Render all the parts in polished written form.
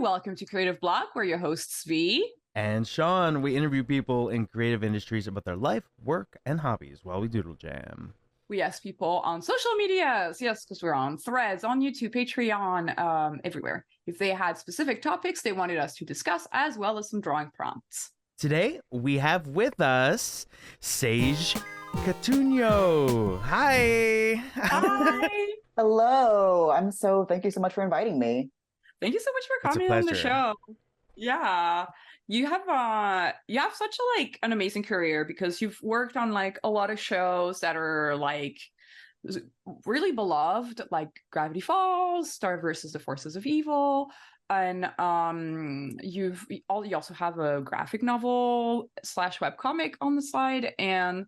welcome to Creative Block. We're your hosts, Vee and Sean. We interview people in creative industries about their life, work, and hobbies while we doodle jam. We ask people on social medias, yes, because we're on Threads, on YouTube, Patreon, everywhere, if they had specific topics they wanted us to discuss, as well as some drawing prompts. Today, we have with us SAGE COTUGNO. Hi. Hi. Hello. Thank you so much for inviting me. Thank you so much for coming on the show. Yeah. You have such an amazing career because you've worked on a lot of shows that are really beloved, like Gravity Falls, Star versus the Forces of Evil, and you also have a graphic novel / webcomic on the side, and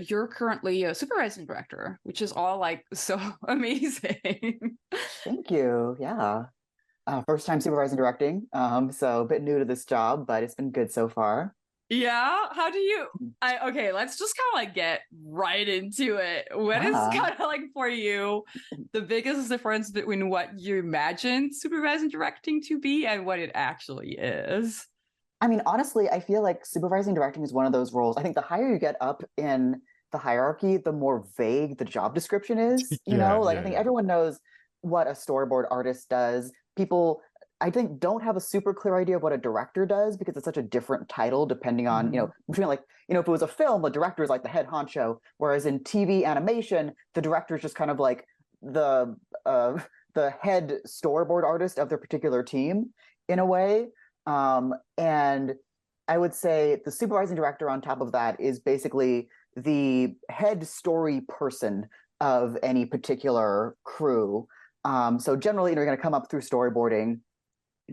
you're currently a supervising director, which is all so amazing. Thank you. Yeah. First time supervising directing, so a bit new to this job, but it's been good so far. Yeah, how do you? Okay, let's just kind of get right into it. What is kind of for you the biggest difference between what you imagined supervising directing to be and what it actually is? I mean, honestly, I feel like supervising directing is one of those roles. I think the higher you get up in the hierarchy, the more vague the job description is. I think everyone knows what a storyboard artist does. People, I think, don't have a super clear idea of what a director does because it's such a different title depending on, between if it was a film, the director is the head honcho, whereas in TV animation, the director is just kind of the head storyboard artist of their particular team in a way. And I would say the supervising director on top of that is basically the head story person of any particular crew. So generally, you're going to come up through storyboarding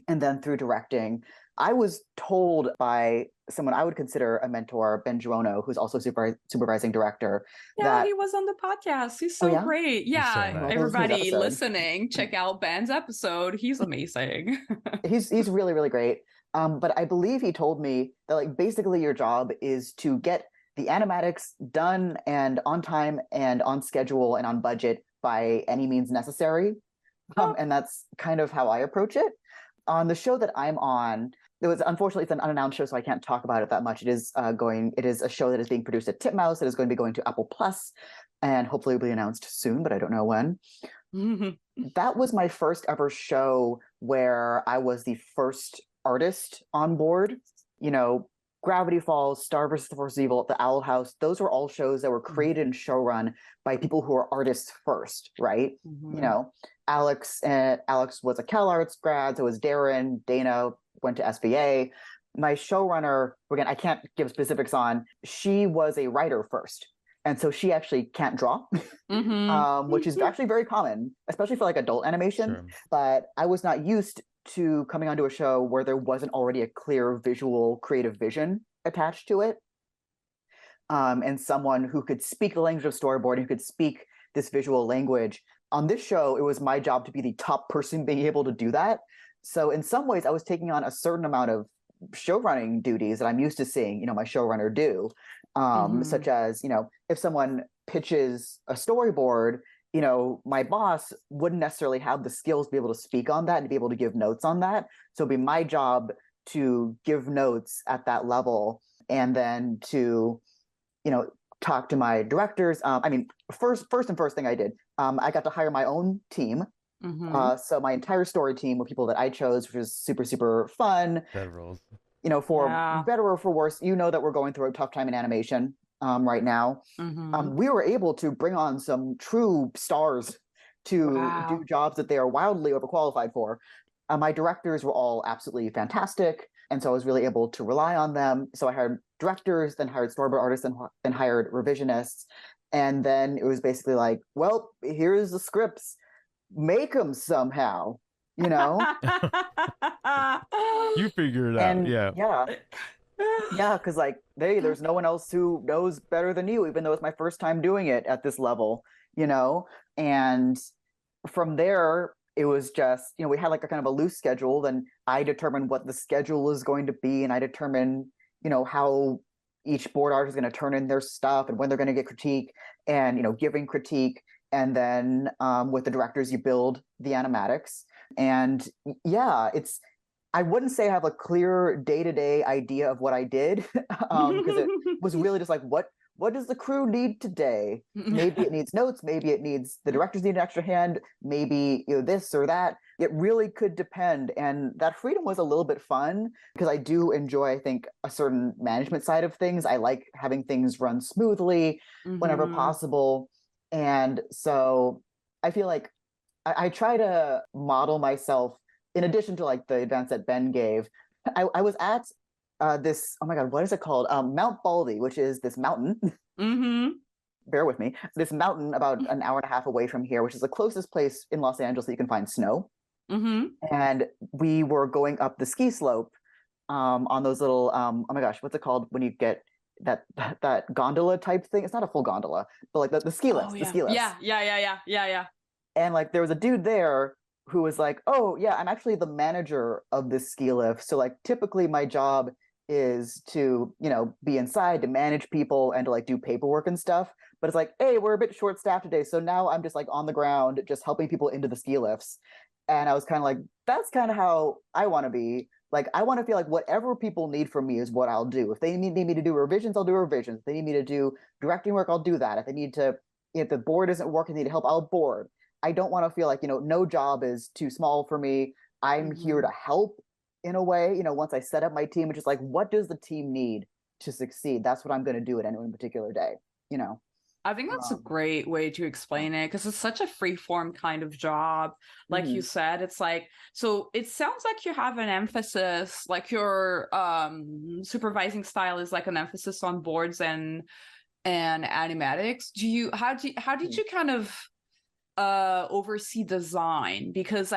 and then through directing. I was told by someone I would consider a mentor, Ben Girono, who's also supervising director. Yeah, he was on the podcast. He's so great. Yeah, so nice. Everybody listening, check out Ben's episode. He's amazing. he's really, really great. But I believe he told me that basically your job is to get the animatics done and on time and on schedule and on budget by any means necessary. And that's kind of how I approach it. On the show that I'm on, unfortunately, it's an unannounced show, so I can't talk about it that much. It is a show that is being produced at Titmouse. It is going to be going to Apple Plus, and hopefully will be announced soon, but I don't know when. That was my first ever show where I was the first artist on board. Gravity Falls, Star vs. the Force of Evil, The Owl House, those were all shows that were created and showrun by people who are artists first, right? Alex was a CalArts grad, so was Darren. Dana went to SVA. My showrunner, again, I can't give specifics on, she was a writer first. And so she actually can't draw, which is actually very common, especially for adult animation. Sure. But I was not used to coming onto a show where there wasn't already a clear visual creative vision attached to it. And someone who could speak the language of storyboarding, who could speak this visual language. On this show, it was my job to be the top person being able to do that. So in some ways, I was taking on a certain amount of show running duties that I'm used to seeing, my showrunner do, such as, if someone pitches a storyboard, my boss wouldn't necessarily have the skills to be able to speak on that and to be able to give notes on that. So it'd be my job to give notes at that level and then to, talk to my directors. First thing I did, I got to hire my own team. So my entire story team were people that I chose, which was super, super fun. That rules. For better or for worse, that we're going through a tough time in animation right now. We were able to bring on some true stars to do jobs that they are wildly overqualified for. My directors were all absolutely fantastic, and so I was really able to rely on them. So I hired directors, then hired storyboard artists, then hired revisionists. And then it was basically well, here's the scripts. Make them somehow, You figure it out. Yeah, because there's no one else who knows better than you, even though it's my first time doing it at this level, and from there it was just, we had a kind of a loose schedule. Then I determined what the schedule is going to be, and I determined, how each board artist is going to turn in their stuff and when they're going to get critique and, giving critique. And then with the directors, you build the animatics. And yeah, I wouldn't say I have a clear day-to-day idea of what I did, because it was really just like, what does the crew need today? Maybe it needs notes, maybe it needs, the directors need an extra hand, maybe this or that. It really could depend. And that freedom was a little bit fun because I do enjoy, I think, a certain management side of things. I like having things run smoothly whenever possible. And so I feel like I try to model myself, in addition to like the advice that Ben gave. I was at this, oh my God, what is it called? Mount Baldy, which is this mountain. Bear with me. This mountain about an hour and a half away from here, which is the closest place in Los Angeles that you can find snow. And we were going up the ski slope on those little, oh my gosh, what's it called when you get that gondola type thing? It's not a full gondola, but like the ski lifts, the ski lifts. Yeah. And like there was a dude there who was like, oh yeah, I'm actually the manager of this ski lift. So like typically my job is to, be inside to manage people and to like do paperwork and stuff. But it's like, hey, we're a bit short staffed today. So now I'm just like on the ground, just helping people into the ski lifts. And I was kind of like, that's kind of how I want to be. Like, I want to feel like whatever people need from me is what I'll do. If they need me to do revisions, I'll do revisions. If they need me to do directing work, I'll do that. If the board isn't working, they need help, I'll board. I don't want to feel like, no job is too small for me. I'm here to help in a way. Once I set up my team, which is like, what does the team need to succeed? That's what I'm going to do at any one particular day, I think that's a great way to explain it, because it's such a free-form kind of job. Like you said, it's like, so it sounds like you have an emphasis, like your supervising style is like an emphasis on boards and animatics. How did you kind of oversee design? Because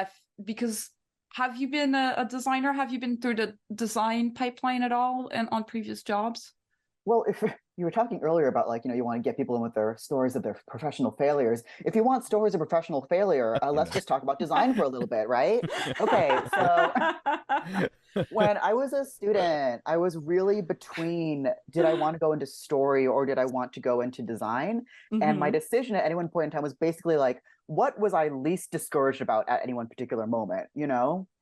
have you been a designer? Have you been through the design pipeline at all and on previous jobs? Well, if you were talking earlier about like, you want to get people in with their stories of their professional failures. If you want stories of professional failure, let's just talk about design for a little bit, right? Okay, so when I was a student, I was really between, did I want to go into story or did I want to go into design? And my decision at any one point in time was basically like, what was I least discouraged about at any one particular moment,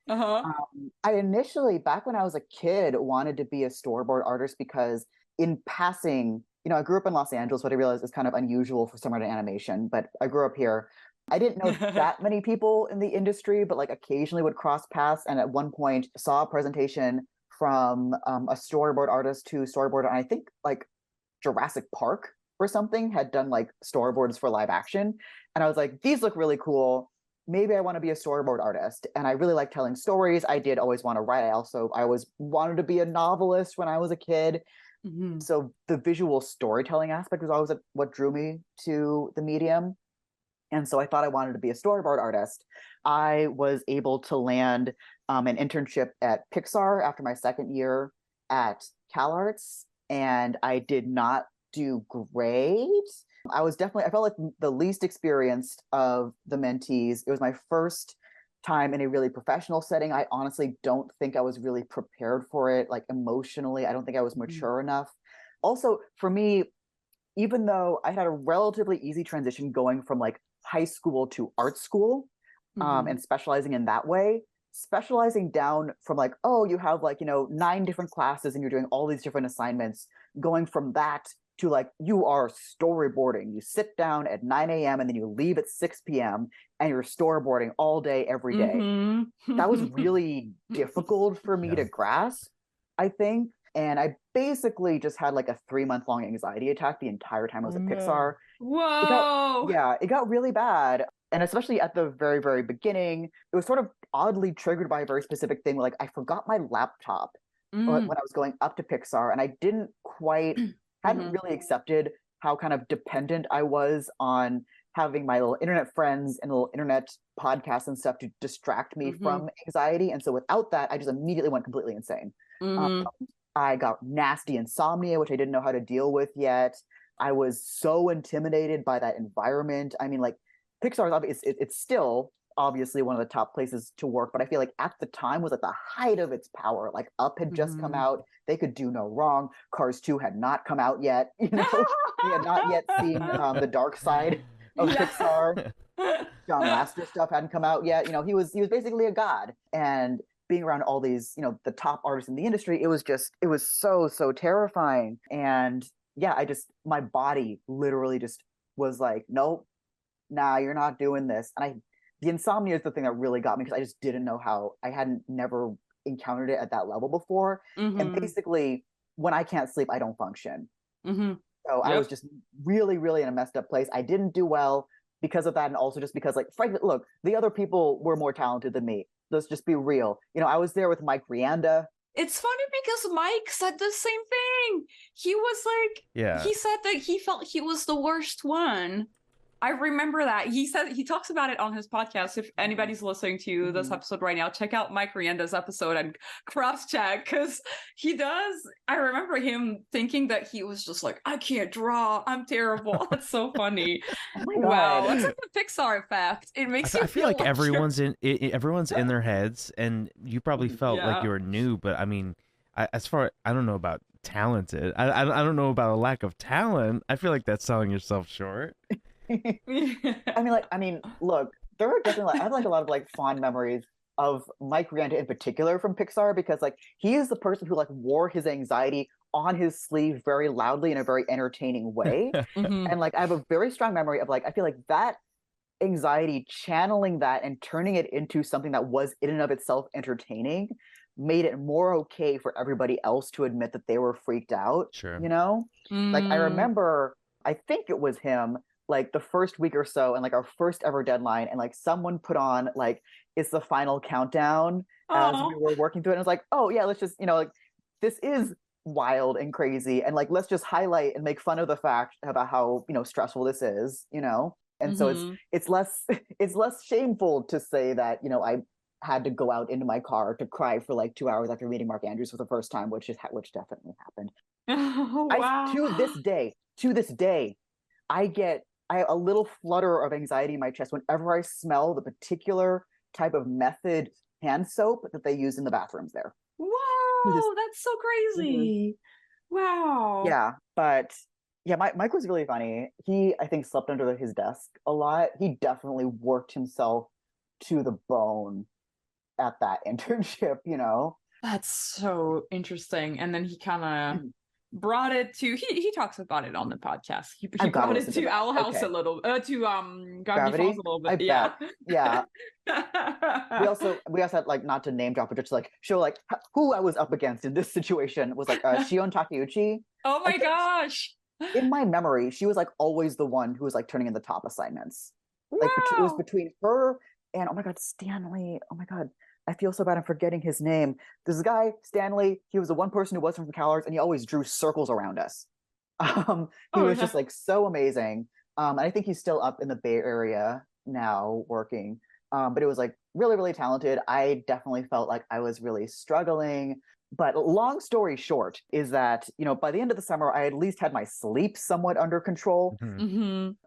I initially, back when I was a kid, wanted to be a storyboard artist because in passing, I grew up in Los Angeles. What I realized is kind of unusual for summer animation, but I grew up here. I didn't know that many people in the industry, but like occasionally would cross paths. And at one point saw a presentation from a storyboard artist who storyboarded, I think like Jurassic Park or something, had done like storyboards for live action. And I was like, these look really cool. Maybe I want to be a storyboard artist. And I really like telling stories. I did always want to write. I always wanted to be a novelist when I was a kid. So the visual storytelling aspect was always what drew me to the medium. And so I thought I wanted to be a storyboard artist. I was able to land an internship at Pixar after my second year at CalArts, and I did not do great. I felt like the least experienced of the mentees. It was my first time in a really professional setting. I honestly don't think I was really prepared for it, like emotionally. I don't think I was mature enough. Also, for me, even though I had a relatively easy transition going from like high school to art school, and specializing in that way, specializing down from like, oh, you have like, 9 different classes and you're doing all these different assignments, going from that to like, you are storyboarding. You sit down at 9 a.m. and then you leave at 6 p.m. and you're storyboarding all day, every day. That was really difficult for me to grasp, I think. And I basically just had like a 3-month-long anxiety attack the entire time I was at Pixar. Whoa! It got really bad. And especially at the very, very beginning, it was sort of oddly triggered by a very specific thing. Like I forgot my laptop when I was going up to Pixar, and I didn't quite... hadn't really accepted how kind of dependent I was on having my little internet friends and little internet podcasts and stuff to distract me from anxiety. And so without that, I just immediately went completely insane. I got nasty insomnia, which I didn't know how to deal with yet. I was so intimidated by that environment. I mean, like Pixar is it's still obviously one of the top places to work, but I feel like at the time was at the height of its power. Like Up had just come out. They could do no wrong. Cars 2 had not come out yet. We had not yet seen the dark side of Pixar. John Lasseter stuff hadn't come out yet. You know, he was basically a god. And being around all these, you know, the top artists in the industry, it was so terrifying. And yeah, my body literally just was like, nope, nah, you're not doing this. And the insomnia is the thing that really got me, because I just didn't know how. I hadn't never encountered it at that level before. And basically, when I can't sleep, I don't function. So I was just really, really in a messed up place. I didn't do well because of that, and also just because, like, frankly, look, the other people were more talented than me. Let's just be real. You know, I was there with Mike Rianda. It's funny because Mike said the same thing. He was like, he said that he felt he was the worst one. I remember that. He talks about it on his podcast. If anybody's listening to this episode right now, check out Mike Rianda's episode and cross-check, because he does. I remember him thinking that he was just like, I can't draw. I'm terrible. That's so funny. Oh my God. Wow. It's like the Pixar effect. It makes you I feel like everyone's in their heads, and you probably felt like you were new, but I mean, I don't know about talented. I don't know about a lack of talent. I feel like that's selling yourself short. I mean, look, there are definitely, I have like a lot of like fond memories of Mike Rianda in particular from Pixar, because like he is the person who like wore his anxiety on his sleeve very loudly in a very entertaining way. And like I have a very strong memory of like, I feel like that anxiety, channeling that and turning it into something that was in and of itself entertaining, made it more okay for everybody else to admit that they were freaked out. Sure. You know? Like I remember, I think it was him, like the first week or so, and like our first ever deadline, and like someone put on like, it's the final countdown as we were working through it. And I was like, oh yeah, let's just, you know, like this is wild and crazy, and like let's just highlight and make fun of the fact about how, you know, stressful this is, you know. And so it's less shameful to say that, you know, I had to go out into my car to cry for like 2 hours after meeting Mark Andrews for the first time, which definitely happened. Oh, wow. To this day, I get a little flutter of anxiety in my chest whenever I smell the particular type of method hand soap that they use in the bathrooms there. Whoa, that's so crazy. Wow. Yeah, but yeah, Mike was really funny. He, I think, slept under his desk a lot. He definitely worked himself to the bone at that internship, you know? That's so interesting. And then he kind of brought it to, he talks about it on the podcast. He brought it to Owl House a little, to Gravity Falls a little bit. Yeah. we also had, like, not to name drop, but just like show like who I was up against in this situation was like Shion Takeuchi. Oh my gosh. In my memory, she was like always the one who was like turning in the top assignments. Wow. Like it was between her and, oh my God, Stanley. Oh my God, I feel so bad I'm forgetting his name. This guy, Stanley, he was the one person who wasn't from CalArts, and he always drew circles around us. He was just like so amazing. And I think he's still up in the Bay Area now working. But it was like really, really talented. I definitely felt like I was really struggling. But long story short is that, you know, by the end of the summer, I at least had my sleep somewhat under control.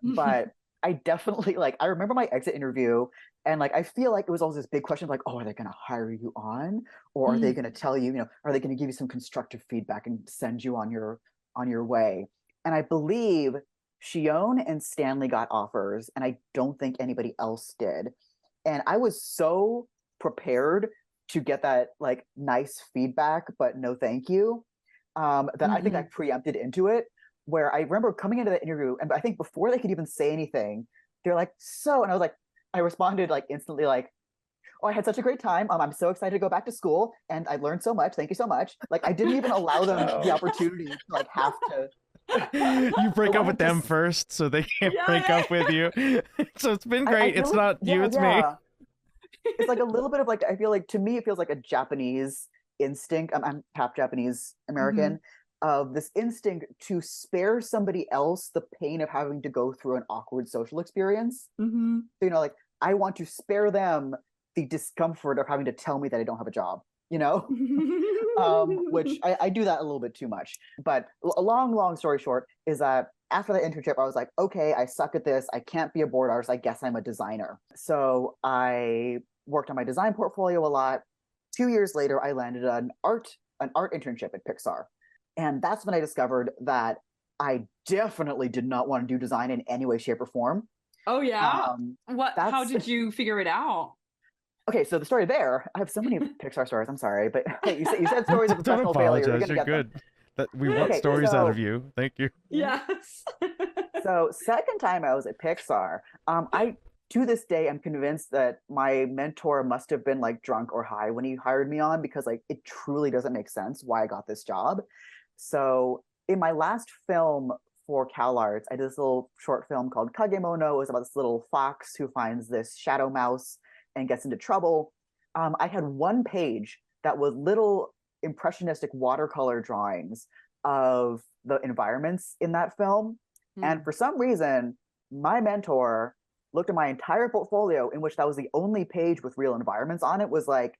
But I definitely, like, I remember my exit interview, and like, I feel like it was always this big question, like, oh, are they going to hire you on? Or are they going to tell you, you know, are they going to give you some constructive feedback and send you on your way? And I believe Shion and Stanley got offers, and I don't think anybody else did. And I was so prepared to get that like nice feedback, but no thank you, that I think I preempted into it, where I remember coming into the interview, and I think before they could even say anything, they're like, so, and I was like, I responded like instantly like, oh, I had such a great time. I'm so excited to go back to school, and I learned so much. Thank you so much. Like, I didn't even allow them the opportunity to like have to. You break up with them first, so they can't break up with you. So it's been great. It's not you, it's me. It's like a little bit of like, I feel like, to me, it feels like a Japanese instinct. I'm half Japanese American. Of this instinct to spare somebody else the pain of having to go through an awkward social experience. So, you know, like, I want to spare them the discomfort of having to tell me that I don't have a job, you know? Which I do that a little bit too much. But a long story short is that after that internship, I was like, okay, I suck at this. I can't be a board artist. I guess I'm a designer. So I worked on my design portfolio a lot. 2 years later, I landed an art internship at Pixar. And that's when I discovered that I definitely did not want to do design in any way, shape, or form. Oh yeah. How did you figure it out? Okay, so the story there, I have so many Pixar stories. I'm sorry, but you said stories of professional failure. You're good. We want stories out of you. Thank you. Yes. So second time I was at Pixar, I to this day am convinced that my mentor must have been like drunk or high when he hired me on, because like it truly doesn't make sense why I got this job. So in my last film for CalArts, I did this little short film called Kagemono. It was about this little fox who finds this shadow mouse and gets into trouble. I had one page that was little impressionistic watercolor drawings of the environments in that film. And for some reason, my mentor looked at my entire portfolio, in which that was the only page with real environments on it, was like,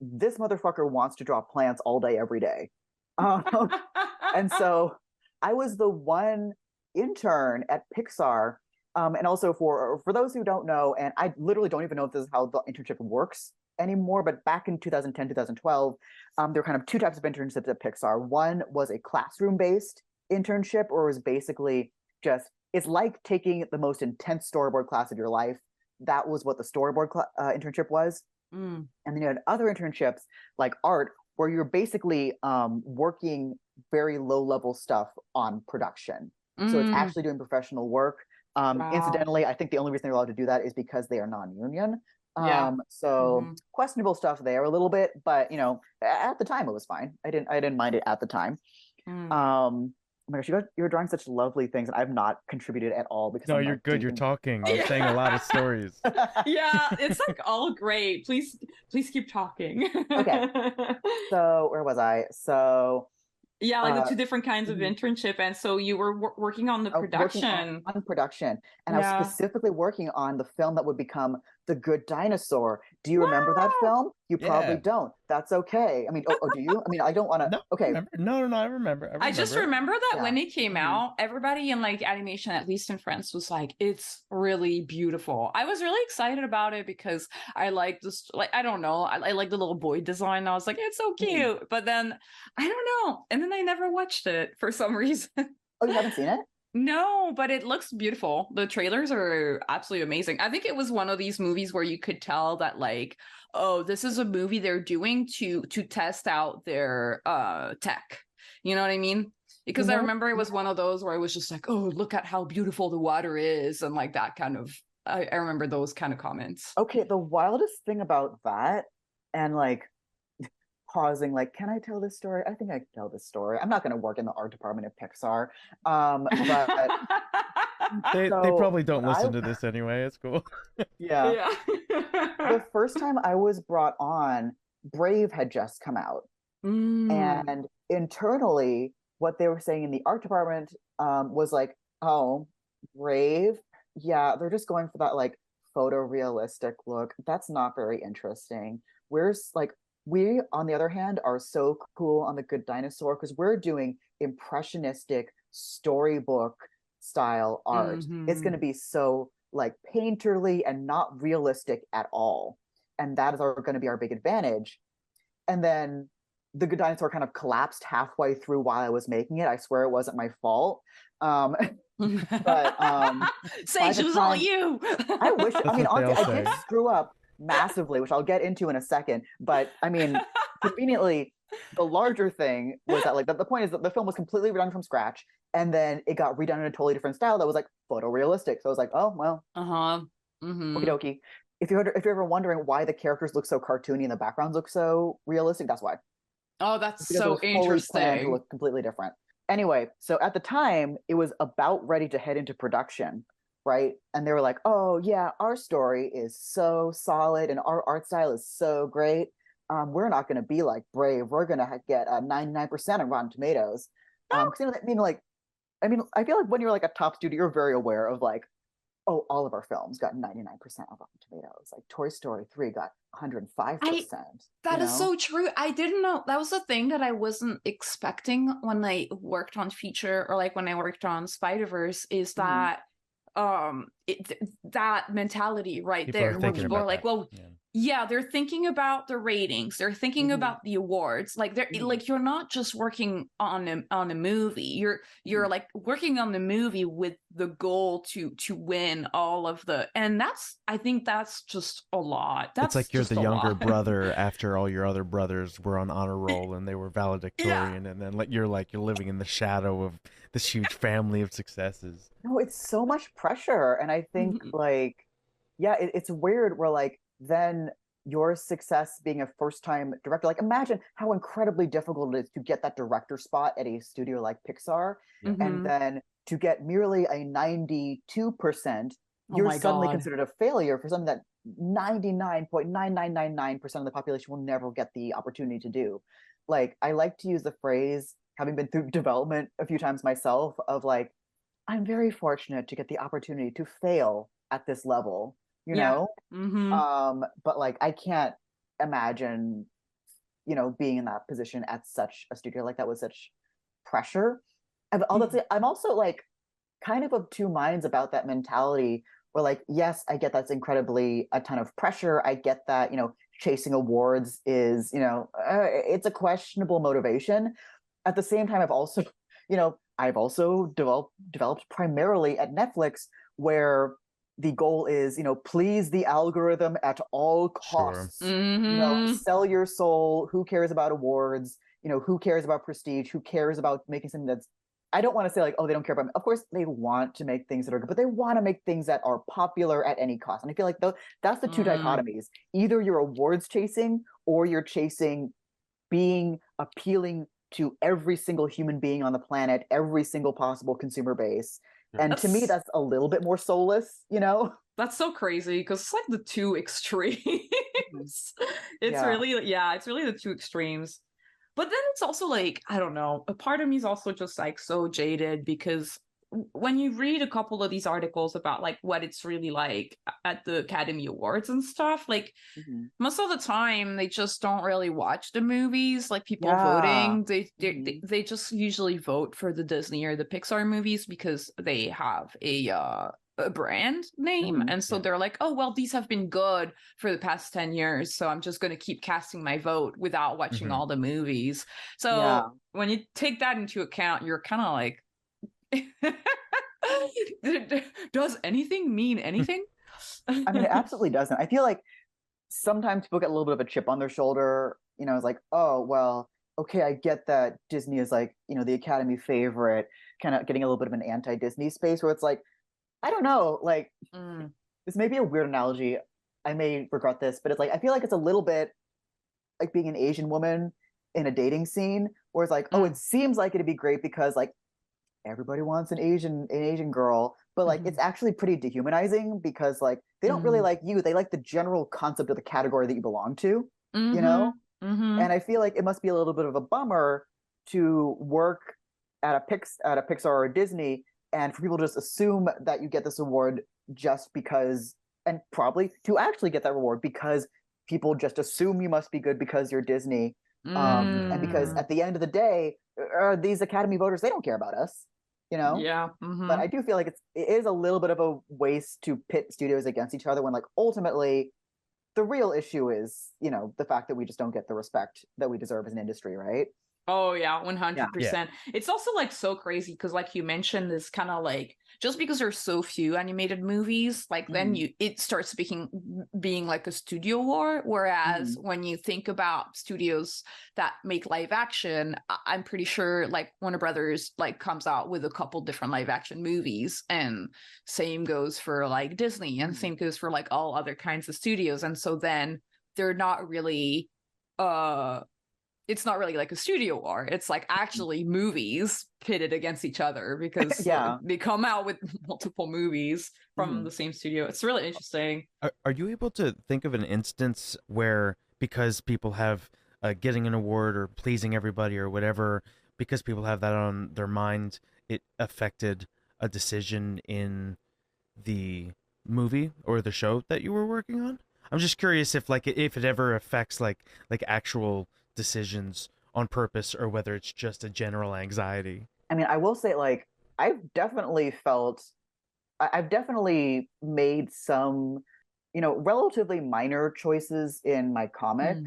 this motherfucker wants to draw plants all day, every day. And so I was the one intern at Pixar. And also for those who don't know, and I literally don't even know if this is how the internship works anymore, but back in 2010, 2012, there were kind of two types of internships at Pixar. One was a classroom-based internship, or was basically just, it's like taking the most intense storyboard class of your life. That was what the storyboard internship was. And then you had other internships like art, where you're basically working very low-level stuff on production. So it's actually doing professional work. Wow. Incidentally, I think the only reason they're allowed to do that is because they are non-union. So questionable stuff there a little bit, but you know, at the time it was fine. I didn't mind it at the time. Oh my gosh, you're drawing such lovely things, and I've not contributed at all because no, you're good. You're talking. You're saying a lot of stories. Yeah, it's like all great. Please keep talking. Okay. So where was I? So yeah, like the two different kinds of internship, and so you were working on the production. On production, and I was specifically working on the film that would become The Good Dinosaur. Do you remember that film? You probably don't. That's okay. I mean, oh, do you? I mean, I don't want to. No, okay. No, I remember. I just remember that when it came out, everybody in like animation, at least in France, was like, "It's really beautiful." I was really excited about it because I like this. Like, I don't know, I like the little boy design. I was like, "It's so cute," but then I don't know, and then I never watched it for some reason. Oh, you haven't seen it? No, but it looks beautiful. The trailers are absolutely amazing. I think it was one of these movies where you could tell that like, oh, this is a movie they're doing to test out their tech. You know what I mean? Because I remember it was one of those where I was just like, oh, look at how beautiful the water is, and like that kind of, I remember those kind of comments. Okay, the wildest thing about that, and like pausing, like, can I tell this story? I think I can tell this story. I'm not going to work in the art department at Pixar, but they probably don't listen to this anyway. It's cool. Yeah. The first time I was brought on, Brave had just come out, and internally, what they were saying in the art department was like, "Oh, Brave, yeah, they're just going for that like photorealistic look. That's not very interesting. Where's like." We, on the other hand, are so cool on The Good Dinosaur because we're doing impressionistic storybook style art. It's going to be so like painterly and not realistic at all. And that is going to be our big advantage. And then The Good Dinosaur kind of collapsed halfway through while I was making it. I swear it wasn't my fault. But Sage, it was all you. I wish, I mean, honestly, I did screw up massively, which I'll get into in a second, but I mean, conveniently, the larger thing was that like the point is that the film was completely redone from scratch, and then it got redone in a totally different style that was like photorealistic. So I was like, oh well, okie dokie. If you're ever wondering why the characters look so cartoony and the backgrounds look so realistic, that's why. Oh, that's so interesting. To look completely different. Anyway, so at the time, it was about ready to head into production. Right. And they were like, oh, yeah, our story is so solid and our art style is so great. We're not going to be like Brave. We're going to get 99% on Rotten Tomatoes. I feel like when you're like a top studio, you're very aware of like, oh, all of our films got 99% on Rotten Tomatoes. Like Toy Story 3 got 105%. That is so true. I didn't know. That was the thing that I wasn't expecting when I worked on feature, or like when I worked on Spider-Verse, is that that mentality right there, where people are like, well, yeah, they're thinking about the ratings, they're thinking about the awards, like they're like, you're not just working on a movie, you're like working on the movie with the goal to win all of the, and I think that's just a lot. That's it's like you're just the a younger lot. brother after all your other brothers were on honor roll and they were valedictorian, Yeah. and then you're living in the shadow of this huge family of successes. No, it's so much pressure. And I think like, yeah, it's weird where like then your success being a first-time director, like imagine how incredibly difficult it is to get that director spot at a studio like Pixar, and then to get merely a 92%, you're suddenly considered a failure for something that 99.9999% of the population will never get the opportunity to do. Like, I like to use the phrase, having been through development a few times myself, of like, I'm very fortunate to get the opportunity to fail at this level, you know? But like, I can't imagine, being in that position at such a studio like that with such pressure. I'm also like kind of two minds about that mentality where like, yes, I get that's incredibly a ton of pressure. I get that, chasing awards is, it's a questionable motivation. At the same time, I've also developed primarily at Netflix, where the goal is, please the algorithm at all costs. Sure. Sell your soul. Who cares about awards? Who cares about prestige? Who cares about making something that's, I don't want to say like, oh, they don't care about me. Of course, they want to make things that are good, but they want to make things that are popular at any cost. And I feel like that's the two dichotomies. Either you're awards chasing, or you're chasing being appealing to every single human being on the planet, every single possible consumer base. And to me, that's a little bit more soulless, That's so crazy because it's like the two extremes. It's really the two extremes. But then it's also like, I don't know, a part of me is also just like so jaded because when you read a couple of these articles about like what it's really like at the Academy Awards and stuff, like most of the time they just don't really watch the movies. Like people voting, they just usually vote for the Disney or the Pixar movies because they have a brand name, and so they're like, oh well, these have been good for the past 10 years, so I'm just going to keep casting my vote without watching all the movies. So when you take that into account, you're kind of like, does anything mean anything? I mean, it absolutely doesn't. I feel like sometimes people get a little bit of a chip on their shoulder, it's like, oh well, okay, I get that Disney is like, the Academy favorite, kind of getting a little bit of an anti-Disney space where it's like, I don't know, like this may be a weird analogy, I may regret this, but it's like, I feel like it's a little bit like being an Asian woman in a dating scene where it's like, oh, it seems like it'd be great because like everybody wants an Asian girl, but like it's actually pretty dehumanizing because like they don't really like you, they like the general concept of the category that you belong to, and I feel like it must be a little bit of a bummer to work at a Pixar or a Disney and for people to just assume that you get this award just because, and probably to actually get that reward because people just assume you must be good because you're Disney. And because at the end of the day, these Academy voters, they don't care about us, Yeah. But I do feel like it is a little bit of a waste to pit studios against each other when like ultimately the real issue is, the fact that we just don't get the respect that we deserve as an industry, right? Oh yeah, 100%. It's also like so crazy because like you mentioned, this kind of like, just because there's so few animated movies, like then it starts being like a studio war. Whereas when you think about studios that make live action, I'm pretty sure like Warner Brothers like comes out with a couple different live action movies, and same goes for like Disney, and same goes for like all other kinds of studios. And so then they're not really it's not really like a studio war. It's like actually movies pitted against each other because they come out with multiple movies from the same studio. It's really interesting. Are you able to think of an instance where, because people have getting an award or pleasing everybody or whatever, because people have that on their mind, it affected a decision in the movie or the show that you were working on? I'm just curious if it ever affects like actual decisions on purpose, or whether it's just a general anxiety. I mean, I will say, like, I've definitely made some, relatively minor choices in my comic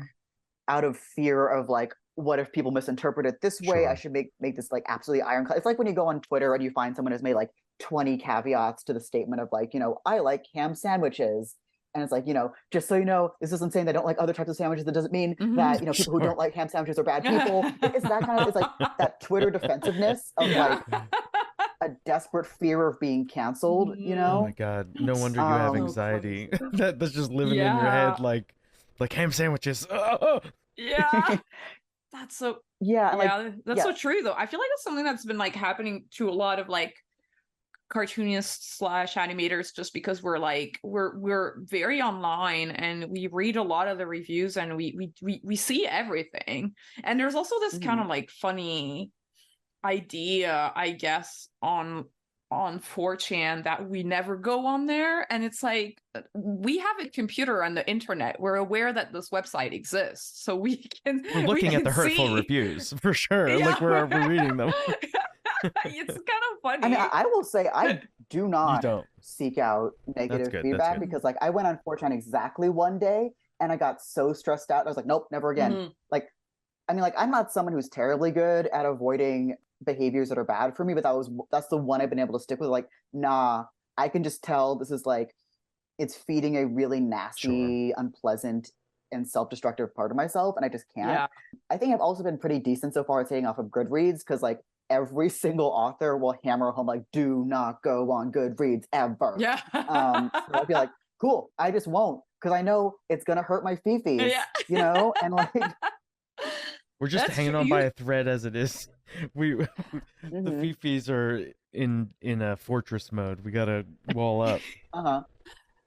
out of fear of like, what if people misinterpret it this way? I should make this like absolutely ironclad. It's like when you go on Twitter and you find someone who's made like 20 caveats to the statement of like, I like ham sandwiches. And it's like, just so you know, this isn't saying they don't like other types of sandwiches. That doesn't mean that, people who don't like ham sandwiches are bad people. It's that kind of, it's like that Twitter defensiveness of like a desperate fear of being canceled, Oh my God. No wonder you have anxiety. That's just living in your head like ham sandwiches. Yeah. That's so that's so true though. I feel like it's something that's been like happening to a lot of like cartoonists / animators, just because we're very online and we read a lot of the reviews and we see everything. And there's also this kind of like funny idea, I guess, on 4chan that we never go on there, and it's like we have a computer on the internet. We're aware that this website exists, so we're looking at the hurtful reviews for sure. Like we're reading them. It's kind of funny. I mean, I will say I do not seek out negative feedback, because like I went on 4chan exactly one day and I got so stressed out. I was like, nope, never again. Like, I mean, like I'm not someone who's terribly good at avoiding behaviors that are bad for me, but that's the one I've been able to stick with. Like, nah, I can just tell this is like, it's feeding a really nasty, unpleasant, and self-destructive part of myself, and I just can't. I think I've also been pretty decent so far at staying off of Goodreads, because like every single author will hammer home like, do not go on Goodreads ever. So I'll be like, cool, I just won't, because I know it's gonna hurt my fifis, and like we're just hanging on by a thread as it is. The fifis are in a fortress mode. We gotta wall up.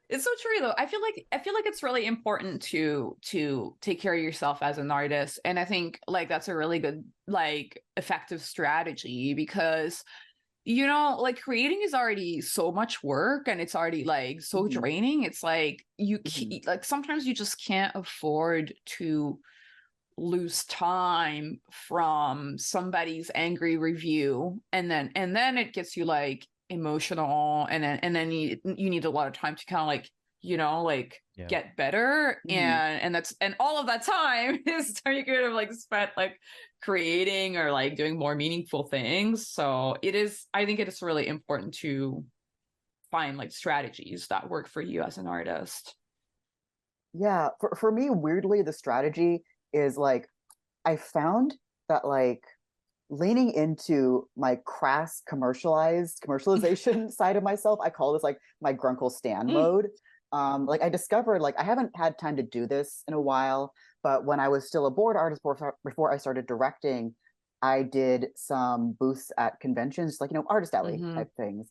It's so true though. I feel like it's really important to take care of yourself as an artist, and I think like that's a really good like effective strategy, because like creating is already so much work and it's already like so draining. It's like like sometimes you just can't afford to lose time from somebody's angry review, and then it gets you like emotional, and then you need a lot of time to kind of like get better, and all of that time is time you could have like spent like creating or like doing more meaningful things. So I think it is really important to find like strategies that work for you as an artist. For me, weirdly, the strategy is like, I found that like leaning into my crass commercialization side of myself, I call this like my Grunkle Stan mode. Like I discovered, like I haven't had time to do this in a while, but when I was still a board artist before I started directing, I did some booths at conventions, like, Artist Alley type things.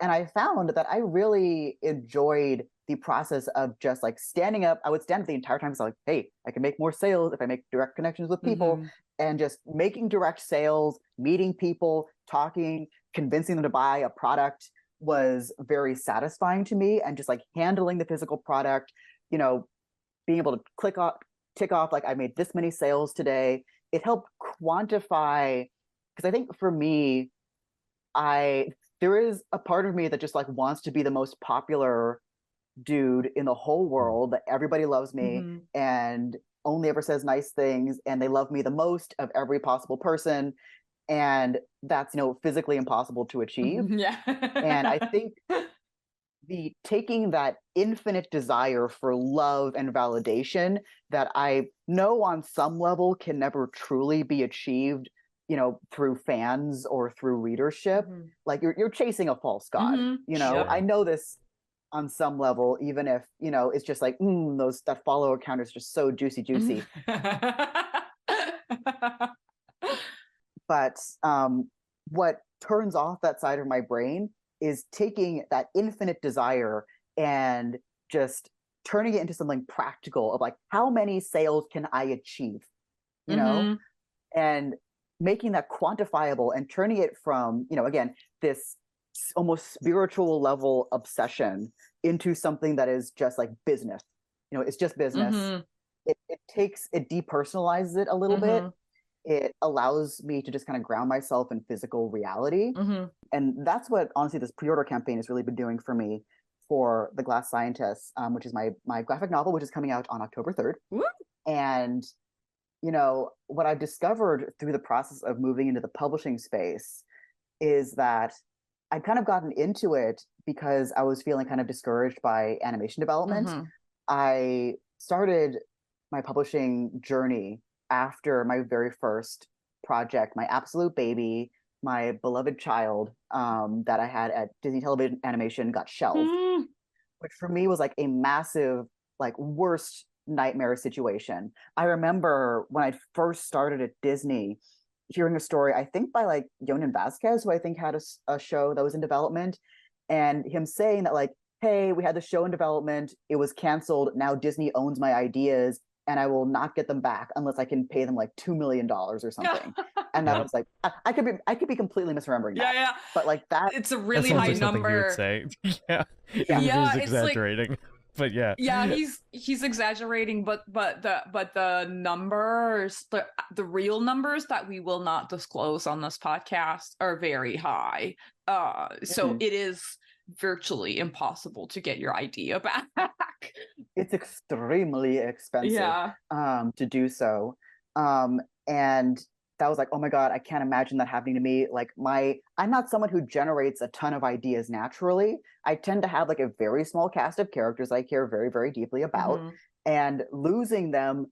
And I found that I really enjoyed the process of just like standing up. I would stand up the entire time. So like, hey, I can make more sales if I make direct connections with people, and just making direct sales, meeting people, talking, convincing them to buy a product was very satisfying to me. And just like handling the physical product, being able to tick off, like I made this many sales today. It helped quantify, because I think for me, there is a part of me that just like wants to be the most popular dude in the whole world, that everybody loves me and only ever says nice things, and they love me the most of every possible person. And that's, physically impossible to achieve. And I think taking that infinite desire for love and validation that I know on some level can never truly be achieved, through fans or through readership, like you're chasing a false god. I know this on some level, even if it's just like that follower count is just so juicy. But what turns off that side of my brain is taking that infinite desire and just turning it into something practical of like, how many sales can I achieve, and making that quantifiable and turning it from, again, this almost spiritual level obsession into something that is just like business. It's just business. It depersonalizes it a little bit. It allows me to just kind of ground myself in physical reality. And that's what, honestly, this pre-order campaign has really been doing for me. for The Glass Scientists, which is my graphic novel, which is coming out on October 3rd. Woo! And, you know, what I've discovered through the process of moving into the publishing space is that I'd kind of gotten into it because I was feeling kind of discouraged by animation development. I started my publishing journey after my very first project, my absolute baby, my beloved child, that I had at Disney Television Animation got shelved, which for me was like a massive, like, worst nightmare situation. I remember when I first started at Disney, hearing a story, I think by like Yonan Vasquez, who I think had a show that was in development, and him saying that, like, hey, we had the show in development, it was canceled, now Disney owns my ideas, and I will not get them back unless I can pay them like $2 million or something. And that was like, I could be completely misremembering that. Yeah. But like that, it's a really high number. You would say. Yeah, yeah, he's exaggerating. Like, but yeah, he's exaggerating, but the numbers, the real numbers that we will not disclose on this podcast are very high. So it is virtually impossible to get your idea back. It's extremely expensive to do so. And that was like, oh my God, I can't imagine that happening to me. Like I'm not someone who generates a ton of ideas naturally. I tend to have like a very small cast of characters I care very, very deeply about. And losing them,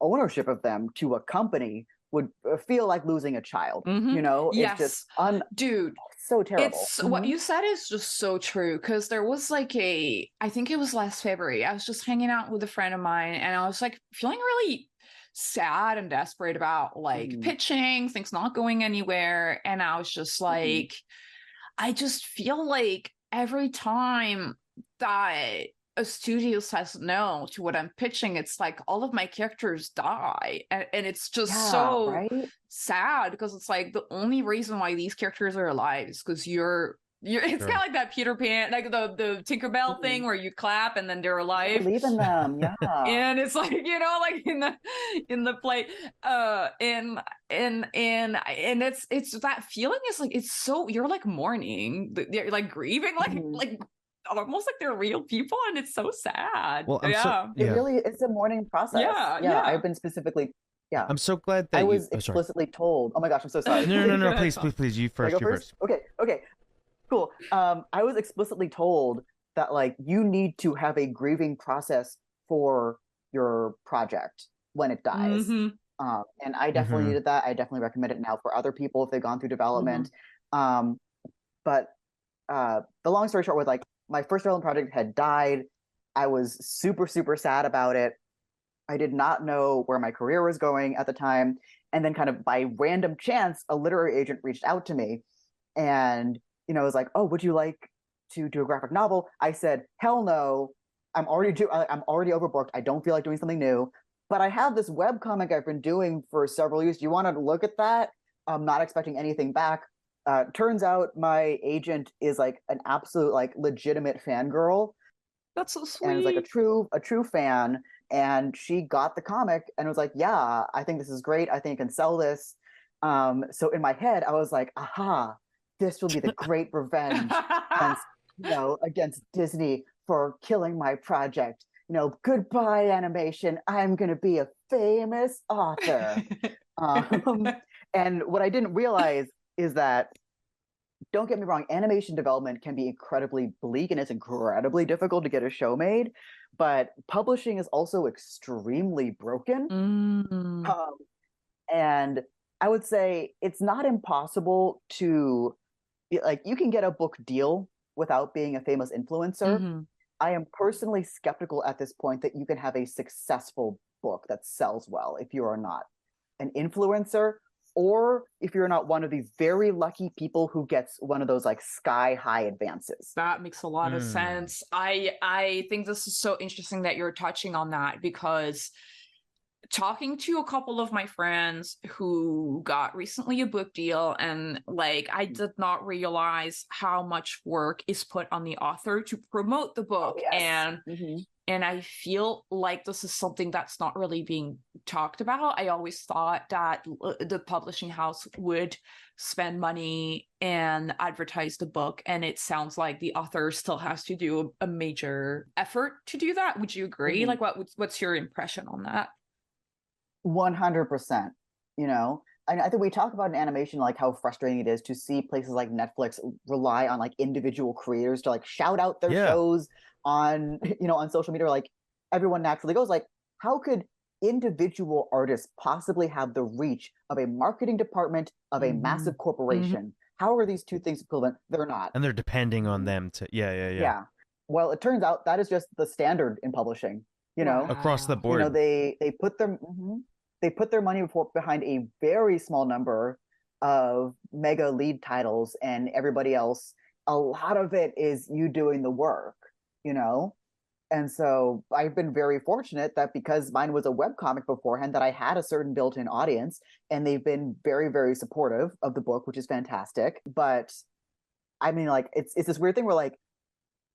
ownership of them, to a company would feel like losing a child. You know, it's just dude, so terrible. It's what you said is just so true, because there was like I think it was last February, I was just hanging out with a friend of mine, and I was like feeling really sad and desperate about like pitching, things not going anywhere, and I was just like, I just feel like every time that a studio says no to what I'm pitching, it's like all of my characters die, and it's just so sad, because it's like the only reason why these characters are alive is because you're it's kind of like that Peter Pan, like the Tinkerbell thing where you clap and then they're alive. Believe in them, and it's like, you know, like in the play, and it's that feeling is like, it's so, you're like mourning, you're like grieving, like almost like they're real people, and it's so sad. Well, it really, it's a mourning process. I've been specifically I'm so glad that I was explicitly told. Oh my gosh, I'm so sorry. No, please, you first. Okay, cool. I was explicitly told that like you need to have a grieving process for your project when it dies. And I definitely needed that. I definitely recommend it now for other people if they've gone through development. But the long story short was, like, my first development project had died. I was super, super sad about it. I did not know where my career was going at the time. And then kind of by random chance, a literary agent reached out to me and, you know, was like, oh, would you like to do a graphic novel? I said, hell no. I'm already overbooked. I don't feel like doing something new. But I have this webcomic I've been doing for several years. Do you want to look at that? I'm not expecting anything back. Turns out my agent is like an absolute, like, legitimate fangirl. That's so sweet. And is like a true fan. And she got the comic and was like, yeah, I think this is great. I think I can sell this. So in my head, I was like, aha, this will be the great revenge against Disney for killing my project. You know, goodbye, animation. I'm going to be a famous author. And what I didn't realize is that, don't get me wrong, animation development can be incredibly bleak and it's incredibly difficult to get a show made, but publishing is also extremely broken. And I would say it's not impossible to, like, you can get a book deal without being a famous influencer. I am personally skeptical at this point that you can have a successful book that sells well if you are not an influencer, or if you're not one of these very lucky people who gets one of those like sky high advances. That makes a lot of sense. I think this is so interesting that you're touching on that, because talking to a couple of my friends who got recently a book deal, and like, I did not realize how much work is put on the author to promote the book. And And I feel like this is something that's not really being talked about. I always thought that the publishing house would spend money and advertise the book. And it sounds like the author still has to do a major effort to do that. Would you agree? Like, what's your impression on that? 100%. You know, I think we talk about in animation, like how frustrating it is to see places like Netflix rely on like individual creators to like shout out their shows on, you know, on social media. Like everyone naturally goes like, how could individual artists possibly have the reach of a marketing department of a massive corporation? How are these two things equivalent? They're not. And they're depending on them to, yeah. Well, it turns out that is just the standard in publishing, you know, across the board. You know, they put them, they put their money behind a very small number of mega lead titles, and everybody else, a lot of it is you doing the work, you know? And so I've been very fortunate that because mine was a webcomic beforehand, that I had a certain built-in audience, and they've been very, very supportive of the book, which is fantastic. But I mean, like, it's this weird thing where like,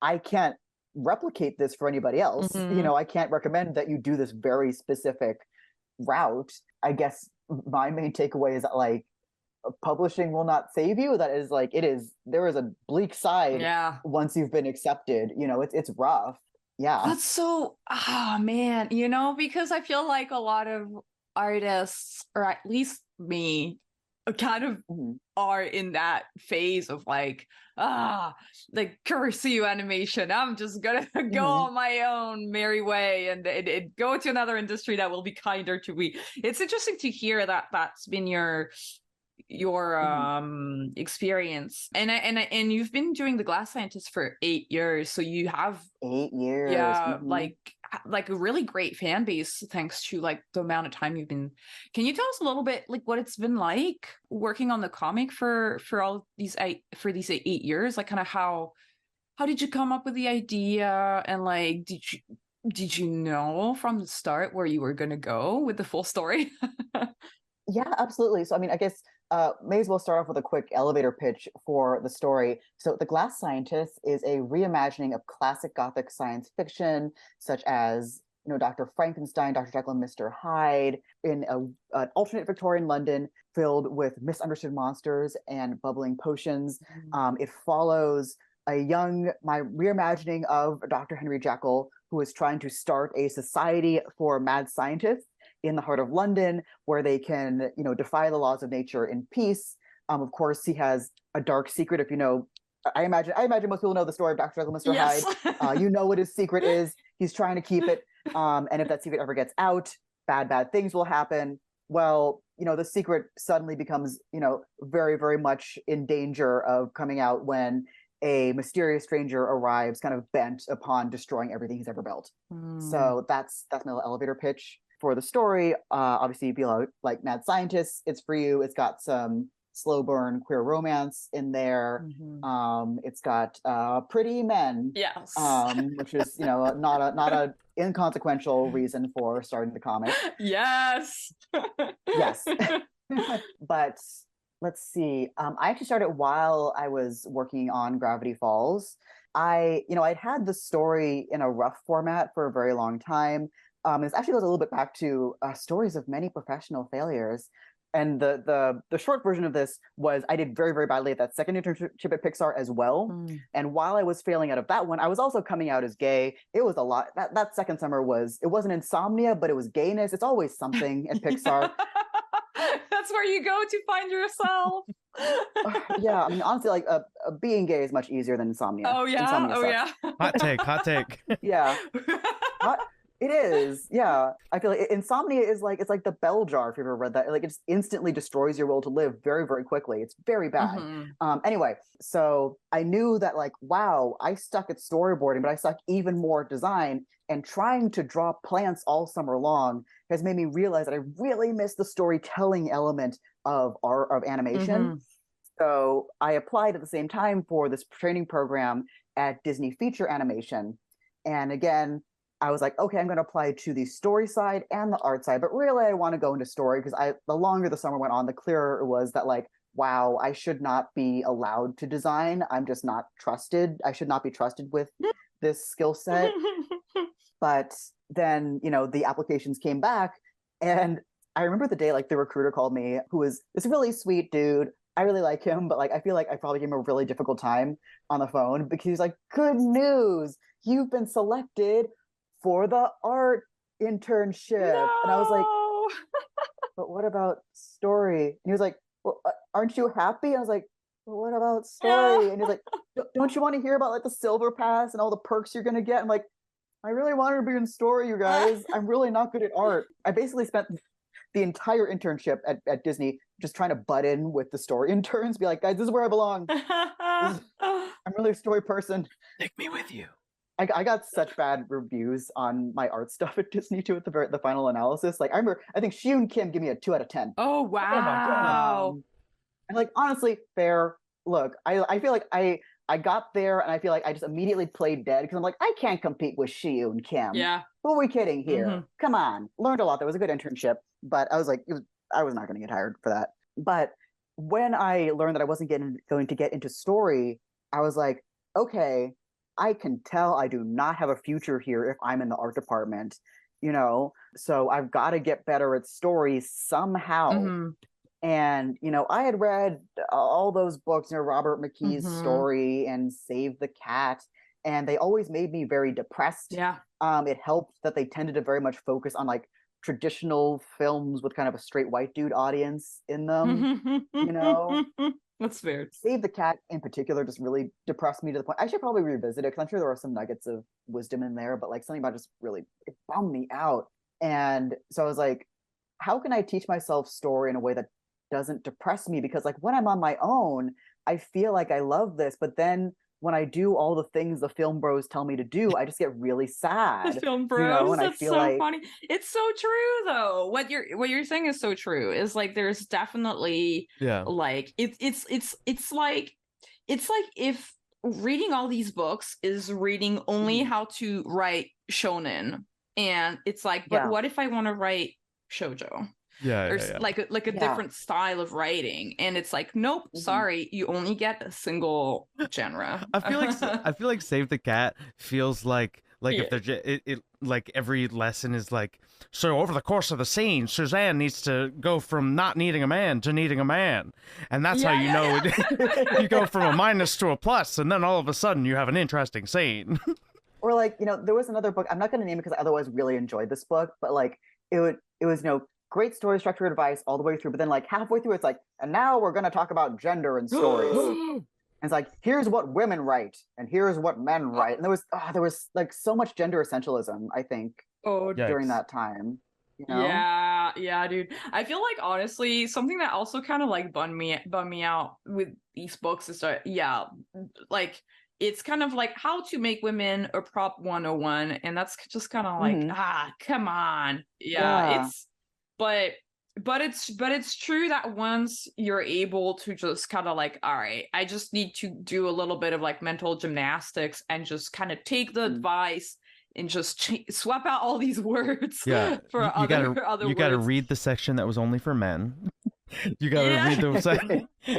I can't replicate this for anybody else. You know, I can't recommend that you do this very specific route. I guess my main takeaway is that like publishing will not save you. That is like, there is a bleak side once you've been accepted. You know, it's rough. Yeah. That's so, man, you know, because I feel like a lot of artists, or at least me, kind of are in that phase of like, like curse you, animation. I'm just gonna go on my own merry way and go to another industry that will be kinder to me. It's interesting to hear that that's been your experience, and you've been doing The Glass Scientist for 8 years, so you have 8 years, like a really great fan base thanks to like the amount of time you've been. Can you tell us a little bit like what it's been like working on the comic for all these 8 years? Like kind of how did you come up with the idea, and like did you know from the start where you were going to go with the full story? Yeah, absolutely. So I mean, I guess may as well start off with a quick elevator pitch for the story. So The Glass Scientist is a reimagining of classic Gothic science fiction, such as, you know, Dr. Frankenstein, Dr. Jekyll and Mr. Hyde, in an alternate Victorian London filled with misunderstood monsters and bubbling potions. It follows a reimagining of Dr. Henry Jekyll, who is trying to start a society for mad scientists in the heart of London, where they can, you know, defy the laws of nature in peace. Of course, he has a dark secret. If you know, I imagine most people know the story of Dr. Jekyll and Mr. Hyde. You know what his secret is. He's trying to keep it. And if that secret ever gets out, bad things will happen. Well, you know, the secret suddenly becomes, you know, very, very much in danger of coming out when a mysterious stranger arrives, kind of bent upon destroying everything he's ever built. So that's my little elevator pitch for the story. Obviously, if you like mad scientists, it's for you. It's got some slow burn queer romance in there. It's got pretty men, which is, you know, not a inconsequential reason for starting the comic. Yes. But let's see. I actually started while I was working on Gravity Falls. I'd had the story in a rough format for a very long time. This actually goes a little bit back to stories of many professional failures. And the short version of this was I did very, very badly at that second internship at Pixar as well. And while I was failing out of that one, I was also coming out as gay. It was a lot. That second summer it wasn't insomnia, but it was gayness. It's always something at Pixar. That's where you go to find yourself. Yeah, I mean, honestly, like being gay is much easier than insomnia. Oh yeah, insomnia sucks. Hot take. Yeah. It is, yeah. I feel like insomnia is like, it's like the bell jar, if you've ever read that. Like, it just instantly destroys your will to live very, very quickly. It's very bad. Anyway, so I knew that, like, wow, I suck at storyboarding, but I suck even more at design. And trying to draw plants all summer long has made me realize that I really miss the storytelling element of animation. So I applied at the same time for this training program at Disney Feature Animation. And again, I was like, okay, I'm going to apply to the story side and the art side, but really I want to go into story because the longer the summer went on, the clearer it was that, like, wow, I should not be allowed to design. I'm just not trusted. I should not be trusted with this skill set. But then, the applications came back, and I remember the day, like, the recruiter called me, who was this really sweet dude. I really like him, but like I feel like I probably gave him a really difficult time on the phone, because he's like, "Good news, you've been selected for the art internship." No! And I was like, "But what about story?" And he was like, "Well, aren't you happy?" I was like, "But what about story?" And he's like, "Don't you want to hear about like the silver pass and all the perks you're gonna get?" I'm like, "I really wanted to be in story, you guys. I'm really not good at art." I basically spent the entire internship at Disney just trying to butt in with the story interns, be like, "Guys, this is where I belong. I'm really a story person. Take me with you." I got such bad reviews on my art stuff at Disney too at the final analysis. Like, I think Shiun Kim gave me a 2 out of 10. Oh wow. And like, honestly, fair. Look, I feel like I got there and I feel like I just immediately played dead, because I'm like, I can't compete with Shiun Kim. Yeah. Who are we kidding here? Come on. Learned a lot. That was a good internship, but I was like, I was not going to get hired for that. But when I learned that I wasn't going to get into story, I was like, okay, I can tell I do not have a future here if I'm in the art department, so I've got to get better at story somehow. And, I had read all those books, Robert McKee's Story and Save the Cat, and they always made me very depressed. Yeah. It helped that they tended to very much focus on like traditional films with kind of a straight white dude audience in them, That's fair. Save the Cat in particular just really depressed me to the point I should probably revisit it, because I'm sure there are some nuggets of wisdom in there, but like something about it just really, it bummed me out. And so I was like, how can I teach myself story in a way that doesn't depress me? Because like when I'm on my own, I feel like I love this, but then when I do all the things the film bros tell me to do, I just get really sad. The film bros, and that's I feel so like... funny. It's so true though. What you're saying is so true. Is like there's definitely like it's like if reading all these books is reading only how to write shonen, and it's like, but what if I want to write shoujo? Like a different style of writing, and it's like, nope, sorry, you only get a single genre. I feel like Save the Cat feels like if they're it like every lesson is like, so over the course of the scene, Suzanne needs to go from not needing a man to needing a man, and that's how you know you go from a minus to a plus, and then all of a sudden you have an interesting scene. Or like, there was another book, I'm not going to name it because I otherwise really enjoyed this book, but like it was great story structure advice all the way through, but then like halfway through it's like, and now we're going to talk about gender in stories. And it's like, here's what women write and here's what men write. And there was like so much gender essentialism, I think, during that time. Yeah, dude. I feel like honestly something that also kind of like bummed me out with these books is that like it's kind of like how to make women a prop 101, and that's just kind of like come on. But it's true that once you're able to just kind of like, all right, I just need to do a little bit of like mental gymnastics and just kind of take the advice and just swap out all these words for other words. You gotta read the section that was only for men. You gotta read those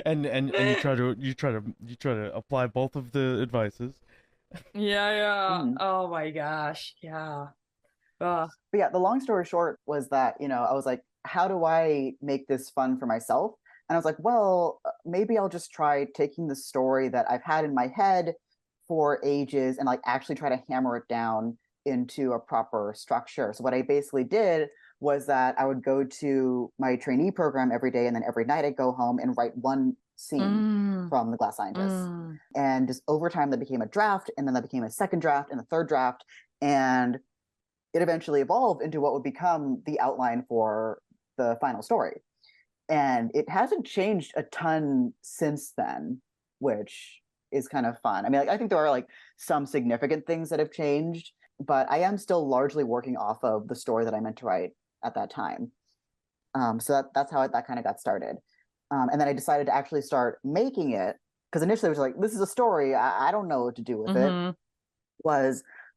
and you try to apply both of the advices. Oh my gosh, But yeah, the long story short was that, I was like, how do I make this fun for myself? And I was like, well, maybe I'll just try taking the story that I've had in my head for ages and like actually try to hammer it down into a proper structure. So what I basically did was that I would go to my trainee program every day, and then every night I'd go home and write one scene from The Glass Scientist. And just over time that became a draft, and then that became a second draft and a third draft. And it eventually evolved into what would become the outline for the final story. And it hasn't changed a ton since then, which is kind of fun. I mean, like, I think there are like some significant things that have changed, but I am still largely working off of the story that I meant to write at that time. So that's how that kind of got started. And then I decided to actually start making it, because initially I was like, this is a story, I don't know what to do with it.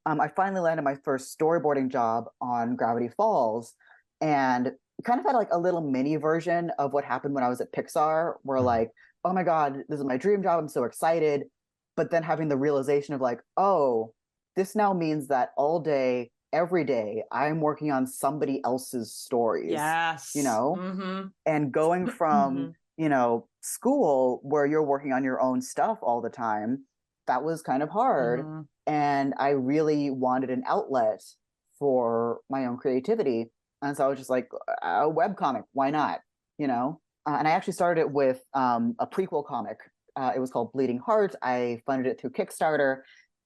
I finally landed my first storyboarding job on Gravity Falls, and kind of had like a little mini version of what happened when I was at Pixar, where like, oh my God, this is my dream job, I'm so excited. But then having the realization of like, oh, this now means that all day, every day, I'm working on somebody else's stories. Yes. You know, and going from, you know, school where you're working on your own stuff all the time, that was kind of hard. And I really wanted an outlet for my own creativity. And so I was just like, a webcomic, why not? You know? And I actually started it with a prequel comic. It was called Bleeding Heart. I funded it through Kickstarter.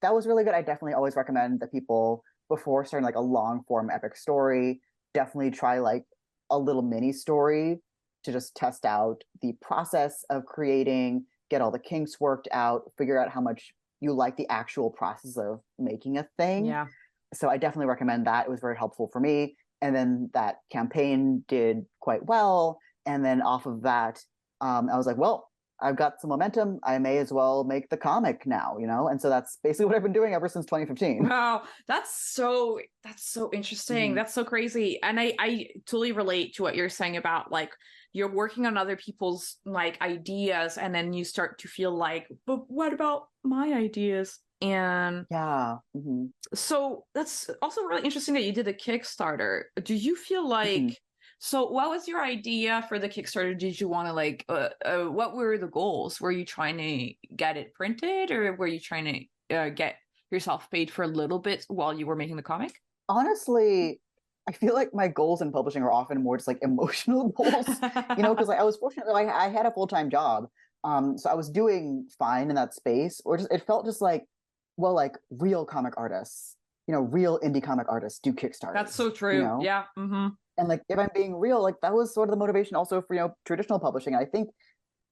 That was really good. I definitely always recommend that people, before starting like a long form epic story, definitely try like a little mini story to just test out the process of creating, get all the kinks worked out, figure out how much you like the actual process of making a thing. Yeah. So I definitely recommend that. It was very helpful for me. And then that campaign did quite well. And then off of that, I was like, well, I've got some momentum. I may as well make the comic now, you know? And so that's basically what I've been doing ever since 2015. Wow. That's so interesting. That's so crazy. And I totally relate to what you're saying about like, you're working on other people's like ideas and then you start to feel like, but what about my ideas? And yeah. So that's also really interesting that you did a Kickstarter. Do you feel like, so what was your idea for the Kickstarter? Did you want to like, what were the goals? Were you trying to get it printed or were you trying to get yourself paid for a little bit while you were making the comic? Honestly, I feel like my goals in publishing are often more just like emotional goals, you know, because like, I was fortunate, like I had a full-time job. So I was doing fine in that space, or just, it felt just like, well, like real comic artists, you know, real indie comic artists do Kickstarters. That's so true. You know? Yeah. And like, if I'm being real, like that was sort of the motivation also for, you know, traditional publishing. I think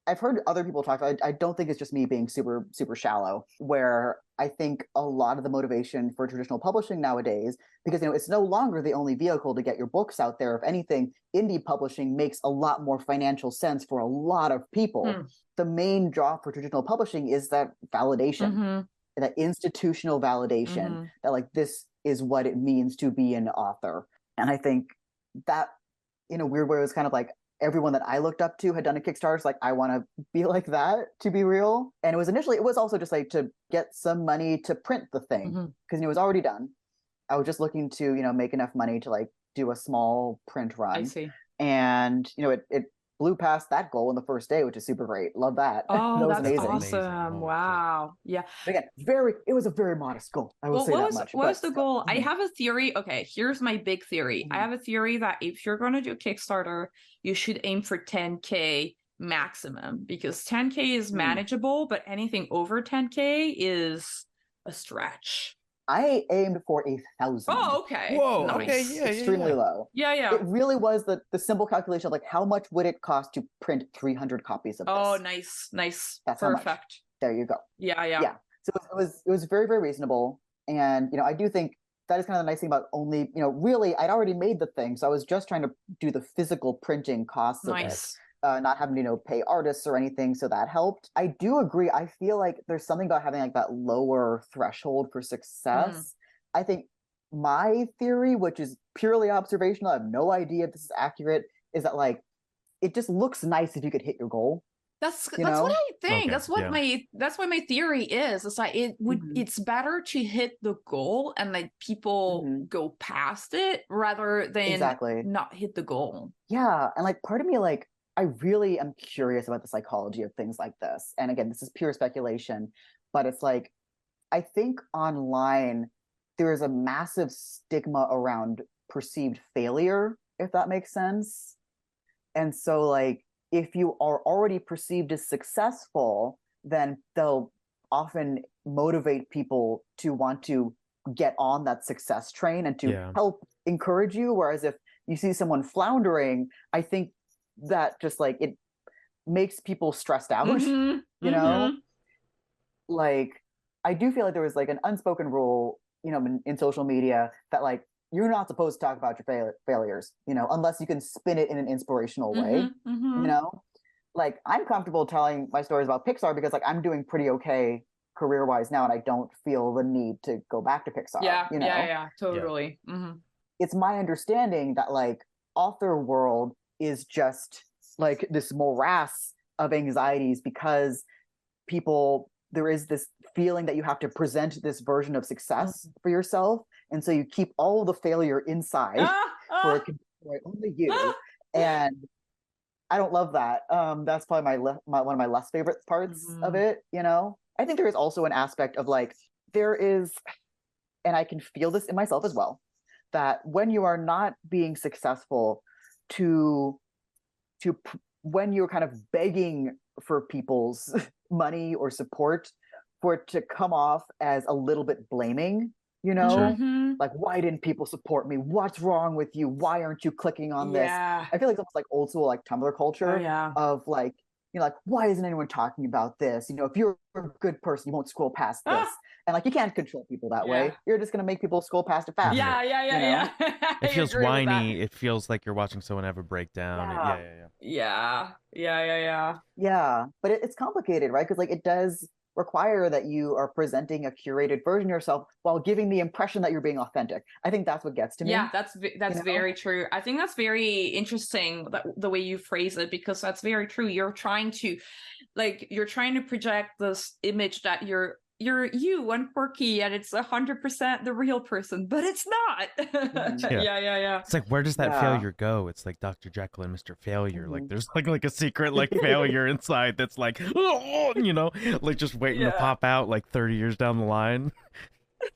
I've heard other people talk about it. I don't think it's just me being super, super shallow, where I think a lot of the motivation for traditional publishing nowadays, because, you know, it's no longer the only vehicle to get your books out there. If anything, indie publishing makes a lot more financial sense for a lot of people. The main draw for traditional publishing is that validation, that institutional validation, that like, this is what it means to be an author. And I think that, in a weird way, it was kind of like, everyone that I looked up to had done a Kickstarter. So like, I want to be like that, to be real. And it was also just like to get some money to print the thing, because it was already done. I was just looking to, you know, make enough money to like do a small print run. I see. And, you know, it blew past that goal in the first day, which is super great. Love that. Oh, that was that's amazing. awesome. Wow. Yeah. But again, it was a very modest goal. I will say that much. What was the goal? I have a theory. Okay, here's my big theory. I have a theory that if you're going to do a Kickstarter, you should aim for 10K maximum, because 10K is manageable, but anything over 10K is a stretch. I aimed for 1,000. Oh, okay. Whoa. Nice. Okay. Yeah. Extremely low. Yeah. It really was the simple calculation of like, how much would it cost to print 300 copies of this? Oh, nice. That's perfect. There you go. Yeah. So it was very, very reasonable. And, you know, I do think that is kind of the nice thing about only, you know, really, I'd already made the thing. So I was just trying to do the physical printing costs of it. Not having to, you know, pay artists or anything. So that helped. I do agree. I feel like there's something about having like that lower threshold for success. I think my theory, which is purely observational, I have no idea if this is accurate, is that like, it just looks nice if you could hit your goal. That's what I think. Okay, that's what my theory is. It's like it's better to hit the goal and like people go past it rather than not hit the goal. Yeah. And like part of me, like, I really am curious about the psychology of things like this. And again, this is pure speculation, but it's like, I think online there is a massive stigma around perceived failure, if that makes sense. And so like, if you are already perceived as successful, then they'll often motivate people to want to get on that success train and to help encourage you. Whereas if you see someone floundering, I think that just like, it makes people stressed out, you know? Like, I do feel like there was like an unspoken rule, you know, in social media that like, you're not supposed to talk about your failures, you know, unless you can spin it in an inspirational way, you know? Like, I'm comfortable telling my stories about Pixar because like, I'm doing pretty okay career-wise now, and I don't feel the need to go back to Pixar, you know? Yeah, totally. It's my understanding that like, author world is just like this morass of anxieties because people there is this feeling that you have to present this version of success for yourself, and so you keep all the failure inside for it can destroy only you. And I don't love that. That's probably one of my less favorite parts of it. You know, I think there is also an aspect of like there is, and I can feel this in myself as well, that when you are not being successful, when you're kind of begging for people's money or support, for it to come off as a little bit blaming, you know, like, why didn't people support me? What's wrong with you? Why aren't you clicking on this? I feel like it's almost like old school, like Tumblr culture of like, you know, like, why isn't anyone talking about this? You know, if you're a good person, you won't scroll past this. And like, you can't control people that way. You're just going to make people scroll past it faster. Yeah. It feels whiny. It feels like you're watching someone have a breakdown. Yeah. But it's complicated, right? Because like it does require that you are presenting a curated version of yourself while giving the impression that you're being authentic. I think that's what gets to me. Yeah, that's very true. I think that's very interesting, the way you phrase it, because that's very true. You're trying to project this image that you're you and quirky, and it's 100% the real person, but it's not. Yeah. It's like, where does that failure go? It's like Dr. Jekyll and Mr. Failure. Like there's like a secret like failure inside that's like, oh, you know, like just waiting to pop out like 30 years down the line.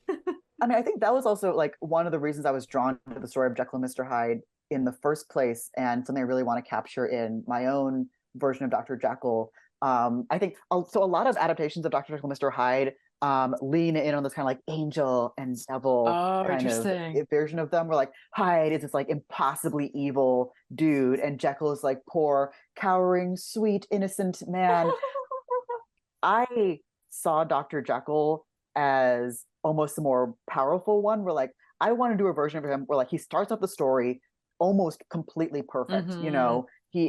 I mean, I think that was also like one of the reasons I was drawn to the story of Jekyll and Mr. Hyde in the first place, and something I really want to capture in my own version of Dr. Jekyll. I think so. A lot of adaptations of Dr. Jekyll and Mr. Hyde lean in on this kind of like angel and devil kind of version of them, where like Hyde is this like impossibly evil dude, and Jekyll is like poor, cowering, sweet, innocent man. I saw Dr. Jekyll as almost the more powerful one, where like I want to do a version of him where like he starts up the story almost completely perfect. You know, he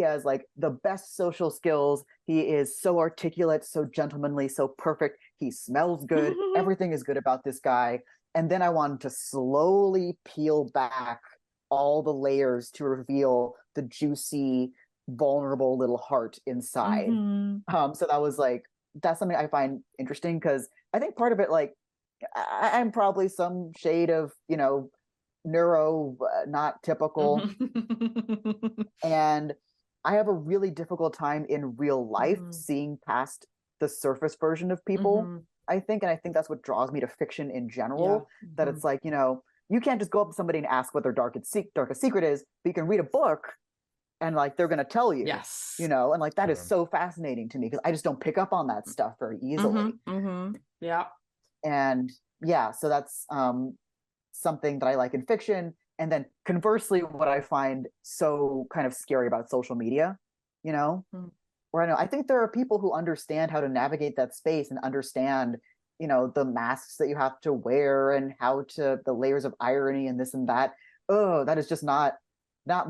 has like the best social skills. He is so articulate, so gentlemanly, so perfect. He smells good. Everything is good about this guy. And then I wanted to slowly peel back all the layers to reveal the juicy, vulnerable little heart inside. So that was like, that's something I find interesting, because I think part of it, like, I'm probably some shade of, you know, neuro, not typical. And I have a really difficult time in real life seeing past the surface version of people, I think. And I think that's what draws me to fiction in general, that it's like, you know, you can't just go up to somebody and ask what their darkest secret is, but you can read a book and like they're going to tell you, you know, and like that is so fascinating to me, because I just don't pick up on that stuff very easily. And yeah, so that's something that I like in fiction. And then conversely, what I find so kind of scary about social media, you know, where I think there are people who understand how to navigate that space and understand, you know, the masks that you have to wear and the layers of irony and this and that. Oh, that is just not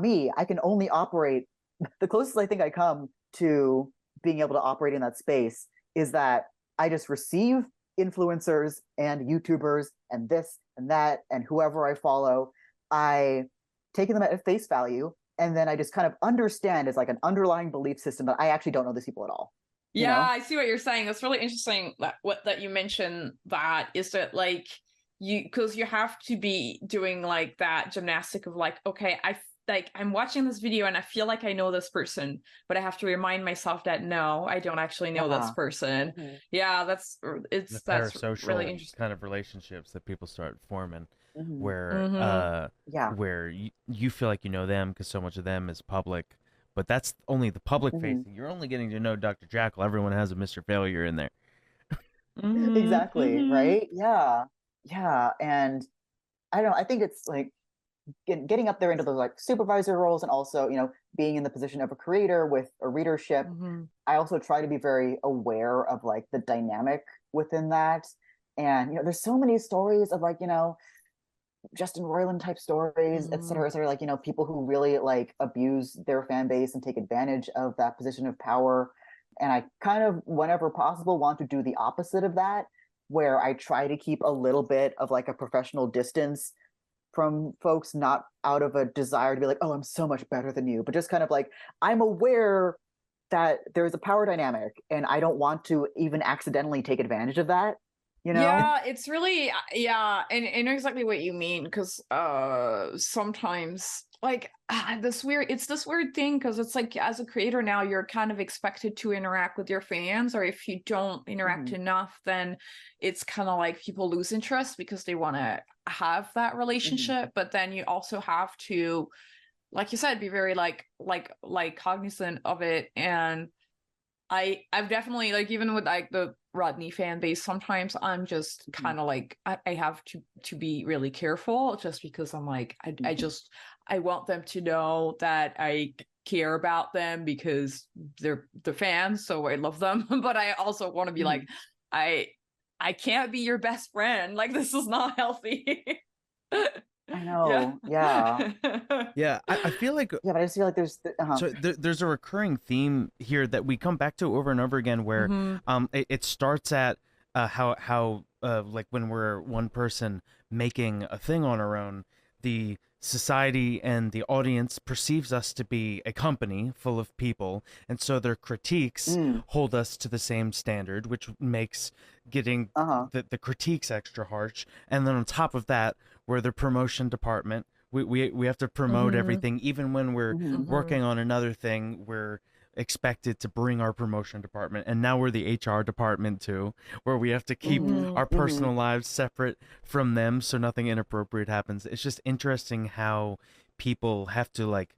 me. I can only operate, the closest I think I come to being able to operate in that space is that I just receive influencers and YouTubers and this and that and whoever I follow. I take them at face value, and then I just kind of understand as like an underlying belief system that I actually don't know these people at all. Yeah, you know? I see what you're saying. It's really interesting that you mentioned that, is that like because you have to be doing like that gymnastic of like, okay, I'm watching this video and I feel like I know this person, but I have to remind myself that no, I don't actually know this person. Yeah, that's really interesting kind of relationships that people start forming. Where where you feel like you know them because so much of them is public, but that's only the public facing. You're only getting to know Dr. Jekyll. Everyone has a Mr. Failure in there. Exactly. Right. Yeah. And I don't know, I think it's like getting up there into those like supervisor roles, and also, you know, being in the position of a creator with a readership. I also try to be very aware of like the dynamic within that. And, you know, there's so many stories of like, you know, Justin Roiland type stories, et cetera, like, you know, people who really like abuse their fan base and take advantage of that position of power. And I kind of, whenever possible, want to do the opposite of that, where I try to keep a little bit of like a professional distance from folks, not out of a desire to be like, oh, I'm so much better than you, but just kind of like, I'm aware that there's a power dynamic, and I don't want to even accidentally take advantage of that. You know? Yeah, it's really, yeah, and I know exactly what you mean, because sometimes like it's this weird thing, because it's like as a creator now you're kind of expected to interact with your fans, or if you don't interact enough, then it's kind of like people lose interest because they want to have that relationship. But then you also have to, like you said, be very like cognizant of it. And I've definitely, like, even with like the Rodney fan base, sometimes I'm just kind of like I have to be really careful, just because I'm like I want them to know that I care about them because they're the fans, so I love them. But I also want to be like, I can't be your best friend. Like, this is not healthy. I know. Yeah. Yeah. I feel like, yeah, but I just feel like there's a recurring theme here that we come back to over and over again, where it starts at how like when we're one person making a thing on our own, the society and the audience perceives us to be a company full of people, and so their critiques hold us to the same standard, which makes getting the critiques extra harsh. And then on top of that, we're the promotion department. We have to promote everything, even when we're working on another thing. We're expected to bring our promotion department, and now we're the HR department too, where we have to keep our personal lives separate from them so nothing inappropriate happens. It's just interesting how people have to like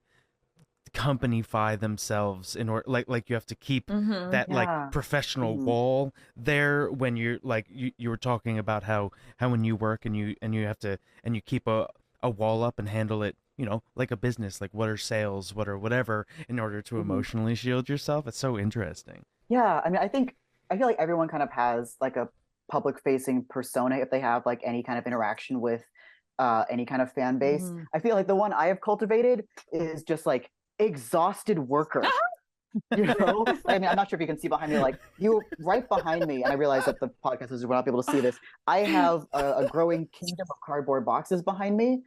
companyfy themselves in order, like you have to keep that like professional wall there when you're like you were talking about how when you work and you have to, and you keep a wall up and handle it, you know, like a business, like what are sales, what are whatever, in order to emotionally shield yourself. It's so interesting. Yeah, I mean, I feel like everyone kind of has like a public facing persona if they have like any kind of interaction with any kind of fan base. I feel like the one I have cultivated is just like exhausted worker. You know, I mean, I'm not sure if you can see behind me, like you right behind me, and I realize that the podcast listeners will not be able to see this. I have a growing kingdom of cardboard boxes behind me.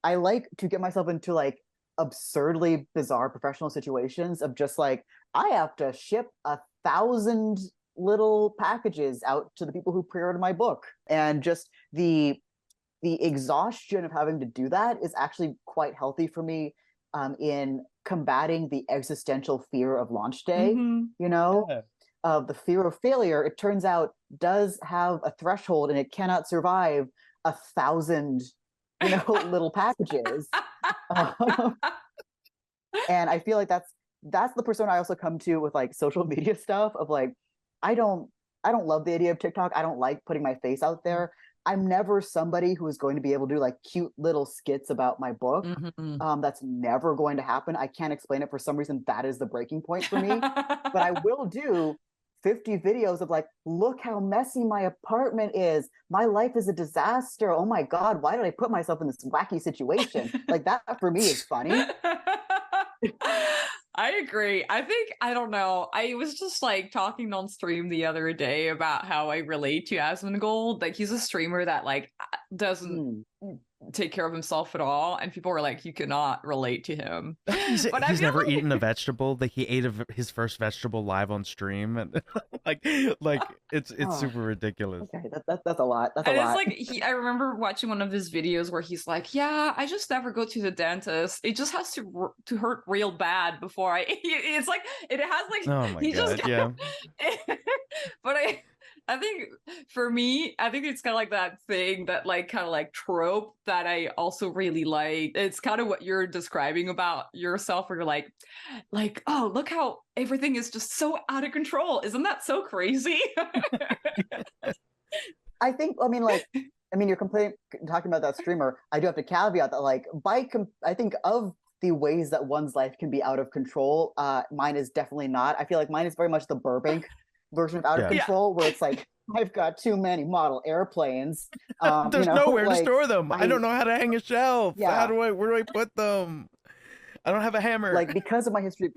I like to get myself into like absurdly bizarre professional situations of just like, I have to ship 1,000 little packages out to the people who pre-ordered my book, and just the exhaustion of having to do that is actually quite healthy for me in combating the existential fear of launch day. You know, the fear of failure, it turns out, does have a threshold, and it cannot survive 1,000 little packages. And I feel like that's the persona I also come to with like social media stuff of like, I don't love the idea of TikTok. I don't like putting my face out there. I'm never somebody who is going to be able to do like cute little skits about my book. That's never going to happen. I can't explain it. For some reason, that is the breaking point for me. But I will do 50 videos of like, look how messy my apartment is. My life is a disaster. Oh my God, why did I put myself in this wacky situation? Like, that for me is funny. I agree. I don't know. I was just like talking on stream the other day about how I relate to Asmongold. Like, he's a streamer that like doesn't take care of himself at all, and people were like, you cannot relate to him. He's never eaten a vegetable. Like, he ate his first vegetable live on stream, and like it's super ridiculous. Okay, that's a lot. That's a lot. It's like I remember watching one of his videos where he's like, yeah, I just never go to the dentist. It just has to hurt real bad before I. It's like it has like. Oh my God! Yeah. But I think for me, I think it's kind of like that thing, that like kind of like trope that I also really like. It's kind of what you're describing about yourself, where you're like, oh, look how everything is just so out of control. Isn't that so crazy? I mean, you're talking about that streamer. I do have to caveat that, like, I think of the ways that one's life can be out of control, mine is definitely not. I feel like mine is very much the Burbank version of out of control, where it's like, I've got too many model airplanes. There's nowhere to store them. I don't know how to hang a shelf. Yeah. Where do I put them? I don't have a hammer. Like, because of my history,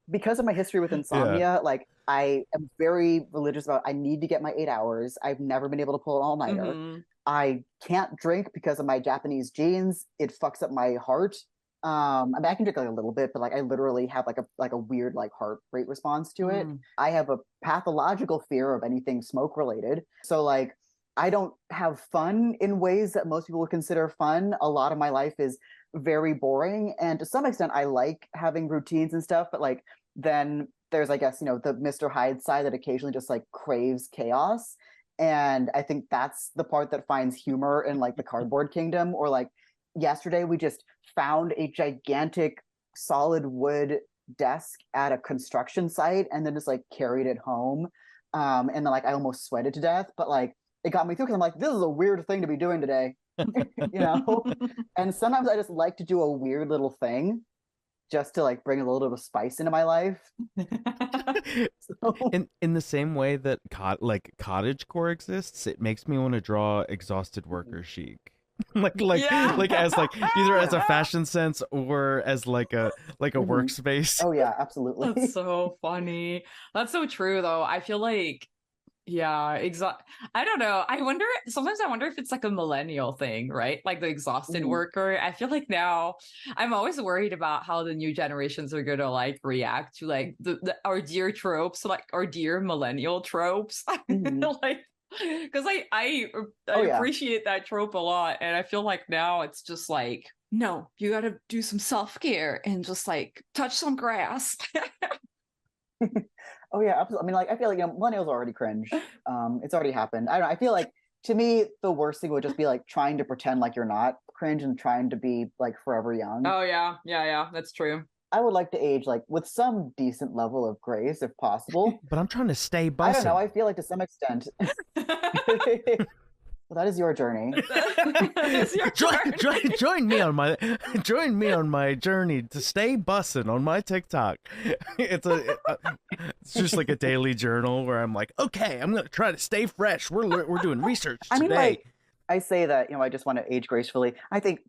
because of my history with insomnia, like, I am very religious about, I need to get my 8 hours. I've never been able to pull an all-nighter. I can't drink because of my Japanese genes. It fucks up my heart. I mean, I can drink like a little bit, but like I literally have like a weird like heart rate response to it. I have a pathological fear of anything smoke related. So like I don't have fun in ways that most people would consider fun. A lot of my life is very boring, and to some extent I like having routines and stuff, but like then there's, I guess, the Mr. Hyde side that occasionally just like craves chaos. And I think that's the part that finds humor in like the cardboard kingdom. Or like yesterday we just found a gigantic solid wood desk at a construction site and then just like carried it home. And then like I almost sweated to death, but like it got me through because I'm like, this is a weird thing to be doing today. And sometimes I just like to do a weird little thing just to like bring a little bit of spice into my life. So. In the same way that cottagecore exists, it makes me want to draw exhausted worker chic. like as like either as a fashion sense or as like a workspace. Oh yeah, absolutely. That's so funny. That's so true though. I feel like I don't know. Sometimes I wonder if it's like a millennial thing, right? Like the exhausted worker. I feel like now I'm always worried about how the new generations are going to like react to like our dear tropes, like our dear millennial tropes. Like, because I appreciate that trope a lot. And I feel like now it's just like, no, you got to do some self-care and just like touch some grass. Oh yeah, absolutely. I mean, like I feel like millennials already cringe. It's already happened. I don't know. I feel like to me the worst thing would just be like trying to pretend like you're not cringe and trying to be like forever young. Oh yeah, that's true. I would like to age like with some decent level of grace if possible. But I'm trying to stay bussin'. I don't know. I feel like to some extent. Well, that is your journey. Join me on my journey to stay bussin' on my TikTok. It's just like a daily journal where I'm like, okay, I'm gonna try to stay fresh. We're doing research today. I mean, like, I say that I just want to age gracefully. I think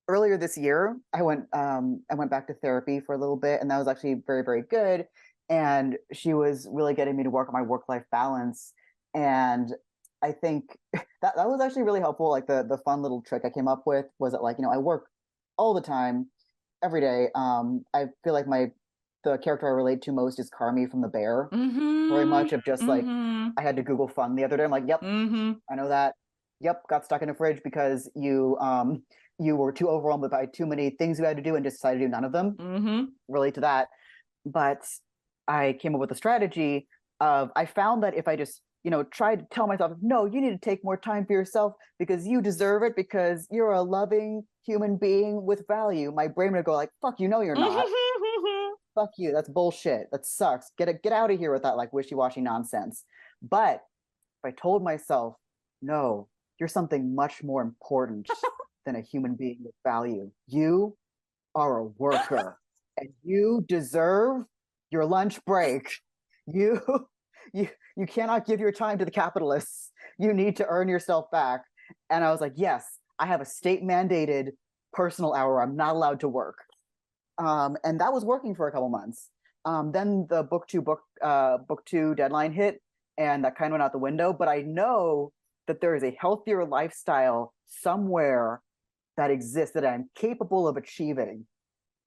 earlier this year I went back to therapy for a little bit, and that was actually very, very good. And she was really getting me to work on my work-life balance. And I think that was actually really helpful. Like the fun little trick I came up with was that like, I work all the time, every day. I feel like the character I relate to most is Carmi from The Bear. Very much of just like, I had to Google fun the other day. I'm like, yep, I know that. Yep, got stuck in the fridge because you were too overwhelmed by too many things you had to do and just decided to do none of them. Relate to that. But I came up with a strategy of, I found that if I just try to tell myself, no, you need to take more time for yourself because you deserve it because you're a loving human being with value. My brain would go like, fuck, you're not. Fuck you. That's bullshit. That sucks. Get out of here with that like wishy-washy nonsense. But if I told myself, no, you're something much more important than a human being with value. You are a worker and you deserve your lunch break. You cannot give your time to the capitalists. You need to earn yourself back. And I was like, yes, I have a state mandated personal hour. I'm not allowed to work. And that was working for a couple months. Then the book two deadline hit, and that kind of went out the window. But I know that there is a healthier lifestyle somewhere that exists that I'm capable of achieving,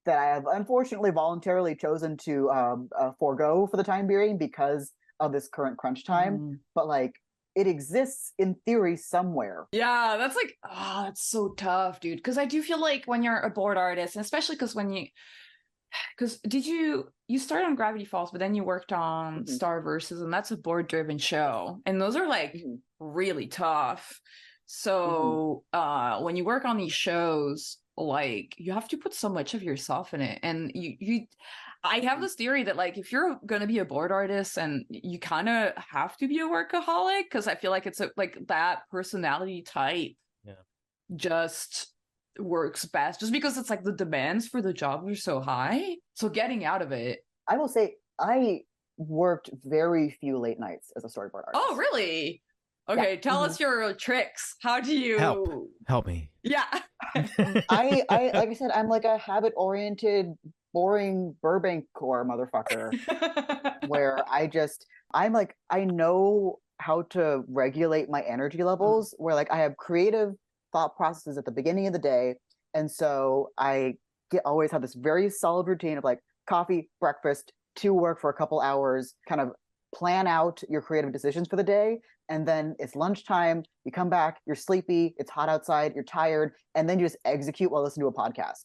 that I have unfortunately voluntarily chosen to forego for the time being because of this current crunch time. But like, it exists in theory somewhere. Yeah, that's like, that's so tough, dude. Because I do feel like when you're a board artist, and especially because you started on Gravity Falls, but then you worked on Star Versus, and that's a board driven show, and those are like really tough. So when you work on these shows, like you have to put so much of yourself in it, and I have this theory that like if you're gonna be a board artist, and you kind of have to be a workaholic, because I feel like it's like that personality type just works best, just because it's like the demands for the job are so high. So getting out of it, I will say I worked very few late nights as a storyboard artist. Oh, really? Okay, tell us your tricks. How do you help me? Yeah. I like I said, I'm like a habit-oriented, boring Burbank core motherfucker where I'm like, I know how to regulate my energy levels, where like I have creative thought processes at the beginning of the day. And so I always have this very solid routine of like coffee, breakfast, to work for a couple hours, kind of plan out your creative decisions for the day. And then it's lunchtime, you come back, you're sleepy, it's hot outside, you're tired, and then you just execute while listening to a podcast.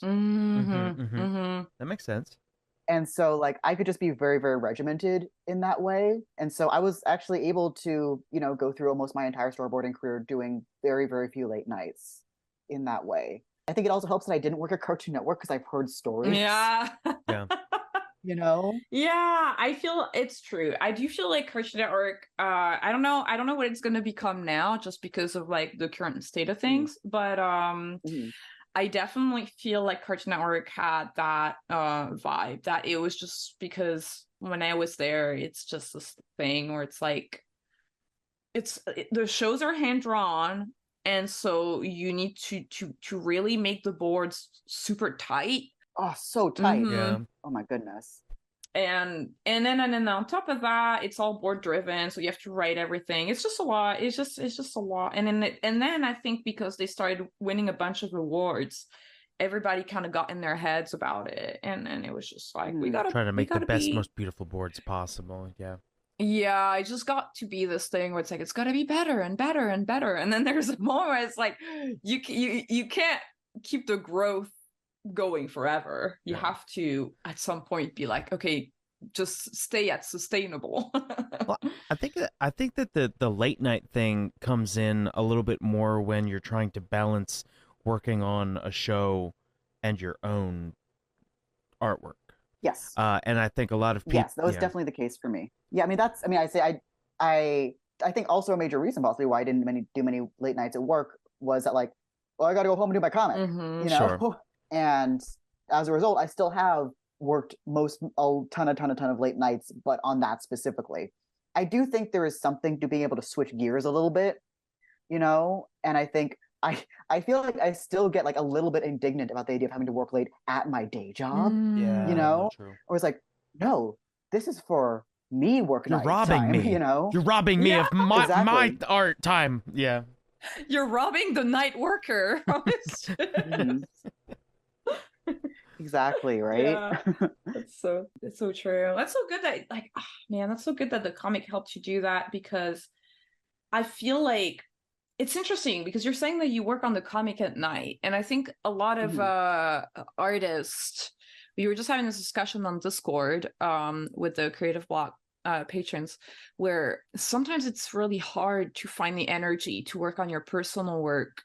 That makes sense. And so like I could just be very, very regimented in that way. And so I was actually able to, you know, go through almost my entire storyboarding career doing very, very few late nights in that way. I think it also helps that I didn't work at Cartoon Network because I've heard stories. Yeah. You know? Yeah, I feel it's true. I do feel like Cartoon Network, I don't know what it's gonna become now just because of like the current state of things. But I definitely feel like Cartoon Network had that vibe, that it was just because when I was there, it's just this thing where it's like the shows are hand drawn, and so you need to really make the boards super tight. Oh, so tight. Yeah. Oh my goodness. And then on top of that, it's all board driven, so you have to write everything. It's just a lot. It's just a lot. And then I think because they started winning a bunch of awards, everybody kind of got in their heads about it, and it was just like we gotta try to make the best, most beautiful boards possible. Yeah, it just got to be this thing where it's like it's got to be better and better and better, and then there's a moment where it's like you can't keep the growth going forever. You have to at some point be like, okay, just stay at sustainable. Well, I think that the late night thing comes in a little bit more when you're trying to balance working on a show and your own artwork. Yes. And I think a lot of people. Yes, that was definitely the case for me. Yeah, I mean I think also a major reason possibly why I didn't do many late nights at work was that like, well, I got to go home and do my comic, you know. Sure. And as a result, I still have worked a ton of late nights, but on that specifically. I do think there is something to being able to switch gears a little bit, you know, and I think I feel like I still get like a little bit indignant about the idea of having to work late at my day job, you know, or it's like, no, this is for me work night time, me. You know, you're robbing me of my art time. Yeah. You're robbing the night worker. Exactly, right? Yeah. It's so true. That's so good that like, oh, man, that's so good that the comic helped you do that, because I feel like it's interesting because you're saying that you work on the comic at night, and I think a lot of artists, we were just having this discussion on Discord with the creative block patrons, where sometimes it's really hard to find the energy to work on your personal work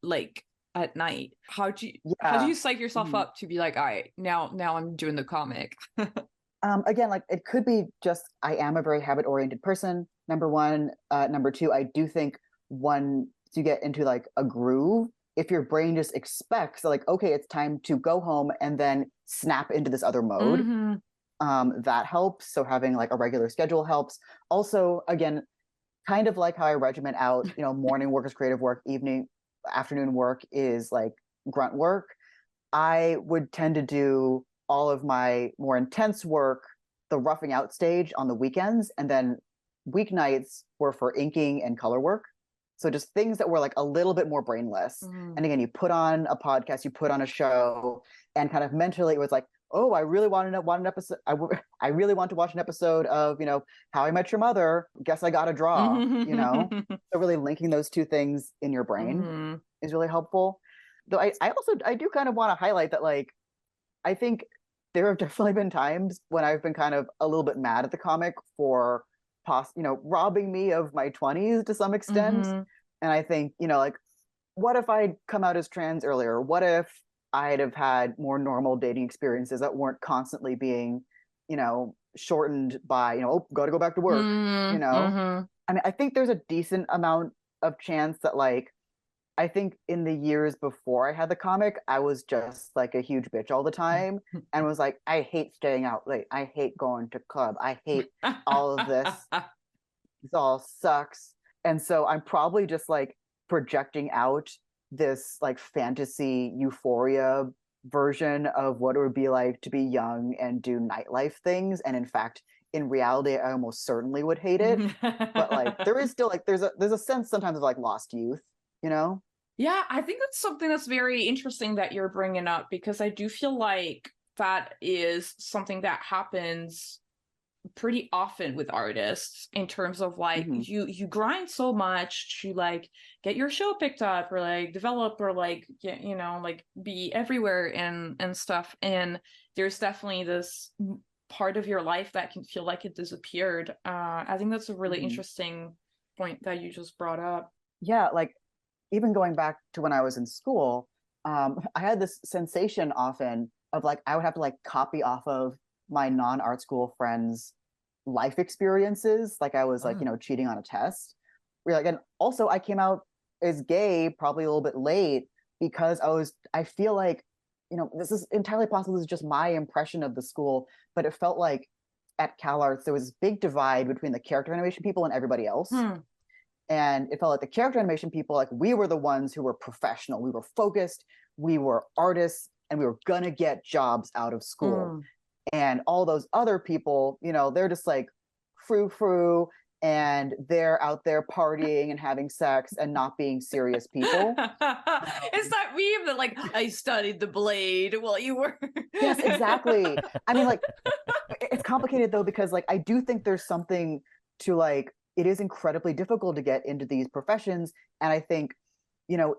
like at night. How do you psych yourself up to be like, all right, now I'm doing the comic? Again, like it could be just I am a very habit-oriented person, number one. Number two, I do think once you get into like a groove, if your brain just expects like, okay, it's time to go home and then snap into this other mode, that helps. So having like a regular schedule helps. Also, again, kind of like how I regiment out, you know, morning work is creative work, afternoon work is like grunt work. I would tend to do all of my more intense work, the roughing out stage, on the weekends, and then weeknights were for inking and color work. So just things that were like a little bit more brainless. And again, you put on a podcast, you put on a show, and kind of mentally it was like, oh, I really want an episode. I really want to watch an episode of, you know, How I Met Your Mother. Guess I got to draw, you know? So really linking those two things in your brain is really helpful. Though I do kind of want to highlight that, like, I think there have definitely been times when I've been kind of a little bit mad at the comic for robbing me of my 20s to some extent. And I think, you know, like, what if I'd come out as trans earlier? What if I'd have had more normal dating experiences that weren't constantly being, you know, shortened by, you know, oh, got to go back to work, you know? I mean, I think there's a decent amount of chance that, like, I think in the years before I had the comic, I was just like a huge bitch all the time and was like, I hate staying out late. I hate going to club. I hate all of this. This all sucks. And so I'm probably just like projecting out this like fantasy euphoria version of what it would be like to be young and do nightlife things. And in fact, in reality, I almost certainly would hate it. But like there is still like there's a sense sometimes of like lost youth, you know? Yeah, I think that's something that's very interesting that you're bringing up, because I do feel like that is something that happens pretty often with artists, in terms of like you grind so much to like get your show picked up, or like develop, or like you know, like be everywhere and stuff, and there's definitely this part of your life that can feel like it disappeared. I think that's a really interesting point that you just brought up. Yeah, like even going back to when I was in school, I had this sensation often of like I would have to like copy off of my non-art school friends' life experiences, like I was like, you know, cheating on a test. We're like, and also I came out as gay probably a little bit late, because I feel like, you know, this is entirely possible, this is just my impression of the school, but it felt like at CalArts there was this big divide between the character animation people and everybody else. And it felt like the character animation people, like we were the ones who were professional, we were focused, we were artists, and we were gonna get jobs out of school. And all those other people, you know, they're just like frou-frou, and they're out there partying and having sex and not being serious people. It's that meme that like, I studied the blade while you were. Yes, exactly. I mean, like, it's complicated though, because like I do think there's something to like, it is incredibly difficult to get into these professions. And I think, you know,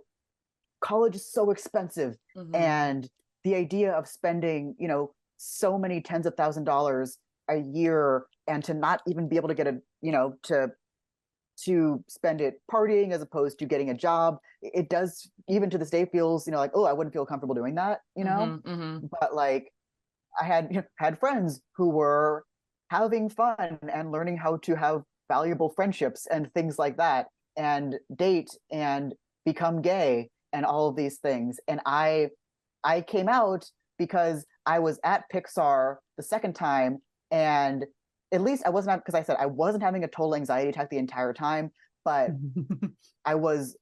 college is so expensive. And the idea of spending, you know, so many tens of $1,000s a year, and to not even be able to get a, you know, to spend it partying as opposed to getting a job, it does, even to this day, feels, you know, like, oh, I wouldn't feel comfortable doing that, you know. But like I had friends who were having fun and learning how to have valuable friendships and things like that, and date and become gay and all of these things. And I came out because I was at Pixar the second time, and at least I wasn't, because I said I wasn't having a total anxiety attack the entire time, but I was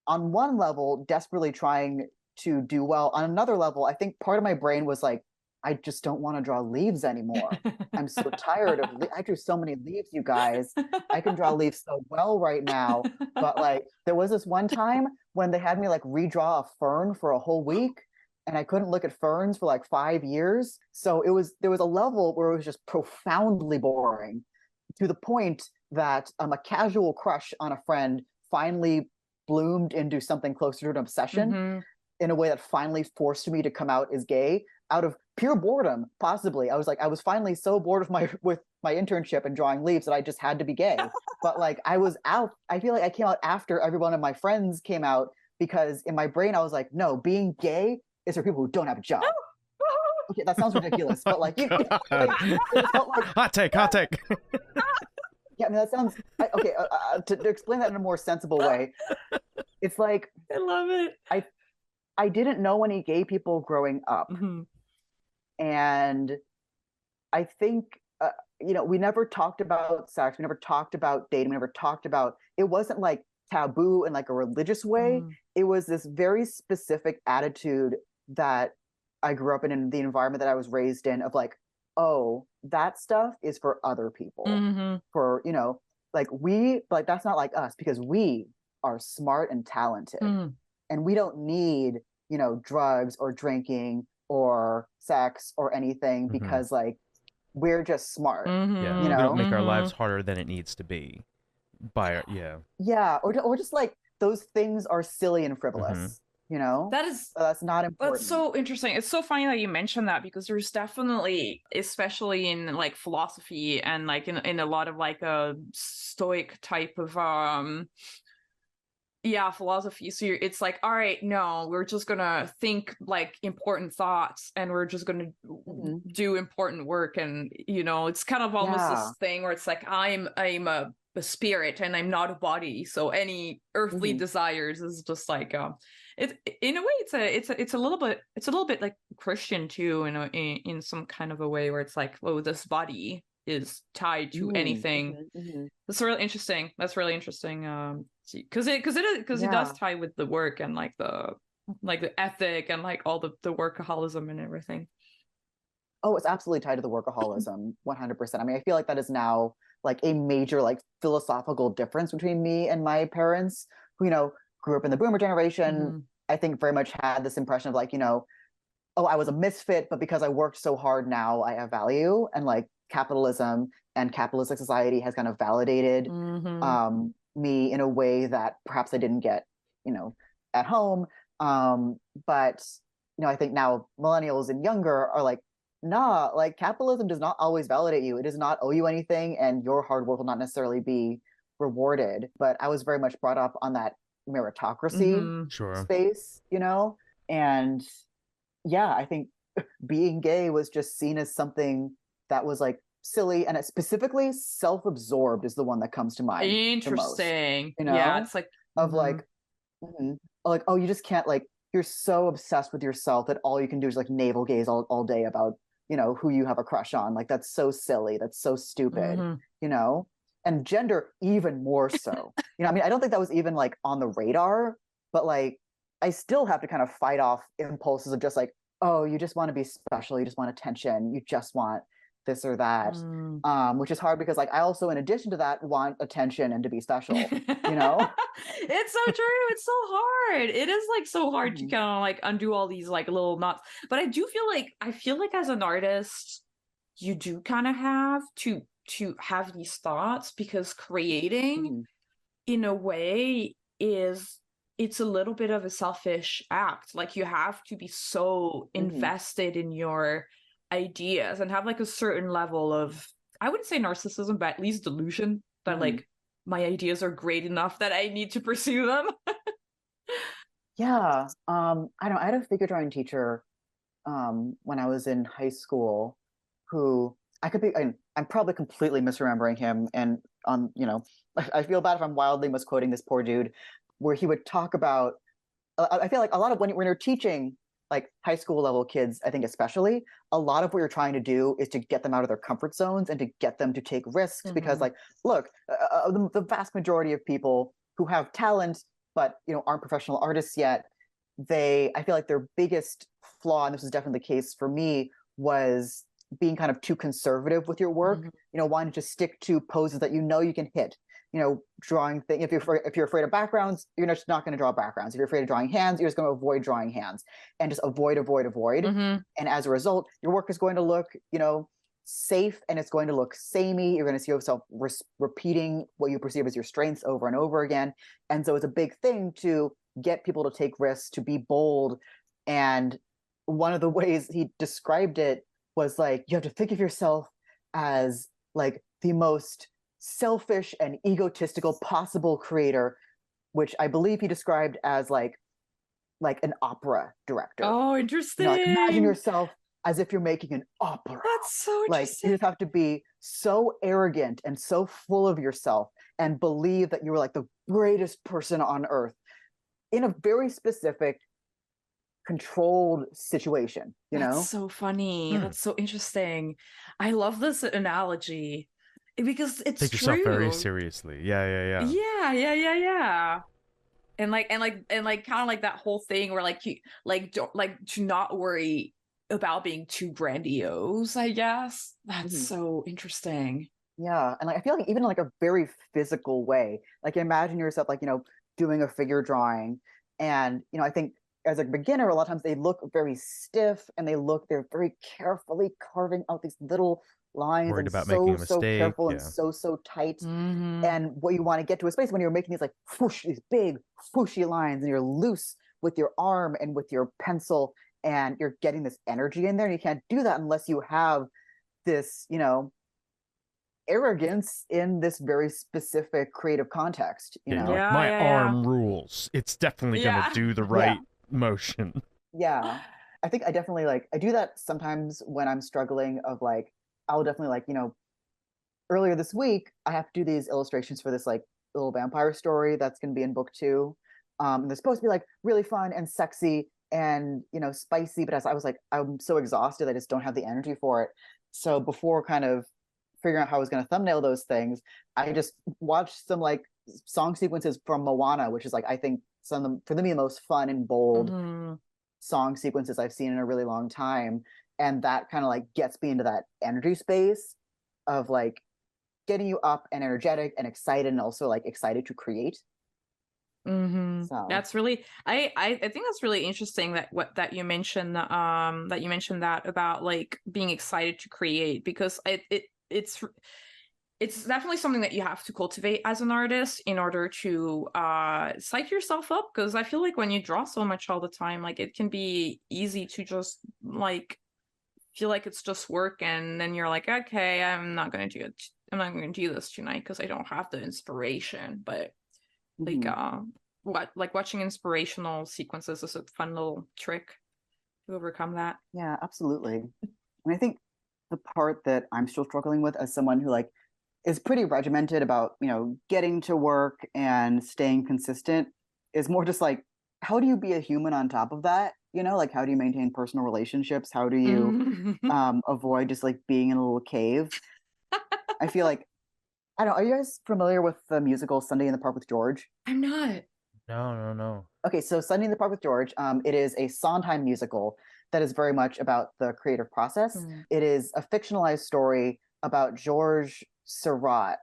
on one level desperately trying to do well. On another level, I think part of my brain was like, I just don't want to draw leaves anymore. I'm so tired of I drew so many leaves, you guys. I can draw leaves so well right now. But like there was this one time when they had me like redraw a fern for a whole week, and I couldn't look at ferns for like 5 years. So there was a level where it was just profoundly boring, to the point that a casual crush on a friend finally bloomed into something closer to an obsession in a way that finally forced me to come out as gay out of pure boredom, possibly. I was finally so bored with my internship and drawing leaves that I just had to be gay. But like I was out, I feel like I came out after every one of my friends came out, because in my brain I was like, no, being gay is for people who don't have a job. Okay, that sounds ridiculous, but like, it felt like hot take. Yeah, I mean that sounds okay. To explain that in a more sensible way, it's like I love it. I didn't know any gay people growing up, and I think you know, we never talked about sex, we never talked about dating, we never talked about, it wasn't like taboo in like a religious way. It was this very specific attitude that I grew up in the environment that I was raised in, of like, oh, that stuff is for other people, for, you know, like that's not like us, because we are smart and talented, and we don't need, you know, drugs or drinking or sex or anything, because like we're just smart. Yeah, you know, we don't make our lives harder than it needs to be by our, or just like those things are silly and frivolous. You know, that's not important. That's so interesting. It's so funny that you mentioned that, because there's definitely, especially in like philosophy and like in a lot of like a stoic type of philosophy. So it's like, all right, no, we're just gonna think like important thoughts, and we're just gonna do important work. And you know, it's kind of almost this thing where it's like, I'm a spirit and I'm not a body, so any earthly desires is just like it, in a way, it's a little bit like Christian too, in some kind of a way, where it's like, oh, this body is tied to anything. That's really interesting. That's really interesting. Because it does tie with the work and like the ethic and like all the workaholism and everything. Oh, it's absolutely tied to the workaholism, 100%. I mean, I feel like that is now like a major like philosophical difference between me and my parents, who, you know, grew up in the boomer generation, I think very much had this impression of like, oh, I was a misfit, but because I worked so hard now I have value. And like capitalism and capitalistic society has kind of validated me in a way that perhaps I didn't get, at home. But, I think now millennials and younger are like, nah, like capitalism does not always validate you. It does not owe you anything, and your hard work will not necessarily be rewarded. But I was very much brought up on that meritocracy space, and yeah, I think being gay was just seen as something that was like silly, and specifically self-absorbed is the one that comes to mind. Interesting. The most, yeah, it's like of like oh, you just can't, like, you're so obsessed with yourself that all you can do is like navel gaze all day about who you have a crush on. Like that's so silly, that's so stupid. And gender even more so. I mean, I don't think that was even like on the radar, but like I still have to kind of fight off impulses of just like, oh, you just want to be special, you just want attention, you just want this or that, which is hard because like I also, in addition to that, want attention and to be special. It's so true. It's so hard. It is like so hard to kind of like undo all these like little knots. But I feel like as an artist, you do kind of have to have these thoughts, because creating in a way it's a little bit of a selfish act. Like you have to be so invested in your ideas and have like a certain level of, I wouldn't say narcissism, but at least delusion that like my ideas are great enough that I need to pursue them. Yeah. I don't know. I had a figure drawing teacher when I was in high school who I'm probably completely misremembering him. And I feel bad if I'm wildly misquoting this poor dude, where he would talk about, I feel like a lot of when you're teaching like high school level kids, I think especially, a lot of what you're trying to do is to get them out of their comfort zones and to get them to take risks. Because like, look, the vast majority of people who have talent but aren't professional artists yet, I feel like their biggest flaw, and this is definitely the case for me, was being kind of too conservative with your work. Wanting to stick to poses that you can hit. Drawing thing. If you're afraid of backgrounds, you're just not going to draw backgrounds. If you're afraid of drawing hands, you're just going to avoid drawing hands and just avoid. And as a result, your work is going to look, safe, and it's going to look samey. You're going to see yourself repeating what you perceive as your strengths over and over again. And so it's a big thing to get people to take risks, to be bold. And one of the ways he described it was like, you have to think of yourself as like the most selfish and egotistical possible creator, which I believe he described as like an opera director. Oh, interesting. Like, imagine yourself as if you're making an opera. That's so interesting. Like you just have to be so arrogant and so full of yourself and believe that you were like the greatest person on earth in a very specific controlled situation. That's so funny. That's so interesting. I love this analogy because it's take true. Yourself very seriously. Yeah. And kind of like that whole thing where like you don't like to not worry about being too grandiose, I guess. That's so interesting. Yeah. And like I feel like even in like a very physical way, like imagine yourself like doing a figure drawing, and I think as a beginner a lot of times they look very stiff and they're very carefully carving out these little lines, worried and about making a mistake, so careful and so tight. And what you want to get to a space when you're making these like these big whooshy lines, and you're loose with your arm and with your pencil, and you're getting this energy in there, and you can't do that unless you have this arrogance in this very specific creative context. My arm rules, it's definitely gonna do the right motion. I think I definitely I do that sometimes when I'm struggling of like, I'll definitely earlier this week I have to do these illustrations for this like little vampire story that's going to be in book 2. They're supposed to be like really fun and sexy and spicy, but as I was like, I'm so exhausted I just don't have the energy for it. So before kind of figuring out how I was going to thumbnail those things, I just watched some like song sequences from Moana, which is like I think some of them for me the most fun and bold song sequences I've seen in a really long time. And that kind of like gets me into that energy space of like getting you up and energetic and excited, and also like excited to create. So that's really, I think that's really interesting that you mentioned that about like being excited to create, because it's definitely something that you have to cultivate as an artist in order to psych yourself up, because I feel like when you draw so much all the time, like it can be easy to just like feel like it's just work, and then you're like, okay, I'm not going to do this tonight because I don't have the inspiration. But like like watching inspirational sequences is a fun little trick to overcome that. Yeah, absolutely. And I think the part that I'm still struggling with as someone who like is pretty regimented about, getting to work and staying consistent is more just like, how do you be a human on top of that? Like how do you maintain personal relationships? How do you avoid just like being in a little cave? I feel like, I don't know, are you guys familiar with the musical Sunday in the Park with George? I'm not. No. Okay, so Sunday in the Park with George, it is a Sondheim musical that is very much about the creative process. It is a fictionalized story about Georges Seurat,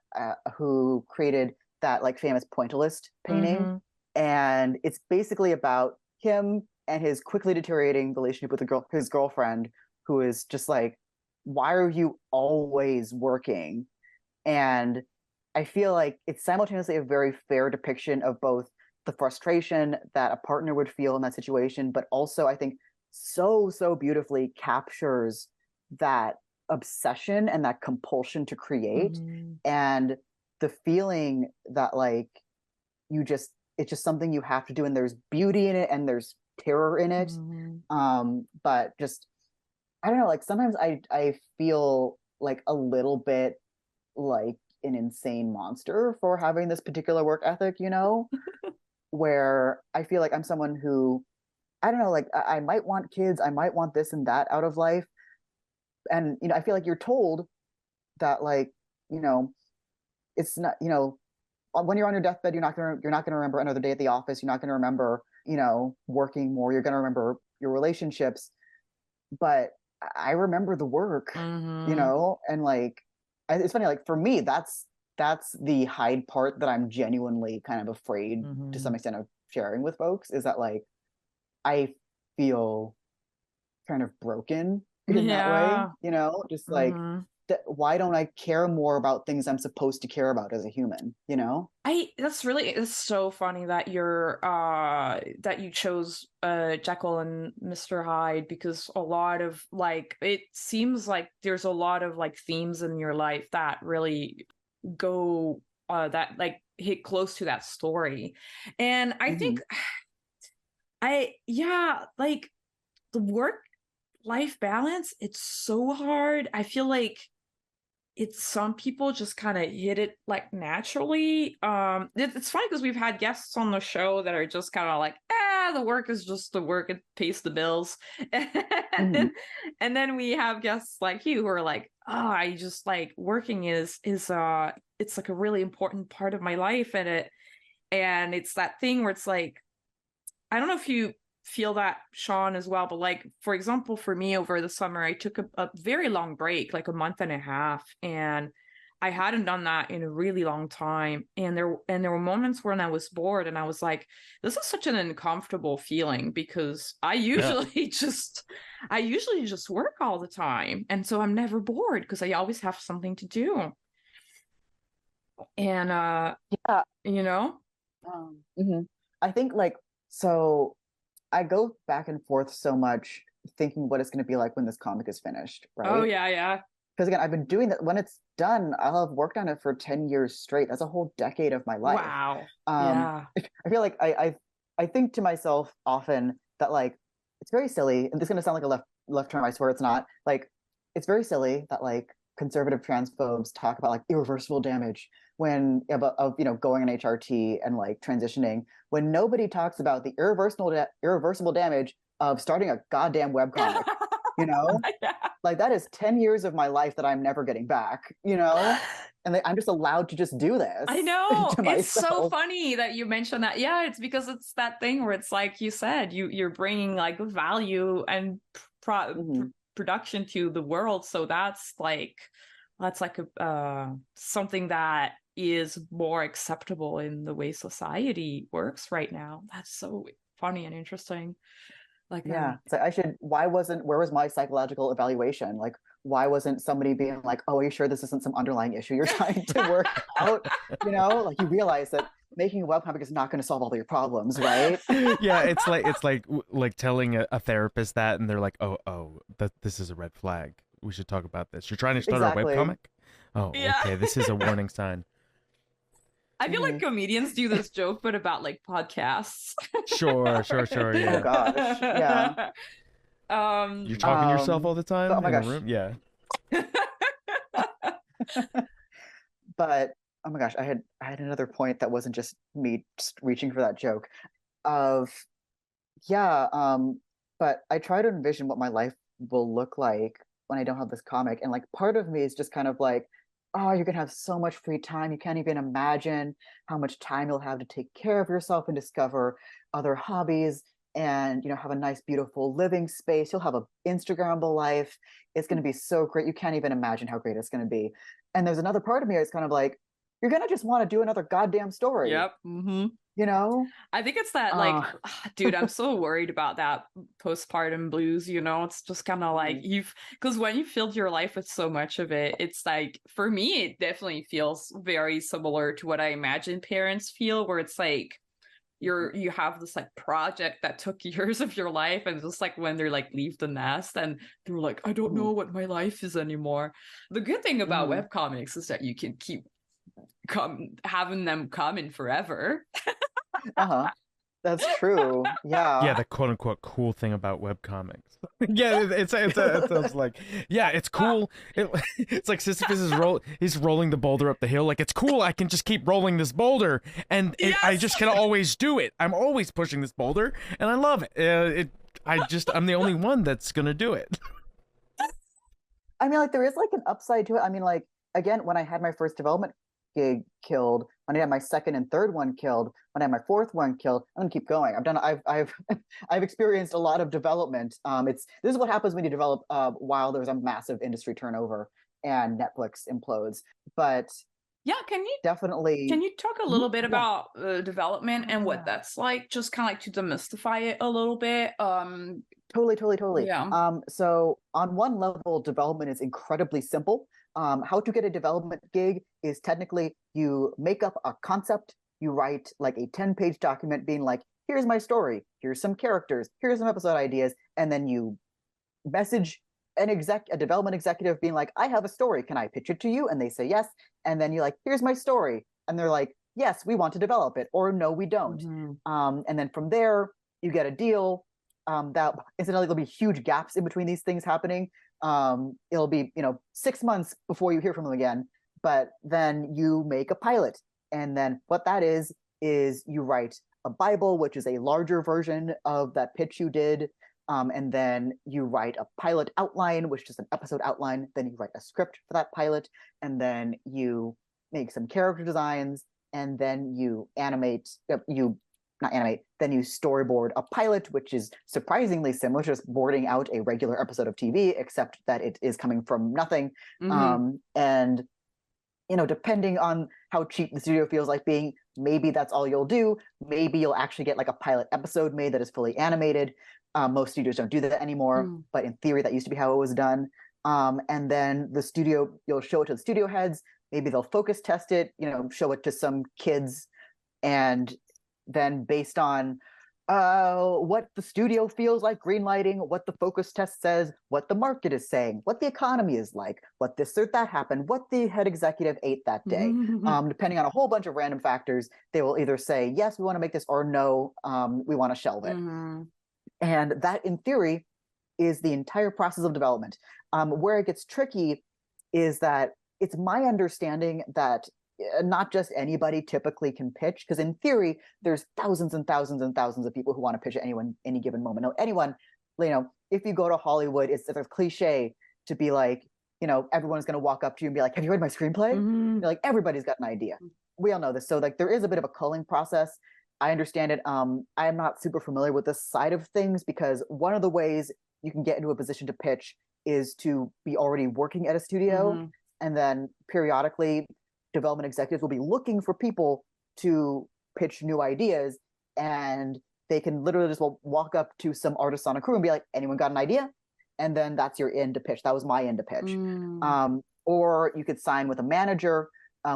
who created that like famous pointillist painting. And it's basically about him and his quickly deteriorating relationship with his girlfriend, who is just like, why are you always working? And I feel like it's simultaneously a very fair depiction of both the frustration that a partner would feel in that situation, but also I think so beautifully captures that obsession and that compulsion to create and the feeling that like it's just something you have to do, and there's beauty in it and there's terror in it. But just I don't know, like sometimes I feel like a little bit like an insane monster for having this particular work ethic, where I feel like I'm someone who, I don't know, like I might want kids, I might want this and that out of life. And, I feel like you're told that like, it's not, when you're on your deathbed, you're not gonna remember another day at the office. You're not gonna remember, working more. You're gonna remember your relationships. But I remember the work, and like, it's funny, like for me, that's the hide part that I'm genuinely kind of afraid to some extent of sharing with folks, is that like I feel kind of broken in that way, just like why don't I care more about things I'm supposed to care about as a human, it's so funny that that you chose Jekyll and Mr. Hyde, because a lot of like, it seems like there's a lot of like themes in your life that really go that like hit close to that story. And I think like the work life balance, it's so hard. I feel like some people just kind of hit it like naturally. It's funny because we've had guests on the show that are just kind of like, the work is just the work, it pays the bills. And then we have guests like you who are like, I just like working is it's like a really important part of my life. And it's that thing where it's like, I don't know if you feel that, Sean, as well, but like, for example, for me over the summer, I took a very long break, like a month and a half, and I hadn't done that in a really long time. And there were moments when I was bored and I was like, this is such an uncomfortable feeling, because I usually just work all the time, and so I'm never bored because I always have something to do. And I think like, so I go back and forth so much thinking what it's going to be like when this comic is finished, right? Oh, yeah. Because again, I've been doing that. When it's done, I'll have worked on it for 10 years straight. That's a whole decade of my life. Wow. Yeah. I feel like I think to myself often that like, it's very silly, and this is going to sound like a left term, I swear it's not. Like, it's very silly that like conservative transphobes talk about like irreversible damage when of going on HRT and like transitioning, when nobody talks about the irreversible damage of starting a goddamn webcomic. Like that is 10 years of my life that I'm never getting back, and I'm just allowed to just do this. I know. It's so funny that you mentioned that. Yeah, it's because it's that thing where it's like you said, you're bringing like value and production to the world. So that's like that's like something that is more acceptable in the way society works right now. That's so funny and interesting. Like, yeah, so where was my psychological evaluation? Like, why wasn't somebody being like, oh, are you sure this isn't some underlying issue you're trying to work out? You know, like you realize that making a webcomic is not going to solve all your problems, right? Yeah, it's like telling a therapist that, and they're like, oh, this is a red flag. We should talk about this. You're trying to start Exactly. a webcomic? Oh, yeah. okay, this is a warning sign. I feel like comedians do this joke, but about like podcasts. Sure, yeah. Oh gosh, yeah. You're talking to yourself all the time oh my in gosh. a room? Yeah. But oh my gosh, I had another point that wasn't just me just reaching for that joke of but I try to envision what my life will look like when I don't have this comic, and like part of me is just kind of like, oh, you're gonna have so much free time, you can't even imagine how much time you'll have to take care of yourself and discover other hobbies, and have a nice beautiful living space. You'll have an Instagrammable life. It's going to be so great, you can't even imagine how great it's going to be. And there's another part of me that's kind of like, you're going to just want to do another goddamn story. Yep. I think it's that like, dude, I'm so worried about that postpartum blues. It's just kind of like because when you filled your life with so much of it, it's like, for me, it definitely feels very similar to what I imagine parents feel, where it's like you have this like project that took years of your life, and just like when they're like leave the nest and they're like, I don't know what my life is anymore. The good thing about webcomics is that you can keep having them come in forever. That's true. Yeah, the quote unquote cool thing about webcomics. Yeah, it sounds like, yeah, it's cool. It's like Sisyphus he's rolling the boulder up the hill. Like, it's cool, I can just keep rolling this boulder, and I just can always do it. I'm always pushing this boulder, and I love it. I'm the only one that's gonna do it. I mean, like, there is like an upside to it. I mean, like, again, when I had my first development gig killed, when I had my second and third one killed, when I had my fourth one killed, I'm gonna keep going. I've experienced a lot of development. This is what happens when you develop while there's a massive industry turnover and Netflix implodes. But yeah, can you talk a little bit about development and what that's like, just kind of like to demystify it a little bit? Totally. Yeah. So on one level, development is incredibly simple. How to get a development gig is technically you make up a concept, you write like a 10-page document being like, here's my story, here's some characters, here's some episode ideas, and then you message a development executive being like, I have a story, can I pitch it to you? And they say yes, and then you're like, here's my story, and they're like, yes, we want to develop it, or no, we don't. And then from there, you get a deal. That incidentally, there'll be huge gaps in between these things happening. It'll be 6 months before you hear from them again, but then you make a pilot, and then what that is you write a Bible, which is a larger version of that pitch you did, and then you write a pilot outline, which is an episode outline, then you write a script for that pilot, and then you make some character designs, and then you then you storyboard a pilot, which is surprisingly similar to just boarding out a regular episode of TV, except that it is coming from nothing. And depending on how cheap the studio feels like being, maybe that's all you'll do. Maybe you'll actually get like a pilot episode made that is fully animated. Most studios don't do that anymore, but in theory, that used to be how it was done. And then you'll show it to the studio heads. Maybe they'll focus test it, show it to some kids, and then based on what the studio feels like greenlighting, what the focus test says, what the market is saying, what the economy is like, what this or that happened, what the head executive ate that day. Depending on a whole bunch of random factors, they will either say, yes, we want to make this, or no, we want to shelve it. And that, in theory, is the entire process of development. Where it gets tricky is that it's my understanding that not just anybody typically can pitch, because in theory there's thousands and thousands and thousands of people who want to pitch at any given moment. Now, anyone, if you go to Hollywood, it's a cliche to be like, everyone's going to walk up to you and be like, have you read my screenplay? You're like, everybody's got an idea. We all know this. So like there is a bit of a culling process. I understand it. I am not super familiar with this side of things, because one of the ways you can get into a position to pitch is to be already working at a studio. And then periodically, development executives will be looking for people to pitch new ideas, and they can literally just walk up to some artists on a crew and be like, anyone got an idea? And then that's your in to pitch. That was my in to pitch. Or you could sign with a manager,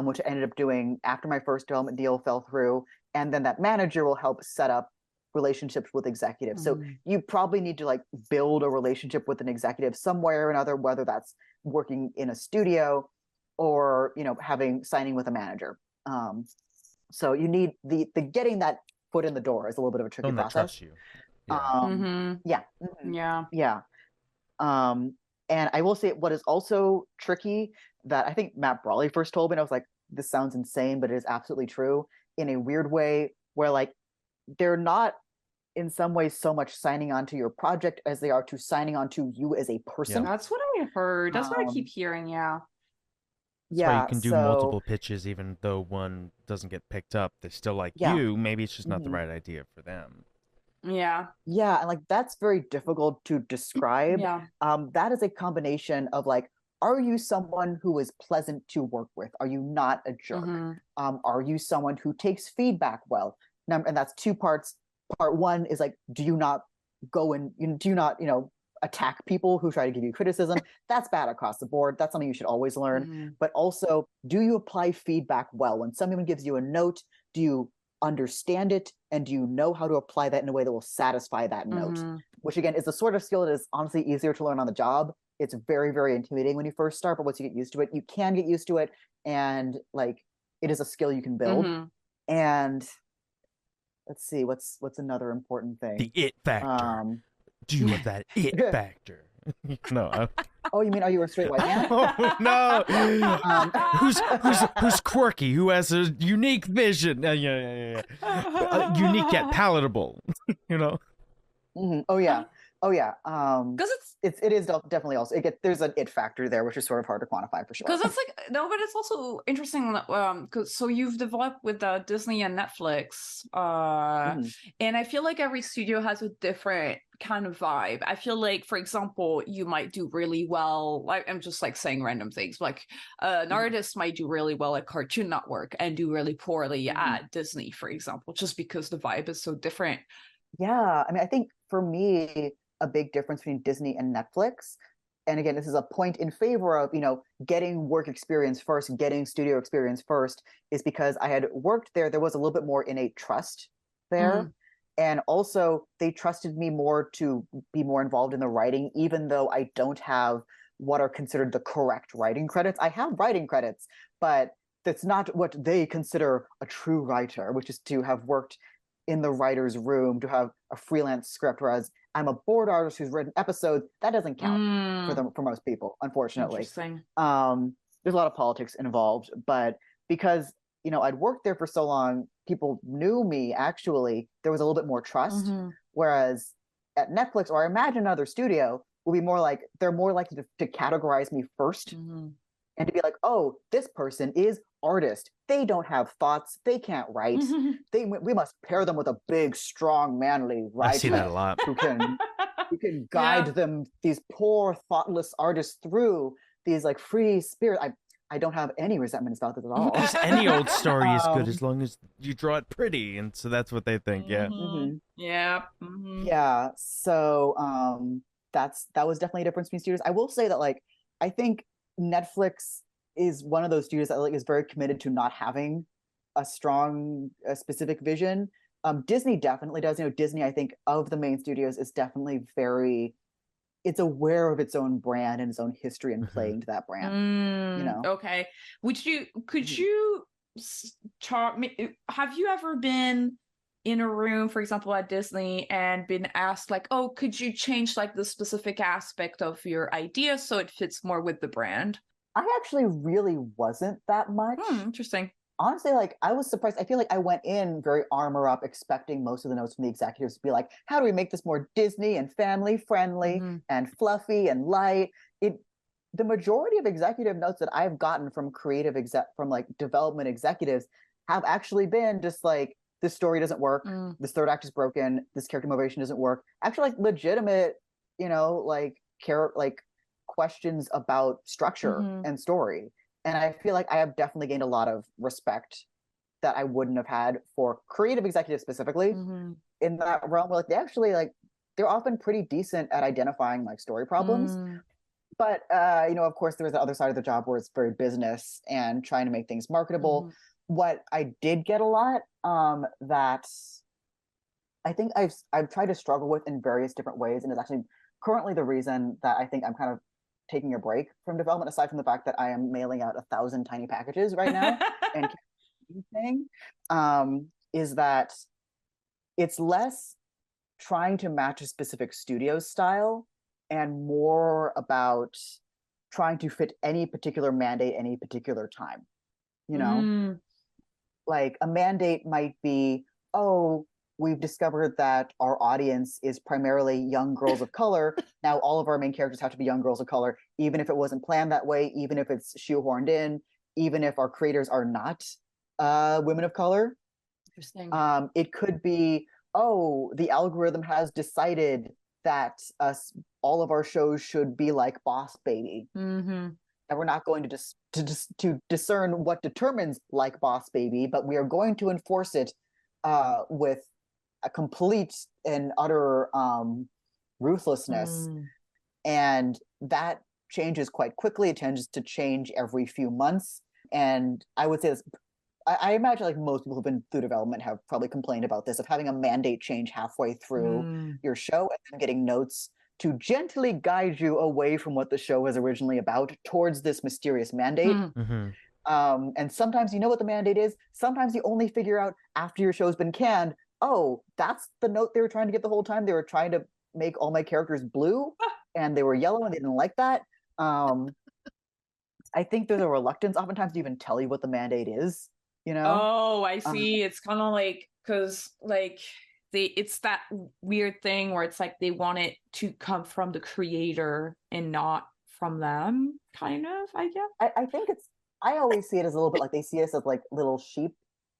which I ended up doing after my first development deal fell through. And then that manager will help set up relationships with executives. So you probably need to like build a relationship with an executive some way or another, whether that's working in a studio or, you know, signing with a manager. So you need the getting that foot in the door is a little bit of a tricky process. Trust you. Yeah. And I will say what is also tricky that I think Matt Brawley first told me, and I was like, this sounds insane, but it is absolutely true in a weird way, where like they're not in some ways so much signing on to your project as they are to signing on to you as a person. That's what I heard. That's what I keep hearing. That's why you can do multiple pitches even though one doesn't get picked up. They still like you. Maybe it's just not the right idea for them. Yeah, and like that's very difficult to describe. That is a combination of like, are you someone who is pleasant to work with? Are you not a jerk? Are you someone who takes feedback well? And that's two parts. Part one is like, do you not attack people who try to give you criticism? That's bad across the board. That's something you should always learn. But also, do you apply feedback well? When someone gives you a note, do you understand it, and do you know how to apply that in a way that will satisfy that note? Which again is the sort of skill that is honestly easier to learn on the job. It's very, very intimidating when you first start, but once you get used to it, you can get used to it, and like it is a skill you can build. And let's see, what's another important thing? The it factor. Do you have that it factor? No. Oh, you mean, are you a straight white man? Oh, no. Who's quirky? Who has a unique vision? Unique yet palatable. You know. Oh yeah. Because it is definitely also there's an it factor there, which is sort of hard to quantify for sure. Because it's like but it's also interesting because so you've developed with Disney and Netflix, and I feel like every studio has a different kind of vibe. I feel like, for example, you might do really well. Like I'm just like saying random things. Like an artist might do really well at Cartoon Network and do really poorly at Disney, for example, just because the vibe is so different. Yeah, I mean, I think for me, a big difference between Disney and Netflix, and again, this is a point in favor of, getting work experience first, getting studio experience first, is because I had worked there. There was a little bit more innate trust there. And also they trusted me more to be more involved in the writing, even though I don't have what are considered the correct writing credits. I have writing credits, but that's not what they consider a true writer, which is to have worked in the writer's room, to have a freelance script, whereas I'm a board artist who's written episodes. That doesn't count for most people, unfortunately. Interesting. There's a lot of politics involved, but because I'd worked there for so long, people knew me. Actually, there was a little bit more trust. Whereas at Netflix, or I imagine another studio, will be more like they're more likely to categorize me first, and to be like, oh, this person is artist. They don't have thoughts. They can't write. We must pair them with a big, strong, manly writer. I see that a lot. Who can guide them, these poor, thoughtless artists, through these like free spirit. I don't have any resentments about this at all. Just any old story is good as long as you draw it pretty, and so that's what they think. Yeah. Yeah. So that was definitely a difference between studios. I will say that I think Netflix is one of those studios that is very committed to not having a strong specific vision. Disney definitely does. Disney, I think, of the main studios, is definitely it's aware of its own brand and its own history and playing to that brand. Okay. Could you have you ever been in a room, for example, at Disney, and been asked like, oh, could you change like the specific aspect of your idea so it fits more with the brand? I actually really wasn't that much. Interesting. Honestly, I was surprised. I feel like I went in very armor up, expecting most of the notes from the executives to be like, how do we make this more Disney and family friendly and fluffy and light? The majority of executive notes that I've gotten from development executives have actually been just like, this story doesn't work. This third act is broken. This character motivation doesn't work. Actually, legitimate, questions about structure and story. And I feel like I have definitely gained a lot of respect that I wouldn't have had for creative executives specifically in that realm, where like they actually like they're often pretty decent at identifying like story problems. But you know, of course, there was the other side of the job where it's very business and trying to make things marketable. What I did get a lot that I think I've tried to struggle with in various different ways, and is actually currently the reason that I think I'm kind of taking a break from development, aside from the fact that I am mailing out 1,000 tiny packages right now and thing, is that it's less trying to match a specific studio style and more about trying to fit any particular mandate any particular time. You know, like a mandate might be, oh, we've discovered that our audience is primarily young girls of color. Now all of our main characters have to be young girls of color, even if it wasn't planned that way, even if it's shoehorned in, even if our creators are not women of color. Interesting. It could be, oh, the algorithm has decided that all of our shows should be like Boss Baby. And we're not going to discern what determines like Boss Baby, but we are going to enforce it with a complete and utter ruthlessness. And that changes quite quickly. It tends to change every few months. And I would say this, I imagine like most people who've been through development have probably complained about this, of having a mandate change halfway through your show and then getting notes to gently guide you away from what the show was originally about towards this mysterious mandate. And sometimes you know what the mandate is. Sometimes you only figure out after your show's been canned, oh, that's the note they were trying to get the whole time. They were trying to make all my characters blue and they were yellow and they didn't like that. I think there's a reluctance oftentimes to even tell you what the mandate is, you know? Oh, I see. It's kind of like, because like it's that weird thing where it's like they want it to come from the creator and not from them, kind of, I guess. I think I always see it as a little bit like they see us as like little sheep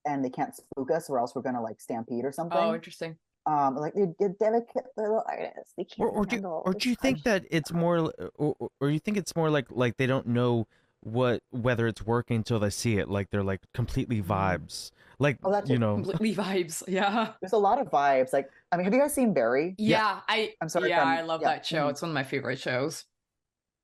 and they can't spook us or else we're gonna like stampede or something. Oh, interesting. Like they're delicate little artists. They can't or do you think that it's more, or you think it's more like they don't know whether it's working until they see it, like they're like completely vibes, like you know, completely vibes. Yeah, there's a lot of vibes. Like, I mean, have you guys seen Barry? Yeah, I'm sorry. Yeah, I love that show. It's one of my favorite shows.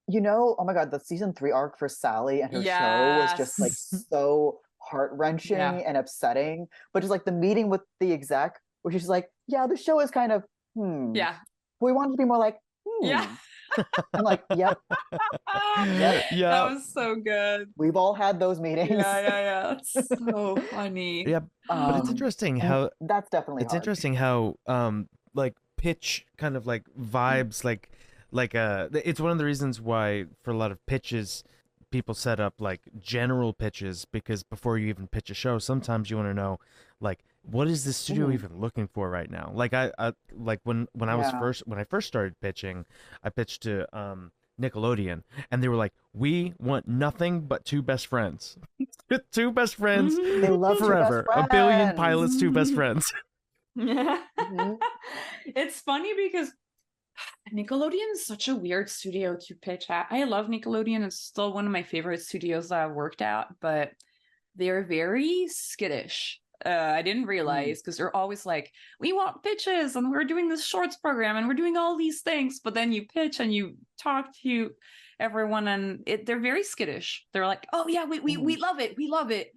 You know, oh my god, the season 3 arc for Sally and her show was just like so heart-wrenching and upsetting. But just like the meeting with the exec, where she's like, yeah, the show is kind of we want it to be more like I'm like, yep. That was so good. We've all had those meetings. Yeah. It's so funny. Yeah, but it's interesting how that's definitely interesting how like pitch kind of like vibes like it's one of the reasons why for a lot of pitches people set up like general pitches, because before you even pitch a show, sometimes you want to know like, what is the studio even looking for right now? Like I like when I first started pitching, I pitched to Nickelodeon, and they were like, we want nothing but 2 best friends. 2 best friends. They love forever. Best friends. 1 billion pilots, 2 best friends. It's funny because Nickelodeon is such a weird studio to pitch at. I love Nickelodeon. It's still one of my favorite studios that I've worked at, but they're very skittish. I didn't realize, because they're always like, we want pitches and we're doing this shorts program and we're doing all these things. But then you pitch and you talk to everyone and they're very skittish. They're like, oh yeah, we love it. We love it.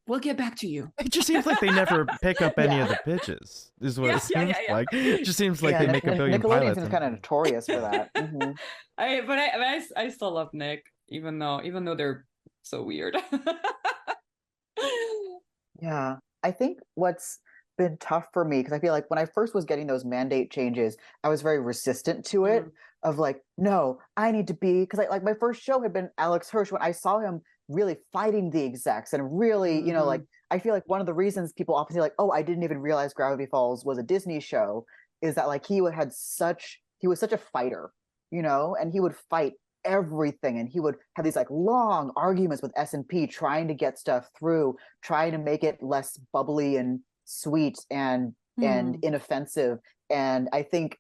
We'll get back to you. It just seems like they never pick up any of the pitches, is what it seems like. It just seems like they make a billion Nickelodeon pilots. Nickelodeon is kind of notorious for that. I still love Nick, even though they're so weird. Yeah, I think what's been tough for me, because I feel like when I first was getting those mandate changes, I was very resistant to it, of like, no, I need to be, because like my first show had been Alex Hirsch, when I saw him really fighting the execs and really, you know, like, I feel like one of the reasons people often say like, oh, I didn't even realize Gravity Falls was a Disney show, is that like he was such a fighter, you know, and he would fight everything, and he would have these like long arguments with S&P trying to get stuff through, trying to make it less bubbly and sweet and inoffensive. And I think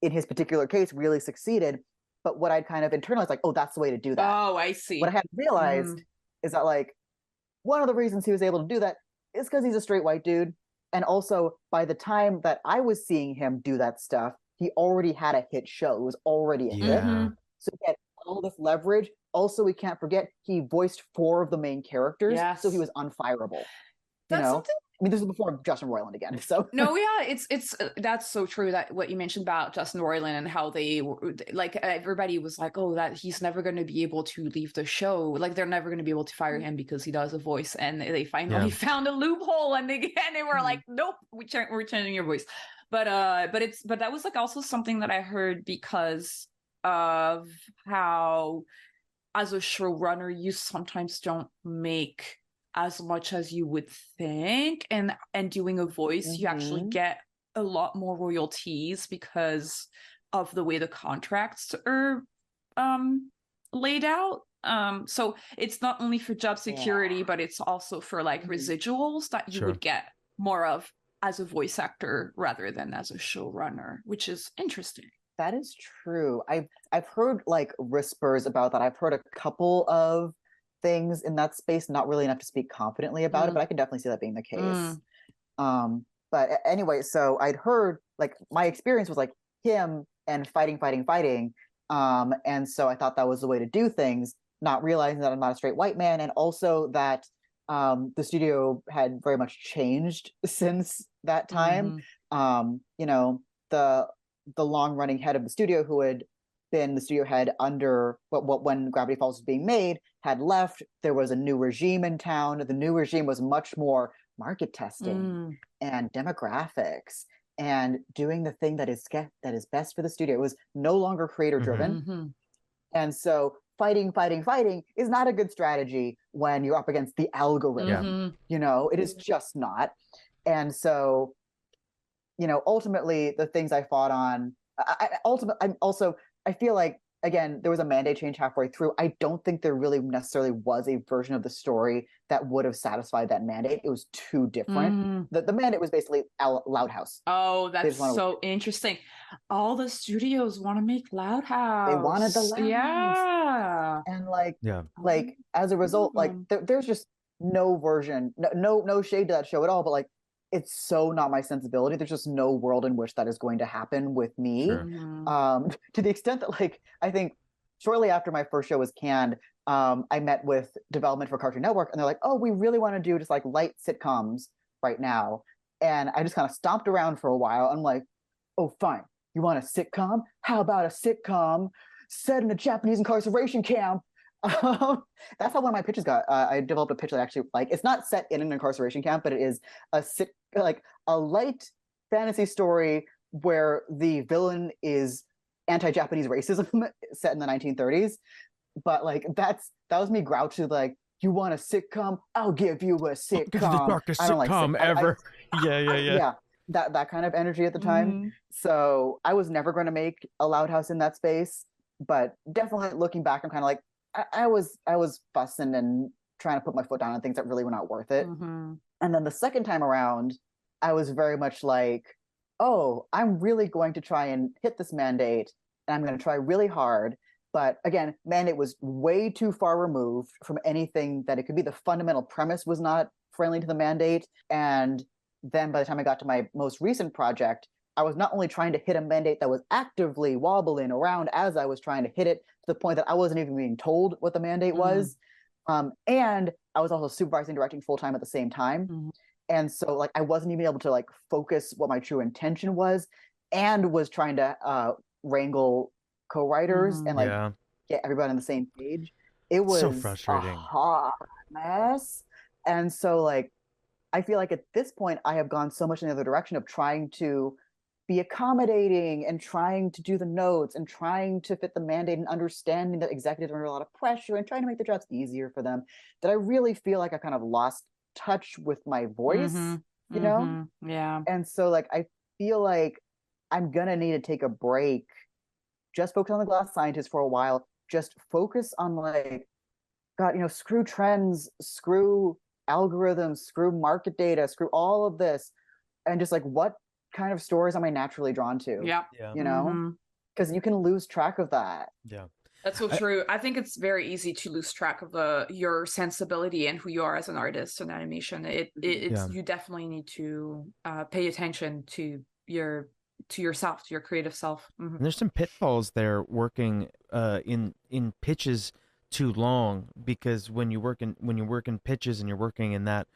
in his particular case really succeeded. But what I'd kind of internalized, like, oh, that's the way to do that. Oh, I see. What I hadn't realized is that, like, one of the reasons he was able to do that is because he's a straight white dude. And also, by the time that I was seeing him do that stuff, he already had a hit show. It was already a hit. So he had all this leverage. Also, we can't forget, he voiced 4 of the main characters. Yes. So he was unfireable. That's something. I mean, this is before Justin Roiland again. So no, yeah, it's that's so true, that what you mentioned about Justin Roiland and how they like, everybody was like, oh, that he's never going to be able to leave the show. Like, they're never going to be able to fire him because he does a voice, and they finally found a loophole, and they were like, nope, we're changing your voice. But that was like also something that I heard because of how, as a showrunner, you sometimes don't make as much as you would think, and doing a voice, you actually get a lot more royalties because of the way the contracts are laid out. So it's not only for job security, but it's also for like residuals that you would get more of as a voice actor rather than as a showrunner, which is interesting. That is true. I've heard like whispers about that. I've heard a couple of things in that space, not really enough to speak confidently about it, but I can definitely see that being the case. But anyway, so I'd heard, like, my experience was like him and fighting. And so I thought that was the way to do things, not realizing that I'm not a straight white man, and also that the studio had very much changed since that time. You know, the long running head of the studio, who had been the studio head under when Gravity Falls was being made, had left. There was a new regime in town. The new regime was much more market testing and demographics and doing the thing that is best for the studio. It was no longer creator driven. And so fighting is not a good strategy when you're up against the algorithm. You know, it is just not. And so, you know, ultimately the things I fought on, I feel like, again, there was a mandate change halfway through. I don't think there really necessarily was a version of the story that would have satisfied that mandate. It was too different. The mandate was basically Loud House. Oh, that's so interesting. All the studios want to make Loud House. They wanted the Loud House. And like as a result, like there's just no version, no shade to that show at all, but like, it's so not my sensibility. There's just no world in which that is going to happen with me. To the extent that, like, I think shortly after my first show was canned, I met with development for Cartoon Network, and they're like, oh, we really want to do just like light sitcoms right now. And I just kind of stomped around for a while. I'm like, oh, fine. You want a sitcom? How about a sitcom set in a Japanese incarceration camp? That's how one of my pitches got. I developed a pitch that actually, like, it's not set in an incarceration camp, but it is a light fantasy story where the villain is anti-Japanese racism set in the 1930s. But like that was me grouchy, like, you want a sitcom? I'll give you a sitcom. This is the darkest sitcom ever. Yeah. That kind of energy at the time. So I was never going to make a Loud House in that space, but definitely looking back, I'm kind of like, I was fussing and trying to put my foot down on things that really were not worth it. And then the second time around, I was very much like, oh, I'm really going to try and hit this mandate, and I'm going to try really hard. But again, mandate was way too far removed from anything that it could be. The fundamental premise was not friendly to the mandate. And then by the time I got to my most recent project, I was not only trying to hit a mandate that was actively wobbling around as I was trying to hit it, to the point that I wasn't even being told what the mandate was. And I was also supervising, directing full-time at the same time. And so like I wasn't even able to like focus what my true intention was, and was trying to wrangle co-writers and like get everybody on the same page. It was so frustrating. A hot mess. And so like I feel like at this point I have gone so much in the other direction of trying to be accommodating and trying to do the notes and trying to fit the mandate and understanding that executives are under a lot of pressure and trying to make the jobs easier for them, that I really feel like I kind of lost touch with my voice, you know? Yeah. And so like I feel like I'm gonna need to take a break, just focus on the Glass Scientist for a while, just focus on like, God, you know, screw trends, screw algorithms, screw market data, screw all of this, and just like what kind of stories am I naturally drawn to? Yeah. You know, because you can lose track of that. Yeah. That's so true. I think it's very easy to lose track of your sensibility and who you are as an artist in animation. You definitely need to pay attention to yourself, to your creative self. And there's some pitfalls there working in pitches too long, because when you work in pitches and you're working in that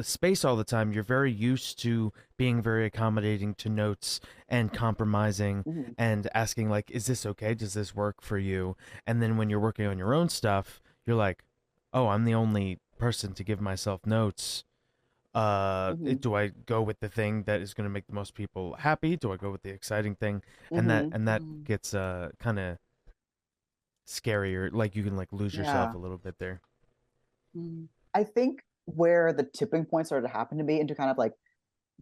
space all the time, you're very used to being very accommodating to notes and compromising and asking like, is this okay? Does this work for you? And then when you're working on your own stuff, you're like, oh, I'm the only person to give myself notes. Do I go with the thing that is going to make the most people happy? Do I go with the exciting thing? And that gets kind of scarier. Like you can like lose yourself a little bit there. I think where the tipping point started to happen to me into kind of like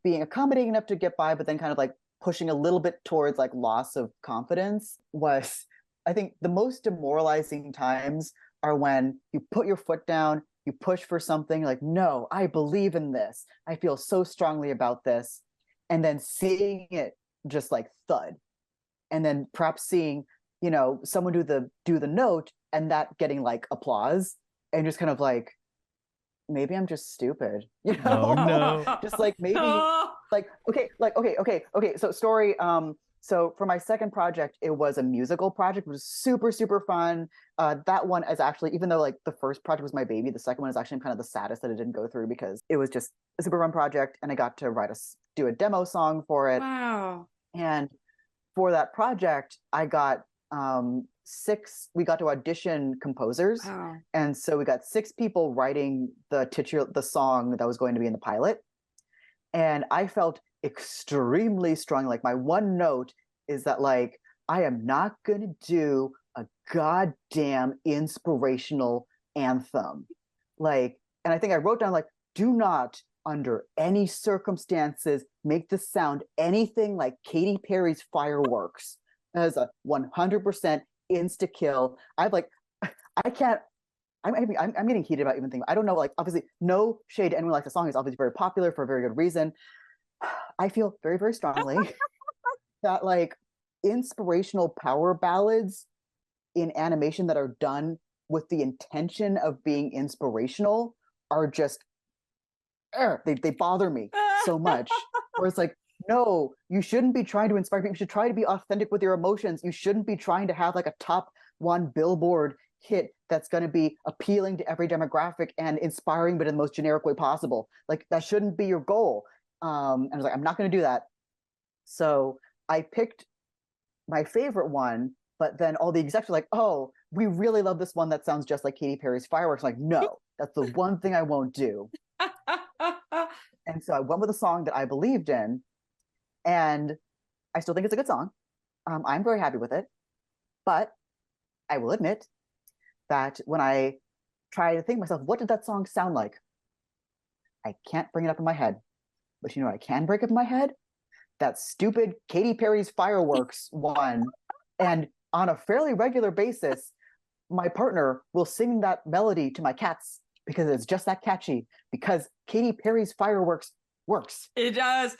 being accommodating enough to get by, but then kind of like pushing a little bit towards like loss of confidence was, I think the most demoralizing times are when you put your foot down, you push for something like, no, I believe in this. I feel so strongly about this. And then seeing it just like thud. And then perhaps seeing, you know, someone do the note and that getting like applause and just kind of like, maybe I'm just stupid, you know? No. Just like maybe okay. So story, so for my second project, it was a musical project. It was super, super fun. That one is actually, even though like the first project was my baby, the second one is actually kind of the saddest that it didn't go through because it was just a super fun project and I got to do a demo song for it. Wow. And for that project, I got we got to audition composers. Wow. And so we got 6 people writing the song that was going to be in the pilot. And I felt extremely strong. Like my one note is that like, I am not going to do a goddamn inspirational anthem. Like, and I think I wrote down like, do not under any circumstances make this sound anything like Katy Perry's Fireworks. As a 100% insta kill. I'm getting heated about even thinking. I don't know, like obviously no shade to anyone, like the song is obviously very popular for a very good reason. I feel very, very strongly that like inspirational power ballads in animation that are done with the intention of being inspirational are just they bother me so much. Where it's like, no, you shouldn't be trying to inspire people. You should try to be authentic with your emotions. You shouldn't be trying to have like a top 1 Billboard hit that's going to be appealing to every demographic and inspiring, but in the most generic way possible. Like that shouldn't be your goal. And I was like, I'm not going to do that. So I picked my favorite one, but then all the execs were like, oh, we really love this one that sounds just like Katy Perry's Fireworks. I'm like, no, that's the one thing I won't do. And so I went with a song that I believed in. And I still think it's a good song. I'm very happy with it. But I will admit that when I try to think to myself, what did that song sound like? I can't bring it up in my head. But you know what I can break up in my head? That stupid Katy Perry's Fireworks one. And on a fairly regular basis, my partner will sing that melody to my cats because it's just that catchy. Because Katy Perry's Fireworks works. It does.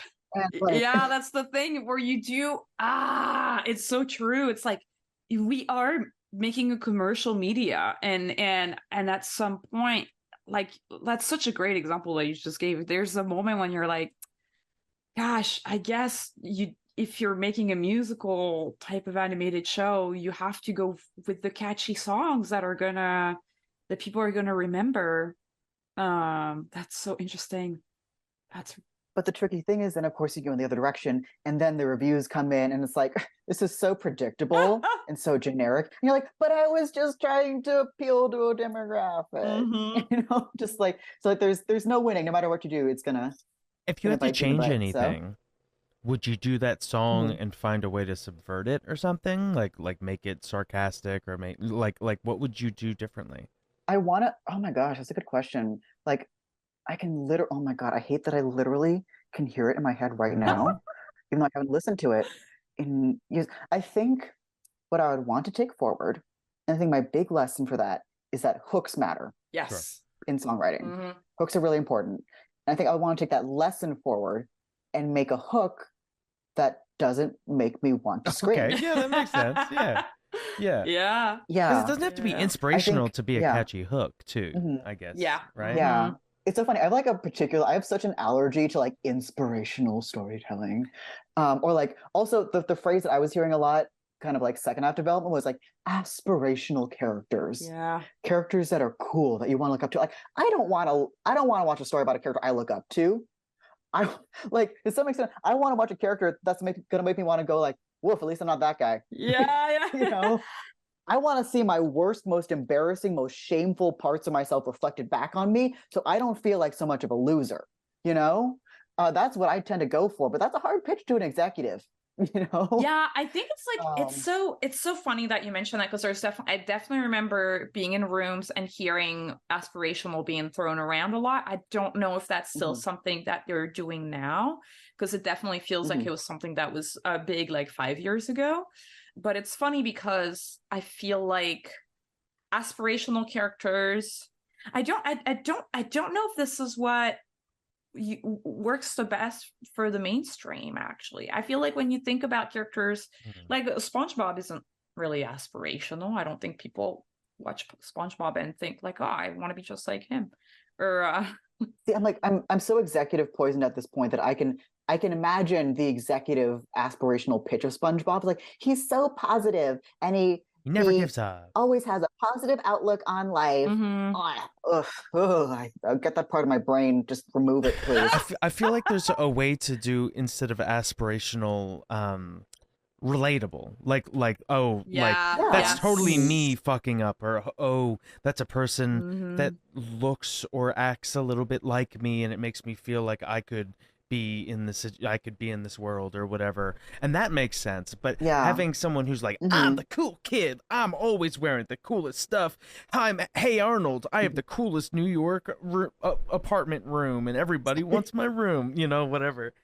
Like, yeah, that's the thing where you do it's so true. It's like we are making a commercial media and at some point, like that's such a great example that you just gave. There's a moment when you're like, gosh, I guess if you're making a musical type of animated show, you have to go with the catchy songs that people are gonna remember. That's so interesting. But the tricky thing is, then of course you go in the other direction, and then the reviews come in, and it's like, this is so predictable and so generic. And you're like, but I was just trying to appeal to a demographic, you know, just like so. Like, there's no winning. No matter what you do, it's gonna. If you had to change anything, would you do that song and find a way to subvert it or something? Like make it sarcastic or make like what would you do differently? I wanna. Oh my gosh, that's a good question. Like. I can oh my God, I hate that I literally can hear it in my head right now, even though I haven't listened to it in years. I think what I would want to take forward, and I think my big lesson for that is that hooks matter. Yes. In songwriting. Hooks are really important. And I think I would want to take that lesson forward and make a hook that doesn't make me want to scream. Okay, yeah, that makes sense. Yeah. Yeah. Because it doesn't have to be inspirational to be a catchy hook, too, I guess. Yeah. Right? Yeah. It's so funny. I have such an allergy to like inspirational storytelling. Or like also the phrase that I was hearing a lot, kind of like second half development, was like aspirational characters. Yeah. Characters that are cool that you want to look up to. Like I don't want to watch a story about a character I look up to. I like to some extent I want to watch a character that's gonna make me want to go like, woof, at least I'm not that guy. Yeah. You know? I want to see my worst, most embarrassing, most shameful parts of myself reflected back on me, so I don't feel like so much of a loser. You know, that's what I tend to go for. But that's a hard pitch to an executive. You know? Yeah, I think it's like it's so funny that you mentioned that, because I definitely remember being in rooms and hearing aspirational being thrown around a lot. I don't know if that's still something that they're doing now, because it definitely feels like it was something that was big like 5 years ago. But it's funny because I feel like aspirational characters, I don't know if this is what works the best for the mainstream. Actually, I feel like when you think about characters like SpongeBob isn't really aspirational. I don't think people watch SpongeBob and think like, oh, I want to be just like him. Or see, I'm so executive poisoned at this point that I can imagine the executive aspirational pitch of SpongeBob. Like, he's so positive and he never gives up. Always has a positive outlook on life. I get that part of my brain. Just remove it, please. I feel like there's a way to do, instead of aspirational, relatable. Like that's totally me fucking up, or that's a person that looks or acts a little bit like me, and it makes me feel like I could be in this world or whatever, and that makes sense. But having someone who's like, I'm the cool kid, I'm always wearing the coolest stuff, hey Arnold, I have the coolest New York apartment room, and everybody wants my room, whatever.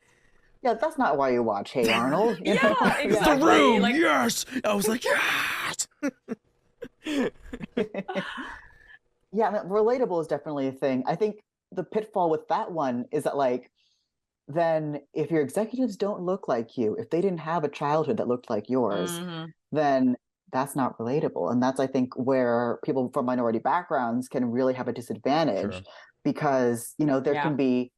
Yeah, that's not why you watch Hey Arnold. Exactly. The room, yes. I was like, yes. Yeah, relatable is definitely a thing. I think the pitfall with that one is that, like, then if your executives don't look like you, if they didn't have a childhood that looked like yours, then that's not relatable. And that's, I think, where people from minority backgrounds can really have a disadvantage, because, there can be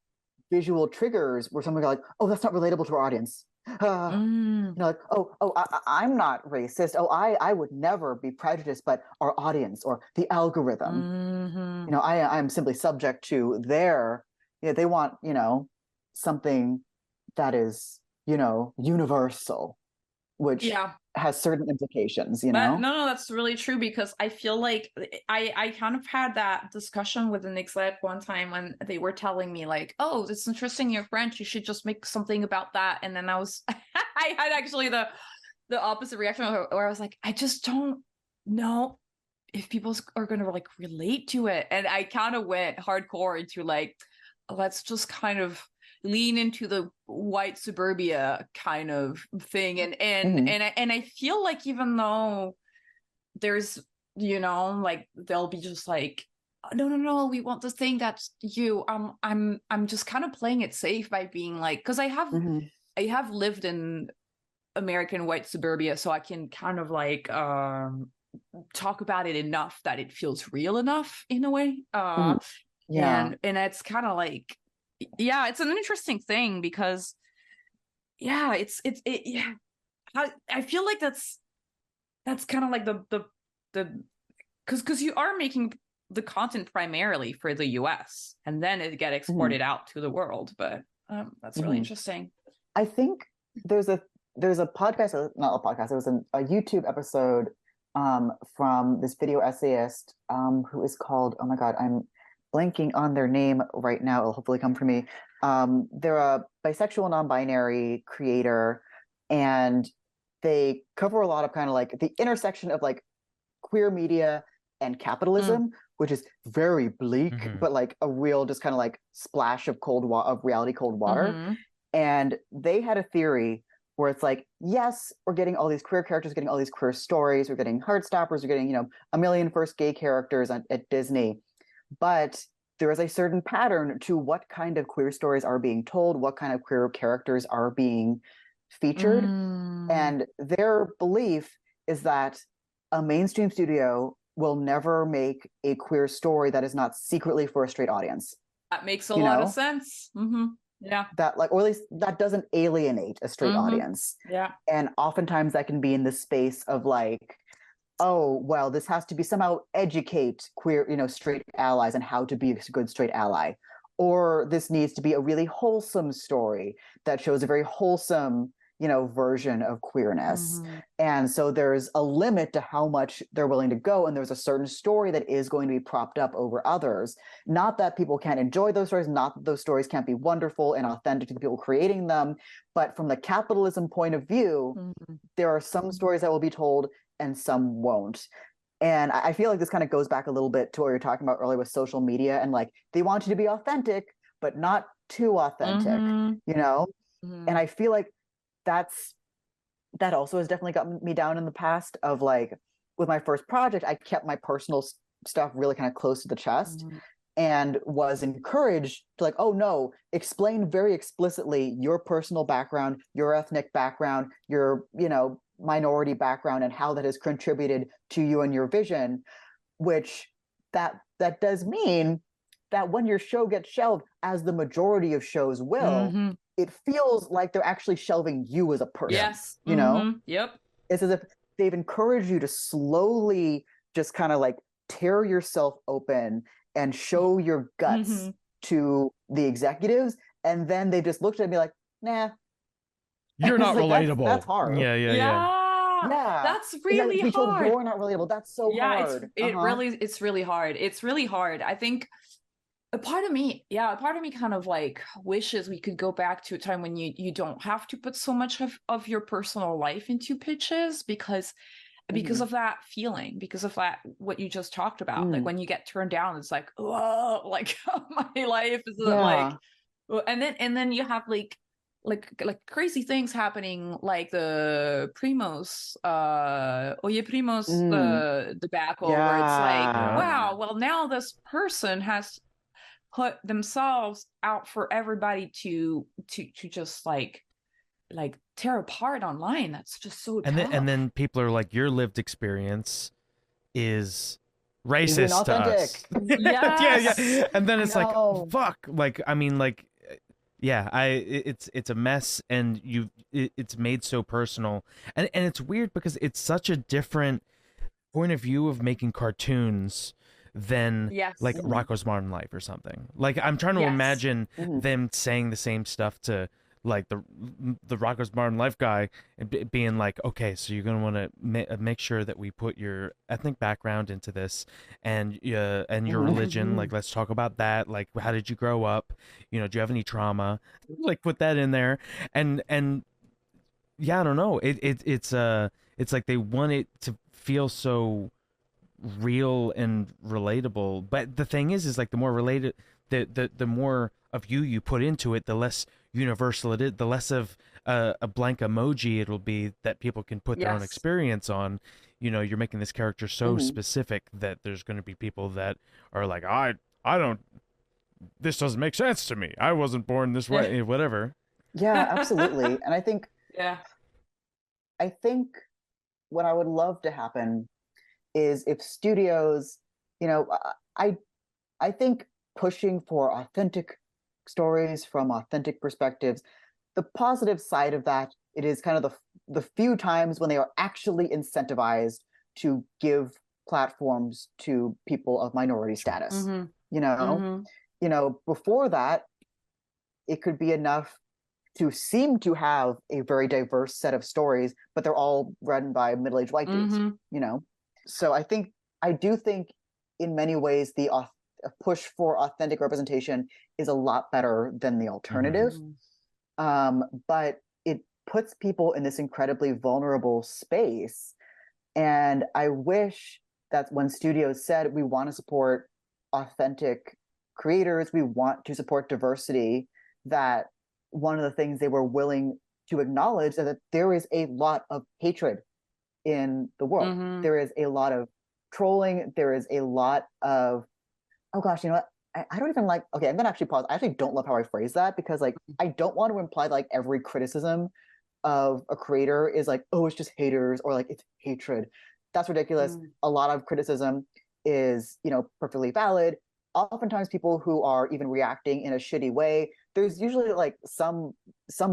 visual triggers where someone go like, oh, that's not relatable to our audience. Like, I'm not racist. Oh, I would never be prejudiced, but our audience or the algorithm, I'm simply subject to they want, something that is, universal, which has certain implications, No, that's really true, because I feel like I kind of had that discussion with an exec one time when they were telling me like, oh, it's interesting, you're French, you should just make something about that. And then I had actually the opposite reaction, where I was like, I just don't know if people are going to like relate to it. And I kind of went hardcore into like, let's just kind of lean into the white suburbia kind of thing, and I feel like, even though there's like they'll be just like, no, we want the thing that's you, I'm just kind of playing it safe by being like, because I have lived in American white suburbia, so I can kind of like talk about it enough that it feels real enough in a way. And it's kind of like, it's an interesting thing, because I feel like that's kind of like the because you are making the content primarily for the US, and then it get exported out to the world. But that's really interesting. I think there's a podcast, not a podcast, it was a YouTube episode from this video essayist who is called, oh my god, I'm blanking on their name right now. It'll hopefully come from me. They're a bisexual, non-binary creator, and they cover a lot of kind of like the intersection of like queer media and capitalism, which is very bleak, but like a real just kind of like splash of reality cold water. And they had a theory where it's like, yes, we're getting all these queer characters, getting all these queer stories, we're getting Heartstoppers, we're getting, a million first gay characters at Disney. But there is a certain pattern to what kind of queer stories are being told, what kind of queer characters are being featured. And their belief is that a mainstream studio will never make a queer story that is not secretly for a straight audience. That makes a lot of sense. Yeah. That, like, or at least that doesn't alienate a straight audience. Yeah. And oftentimes that can be in the space of like, oh, well, this has to be somehow educate queer, straight allies and how to be a good straight ally. Or this needs to be a really wholesome story that shows a very wholesome, version of queerness. And so there's a limit to how much they're willing to go. And there's a certain story that is going to be propped up over others. Not that people can't enjoy those stories, not that those stories can't be wonderful and authentic to the people creating them. But from the capitalism point of view, there are some stories that will be told and some won't. And I feel like this kind of goes back a little bit to what we were talking about earlier with social media, and like they want you to be authentic, but not too authentic, And I feel like that also has definitely gotten me down in the past of like, with my first project, I kept my personal stuff really kind of close to the chest and was encouraged to like, oh no, explain very explicitly your personal background, your ethnic background, your, minority background, and how that has contributed to you and your vision, which that does mean that when your show gets shelved, as the majority of shows will, it feels like they're actually shelving you as a person. Yes. Yep. It's as if they've encouraged you to slowly just kind of like tear yourself open and show your guts to the executives. And then they just looked at me like, nah. You're not like, relatable. That's hard. Yeah. That's really hard. You're not relatable. That's so hard. It's really hard. It's really hard. I think a part of me kind of like wishes we could go back to a time when you don't have to put so much of your personal life into pitches because of that feeling, because of that, what you just talked about. Like when you get turned down, it's like, oh, like my life is like, and then you have like crazy things happening, like the Primos, Oye Primos, the debacle, where it's like, wow, well now this person has put themselves out for everybody to just like tear apart online. That's just so tough. And then people are like, your lived experience is racist to us. Yes. Yeah. And then it's like, fuck. Like, I mean, like, yeah, it's a mess, and it's made so personal, and it's weird because it's such a different point of view of making cartoons than like Rocko's Modern Life or something. Like I'm trying to imagine them saying the same stuff to like the Rocko's Modern Life guy and being like, okay, so you're gonna want to make sure that we put your ethnic background into this and your religion. Like let's talk about that. Like how did you grow up? Do you have any trauma? Like put that in there. And yeah, I don't know. It's like they want it to feel so real and relatable, but the thing is like the more related, the more of you put into it, the less universal it is, the less of a blank emoji it'll be that people can put their own experience on. You're making this character so specific that there's going to be people that are like, I don't, this doesn't make sense to me, I wasn't born this way, whatever. Yeah, absolutely. And I think what I would love to happen is if studios, I think pushing for authentic stories from authentic perspectives, the positive side of that, it is kind of the few times when they are actually incentivized to give platforms to people of minority status. Before that, it could be enough to seem to have a very diverse set of stories, but they're all run by middle-aged white dudes, So I do think in many ways the push for authentic representation is a lot better than the alternative. But it puts people in this incredibly vulnerable space. And I wish that when studios said, we want to support authentic creators, we want to support diversity, that one of the things they were willing to acknowledge is that there is a lot of hatred in the world. There is a lot of trolling. There is a lot of, oh gosh, you know what? I don't even like, okay, I'm going to actually pause. I actually don't love how I phrase that, because like, I don't want to imply like every criticism of a creator is like, oh, it's just haters, or like it's hatred. That's ridiculous. A lot of criticism is, perfectly valid. Oftentimes people who are even reacting in a shitty way, there's usually like some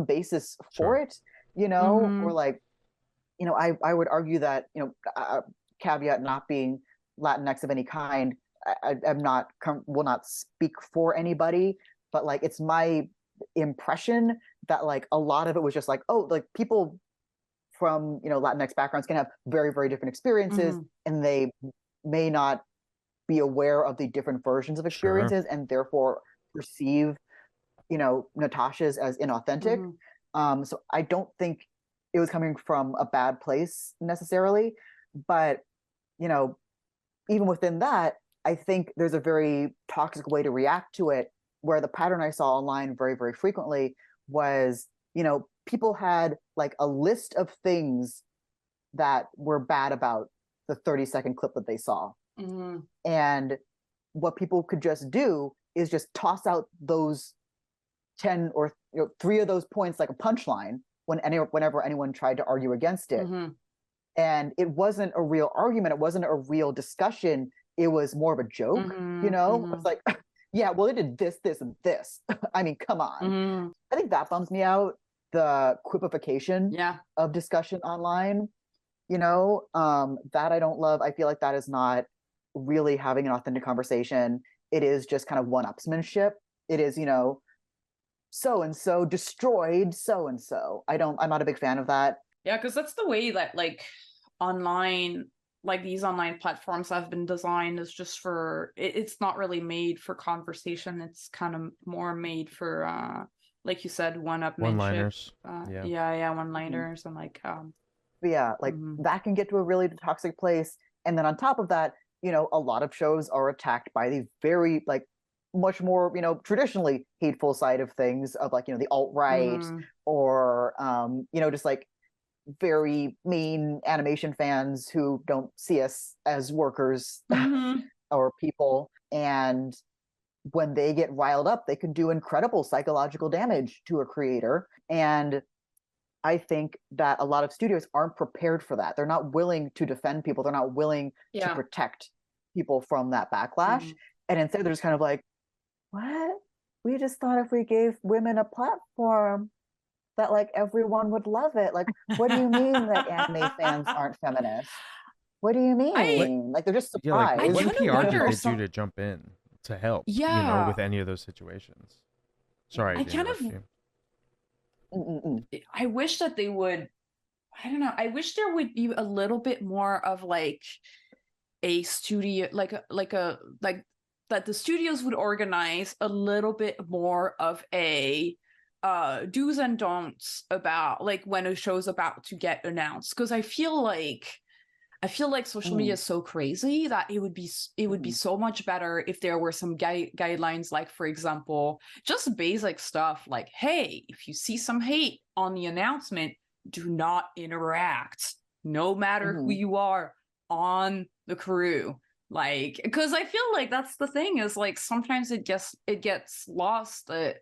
basis for it, or like, I would argue that, caveat not being Latinx of any kind, I'm not, will not speak for anybody, but like, it's my impression that like a lot of it was just like, oh, like people from, Latinx backgrounds can have very, very different experiences, and they may not be aware of the different versions of experiences, and therefore perceive, Natasha's as inauthentic. So I don't think it was coming from a bad place necessarily, but even within that, I think there's a very toxic way to react to it, where the pattern I saw online very, very frequently was, people had like a list of things that were bad about the 30-second clip that they saw. And what people could just do is just toss out those 10 or 3 of those points like a punchline whenever anyone tried to argue against it. And it wasn't a real argument. It wasn't a real discussion. It was more of a joke, It's like, yeah, well, it did this, this, and this. I mean, come on. I think that bums me out, the quipification of discussion online, that I don't love. I feel like that is not really having an authentic conversation. It is just kind of one-upsmanship. It is, so-and-so destroyed so-and-so. I'm not a big fan of that. Yeah, because that's the way that like online, like these online platforms have been designed, is just for, it's not really made for conversation. It's kind of more made for, like you said, one-liners. One-liners and like, that can get to a really toxic place. And then on top of that, a lot of shows are attacked by the very like much more, traditionally hateful side of things, of like, the alt-right or, just like very mean animation fans who don't see us as workers or people. And when they get riled up, they can do incredible psychological damage to a creator. And I think that a lot of studios aren't prepared for that. They're not willing to defend people. They're not willing to protect people from that backlash. And instead they're just kind of like, what? We just thought if we gave women a platform that like everyone would love it. Like, what do you mean that anime fans aren't feminists? What do you mean? Like, they're just surprised. Yeah, like, what PR did they do to jump in to help, with any of those situations? Sorry, I wish that they would, I don't know, I wish there would be a little bit more of like a studio, like that the studios would organize a little bit more of a do's and don'ts about like when a show's about to get announced, because I feel like social media is so crazy that it would be so much better if there were some guidelines, like for example, just basic stuff like, hey, if you see some hate on the announcement, do not interact, no matter who you are on the crew. Like, because I feel like that's the thing, is like sometimes it gets lost to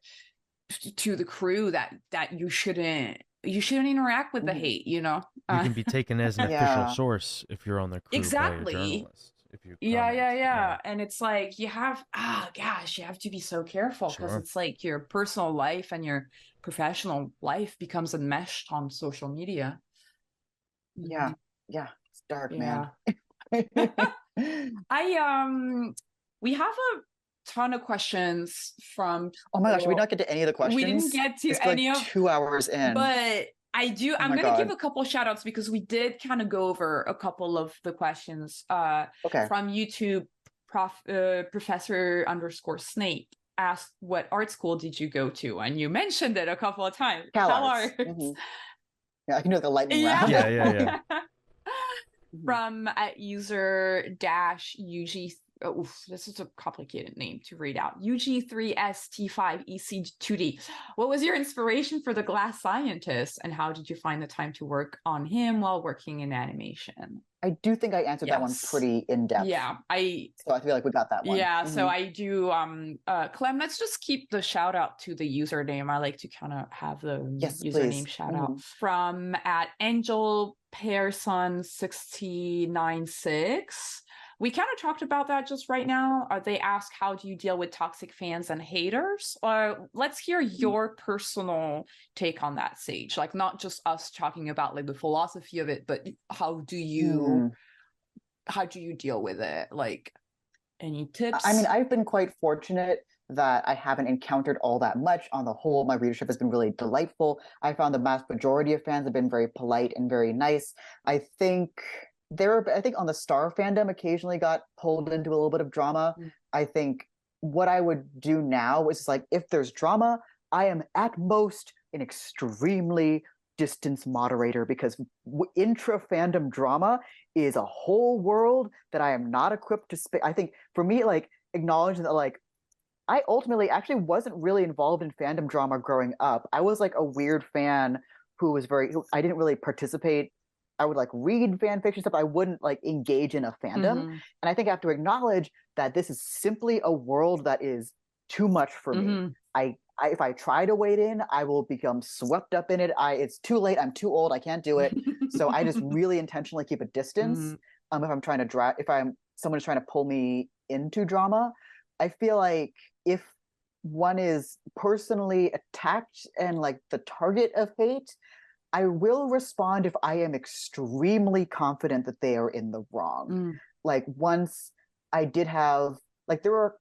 the crew that you shouldn't interact with the hate, you can be taken as an official source if you're on the crew. Exactly. By a journalist, if you and it's like you have to be so careful, because it's like your personal life and your professional life becomes enmeshed on social media. It's dark, man. We have a ton of questions from people. Oh my gosh, we not get to any of the questions? We didn't get to any like of 2 hours in. But I'm gonna give a couple shout outs, because we did kind of go over a couple of the questions from YouTube. Professor _Snape asked, what art school did you go to? And you mentioned it a couple of times. Cal Arts. Yeah, I can do like a lightning round. Yeah. From user -UG. This is a complicated name to read out. UG3ST5EC2D. What was your inspiration for the Glass Scientist, and how did you find the time to work on him while working in animation? I do think I answered that one pretty in depth. Yeah, so I feel like we got that one. Yeah, so I do. Clem, let's just keep the shout out to the username. I like to kind of have the username shout out from at Angel Pearson 696. We kind of talked about that just right now. They ask, how do you deal with toxic fans and haters? Let's hear your personal take on that, Sage. Like, not just us talking about like the philosophy of it, but how do you deal with it? Like, any tips? I mean, I've been quite fortunate that I haven't encountered all that much. On the whole, my readership has been really delightful. I found the vast majority of fans have been very polite and very nice. I think on the Star fandom occasionally got pulled into a little bit of drama. I think what I would do now is like, if there's drama, I am at most an extremely distance moderator, because intra-fandom drama is a whole world that I am not equipped to I think for me, like, acknowledging that, like, I ultimately actually wasn't really involved in fandom drama growing up. I was like a weird fan who I didn't really participate. I would like read fan fiction stuff. I wouldn't like engage in a fandom. And I think I have to acknowledge that this is simply a world that is too much for me. If I try to wade in, I will become swept up in it. It's too late. I'm too old. I can't do it. So I just really intentionally keep a distance. If someone is trying to pull me into drama, I feel like if one is personally attacked and like the target of hate, I will respond if I am extremely confident that they are in the wrong. Like, once I did have, like, there's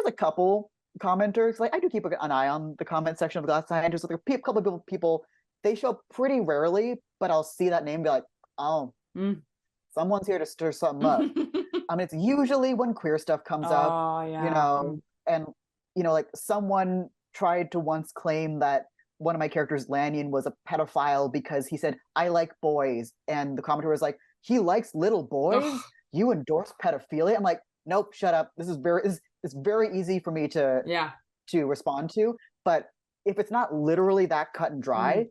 a couple commenters, like, I do keep an eye on the comment section of Glass Scientist. Like, a couple of people, they show up pretty rarely, but I'll see that name and be like, oh, someone's here to stir something up. I mean, it's usually when queer stuff comes up, you know, and, you know, like, someone tried to once claim that one of my characters, Lanyon, was a pedophile because he said, I like boys. And the commenter was like, he likes little boys? You endorse pedophilia? I'm like, nope, shut up. This is very easy for me to respond to. But if it's not literally that cut and dry,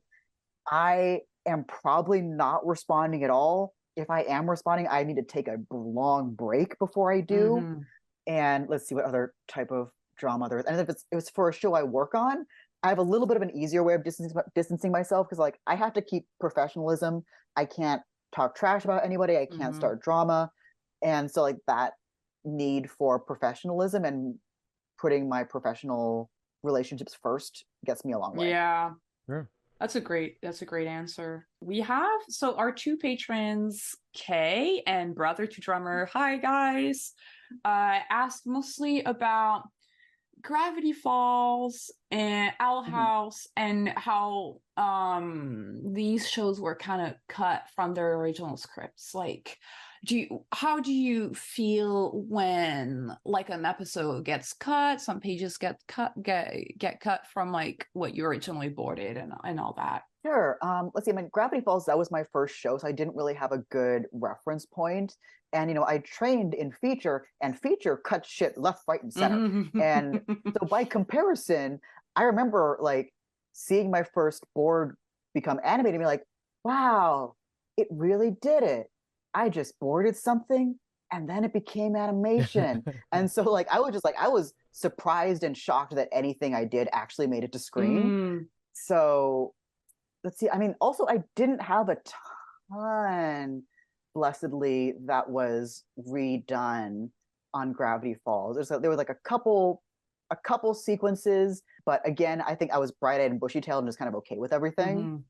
I am probably not responding at all. If I am responding, I need to take a long break before I do. And let's see what other type of drama there is. And if it's for a show I work on, I have a little bit of an easier way of distancing myself, because, like, I have to keep professionalism. I can't talk trash about anybody. I can't start drama. And so, like, that need for professionalism and putting my professional relationships first gets me a long way. Yeah. Sure. That's a great answer. We have, so our two patrons, Kay and Brother to Drummer, hi guys, asked mostly about Gravity Falls and Owl House and how these shows were kind of cut from their original scripts. Like, how do you feel when, like, an episode gets cut, some pages get cut from like what you originally boarded and all that? Sure. Let's see. I mean, Gravity Falls, that was my first show, so I didn't really have a good reference point. And, you know, I trained in feature, and feature cut shit left, right, and center. And so by comparison, I remember, like, seeing my first board become animated and be like, wow, it really did it. I just boarded something and then it became animation. And so, like, I was surprised and shocked that anything I did actually made it to screen. So let's see. I mean, also, I didn't have a ton, blessedly, that was redone on Gravity Falls. There was like a couple sequences, but again, I think I was bright-eyed and bushy-tailed and just kind of okay with everything.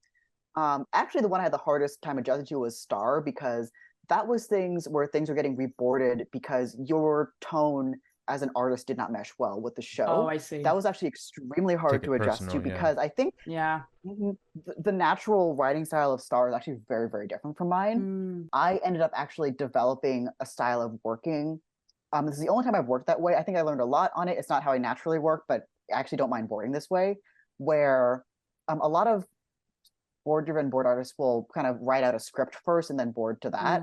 Actually, the one I had the hardest time adjusting to was Star, because that was things were getting reboarded because your tone as an artist did not mesh well with the show. Oh, I see. That was actually extremely hard to adjust to, because I think the natural writing style of Star is actually very, very different from mine. I ended up actually developing a style of working. This is the only time I've worked that way. I think I learned a lot on it. It's not how I naturally work, but I actually don't mind boarding this way, where a lot of board-driven board artists will kind of write out a script first and then board to that.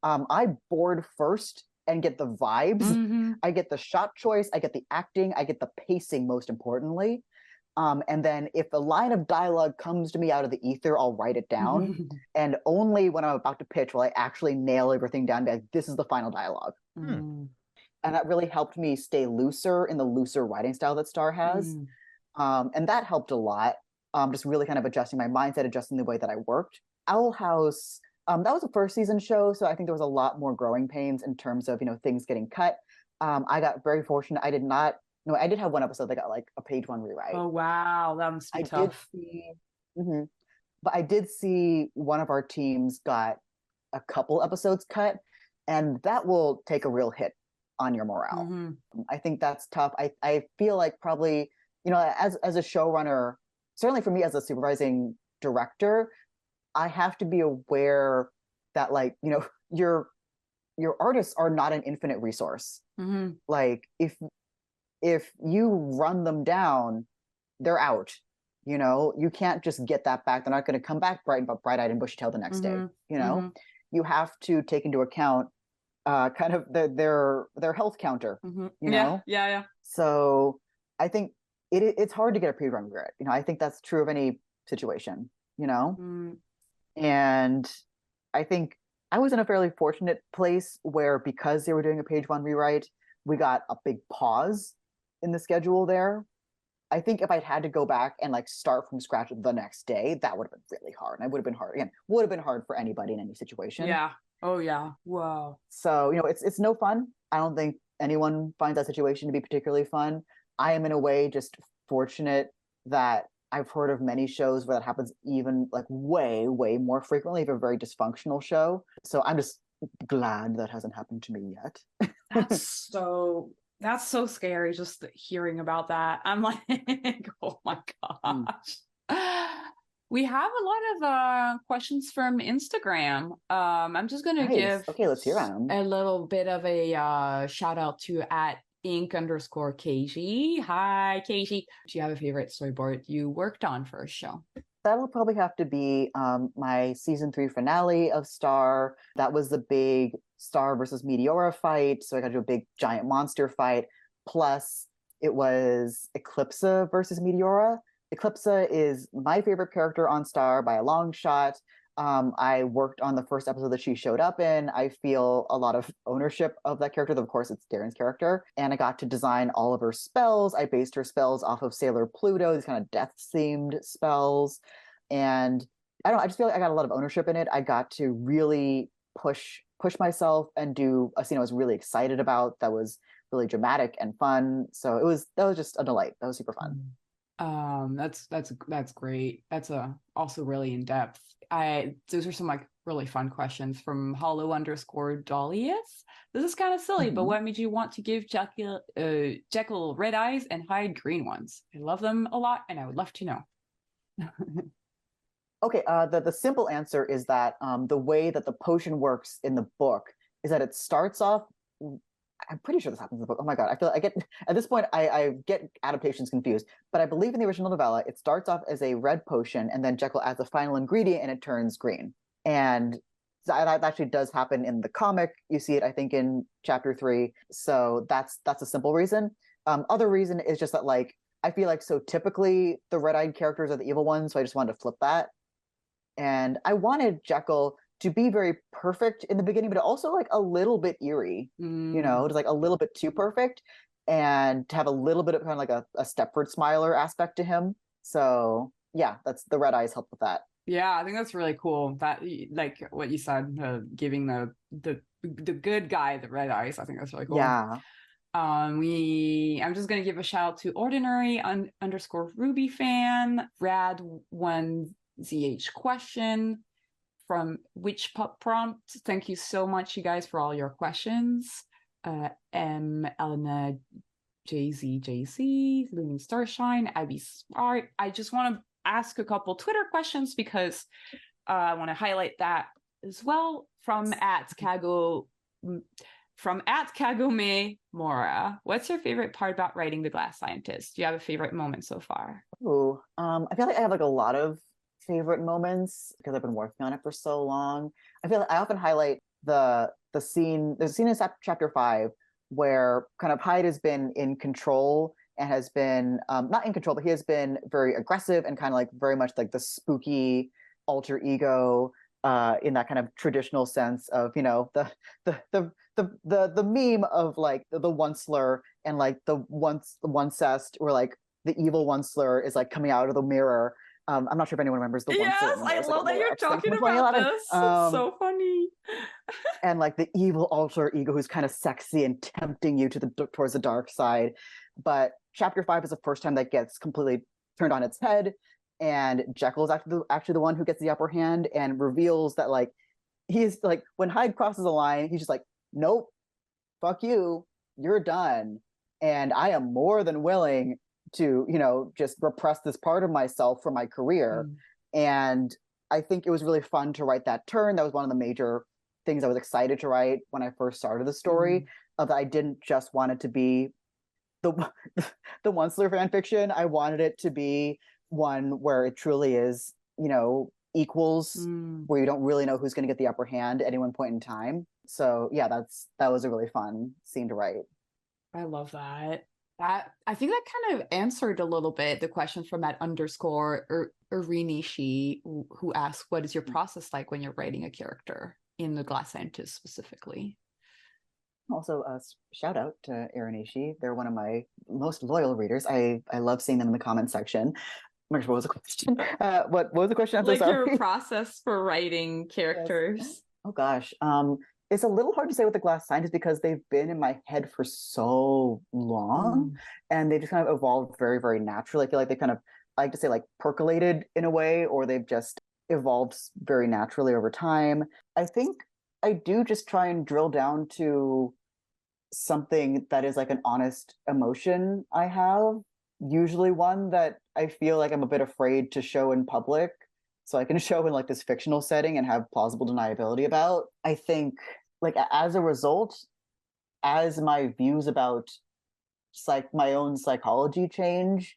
I board first and get the vibes. I get the shot choice, I get the acting, I get the pacing, most importantly. And then if a line of dialogue comes to me out of the ether, I'll write it down. And only when I'm about to pitch will I actually nail everything down and be like, this is the final dialogue. And that really helped me stay looser in the looser writing style that Star has. And that helped a lot. Just really kind of adjusting my mindset, adjusting the way that I worked. Owl House, that was a first season show, so I think there was a lot more growing pains in terms of, things getting cut. I got very fortunate. I did have one episode that got like a page 1 rewrite. Oh, wow. That must be tough. But I did see one of our teams got a couple episodes cut, and that will take a real hit on your morale. I think that's tough. I feel like probably, as a showrunner, certainly for me as a supervising director, I have to be aware that your artists are not an infinite resource. Like if you run them down, they're out. You can't just get that back. They're not going to come back bright-eyed and bushy-tailed the next day. You have to take into account kind of their health counter. Yeah. So I think it's hard to get a pre-run grit. I think that's true of any situation. And I think I was in a fairly fortunate place where, because they were doing a page 1 rewrite, we got a big pause in the schedule there. I think if I'd had to go back and start from scratch the next day, that would have been really hard. And it would have been hard. Again, would have been hard for anybody in any situation. Yeah. Oh, yeah. Wow. So, it's no fun. I don't think anyone finds that situation to be particularly fun. I am in a way just fortunate that I've heard of many shows where that happens even way, way more frequently if a very dysfunctional show. So I'm just glad that hasn't happened to me yet. That's so scary just hearing about that. I'm like, oh my gosh. We have a lot of questions from Instagram. I'm just going to give let's hear them. A little bit of a shout out to @Inc_KG. Hi, KG. Do you have a favorite storyboard you worked on for a show? That'll probably have to be my season 3 finale of Star. That was the big Star versus Meteora fight. So I got to do a big giant monster fight. Plus, it was Eclipsa versus Meteora. Eclipsa is my favorite character on Star by a long shot. I worked on the first episode that she showed up in. I feel a lot of ownership of that character. Of course, it's Darren's character. And I got to design all of her spells. I based her spells off of Sailor Pluto, these kind of death-themed spells. And I just feel like I got a lot of ownership in it. I got to really push myself and do a scene I was really excited about that was really dramatic and fun. So that was just a delight. That was super fun. That's great. That's also really in depth. Those are some really fun questions from hollow_Dolius. This is kind of silly, but what made you want to give Jekyll red eyes and Hyde green ones? I love them a lot, and I would love to know. Okay, the simple answer is that the way that the potion works in the book is that it starts off. I'm pretty sure this happens in the book. Oh my god, I feel like at this point I get adaptations confused. But I believe in the original novella, it starts off as a red potion, and then Jekyll adds a final ingredient, and it turns green. And that actually does happen in the comic. You see it, I think, in chapter 3. So that's a simple reason. Other reason is just that I feel like so typically the red-eyed characters are the evil ones, so I just wanted to flip that. And I wanted Jekyll to be very perfect in the beginning, but also a little bit eerie, just a little bit too perfect, and to have a little bit of kind of a Stepford Smiler aspect to him. So yeah, that's the red eyes help with that. Yeah, I think that's really cool. That what you said, giving the good guy the red eyes. I think that's really cool. Yeah. I'm just gonna give a shout out to ordinary_Ruby fan, Rad1ZH question from Witch Pup Prompt. Thank you so much, you guys, for all your questions. Elena JZ, Looming Starshine, Abby Smart. I just want to ask a couple Twitter questions because I want to highlight that as well from @Kagome Mora. What's your favorite part about writing The Glass Scientist? Do you have a favorite moment so far? Ooh, I feel like I have a lot of favorite moments because I've been working on it for so long. I feel like I often highlight the scene. There's a scene in chapter 5 where kind of Hyde has been in control and has been not in control, but he has been very aggressive and kind of like very much like the spooky alter ego in that kind of traditional sense of, you know, the meme of like the one slur and like the one cest, where like the evil one slur is like coming out of the mirror. I'm not sure if anyone remembers the one. Yes, I love that you're talking about this. It's so funny. And like the evil alter ego who's kind of sexy and tempting you towards the dark side. But chapter 5 is the first time that gets completely turned on its head, and Jekyll is actually the one who gets the upper hand and reveals that like he's like, when Hyde crosses the line, he's just like, nope, fuck you, you're done, and I am more than willing to, you know, just repress this part of myself for my career. And I think it was really fun to write that turn. That was one of the major things I was excited to write when I first started the story, of that I didn't just want it to be the one slur fan fiction. I wanted it to be one where it truly is, you know, equals, where you don't really know who's going to get the upper hand at any one point in time. So yeah, that was a really fun scene to write. I love that. I think that kind of answered a little bit the question from that _ Irinishi, who asked, what is your process like when you're writing a character in The Glass Scientist specifically? Also, a shout out to Irinishi. They're one of my most loyal readers. I love seeing them in the comment section. What was the question? What was the question? I'm like so sorry. Your process for writing characters. Yes. Oh gosh. It's a little hard to say with The Glass Scientist because they've been in my head for so long, and they just kind of evolved very, very naturally. I feel like they kind of, I like to say, like percolated in a way, or they've just evolved very naturally over time. I think I do just try and drill down to something that is like an honest emotion I have, usually one that I feel like I'm a bit afraid to show in public, so I can show in like this fictional setting and have plausible deniability about. I think like as a result, as my views about my own psychology change,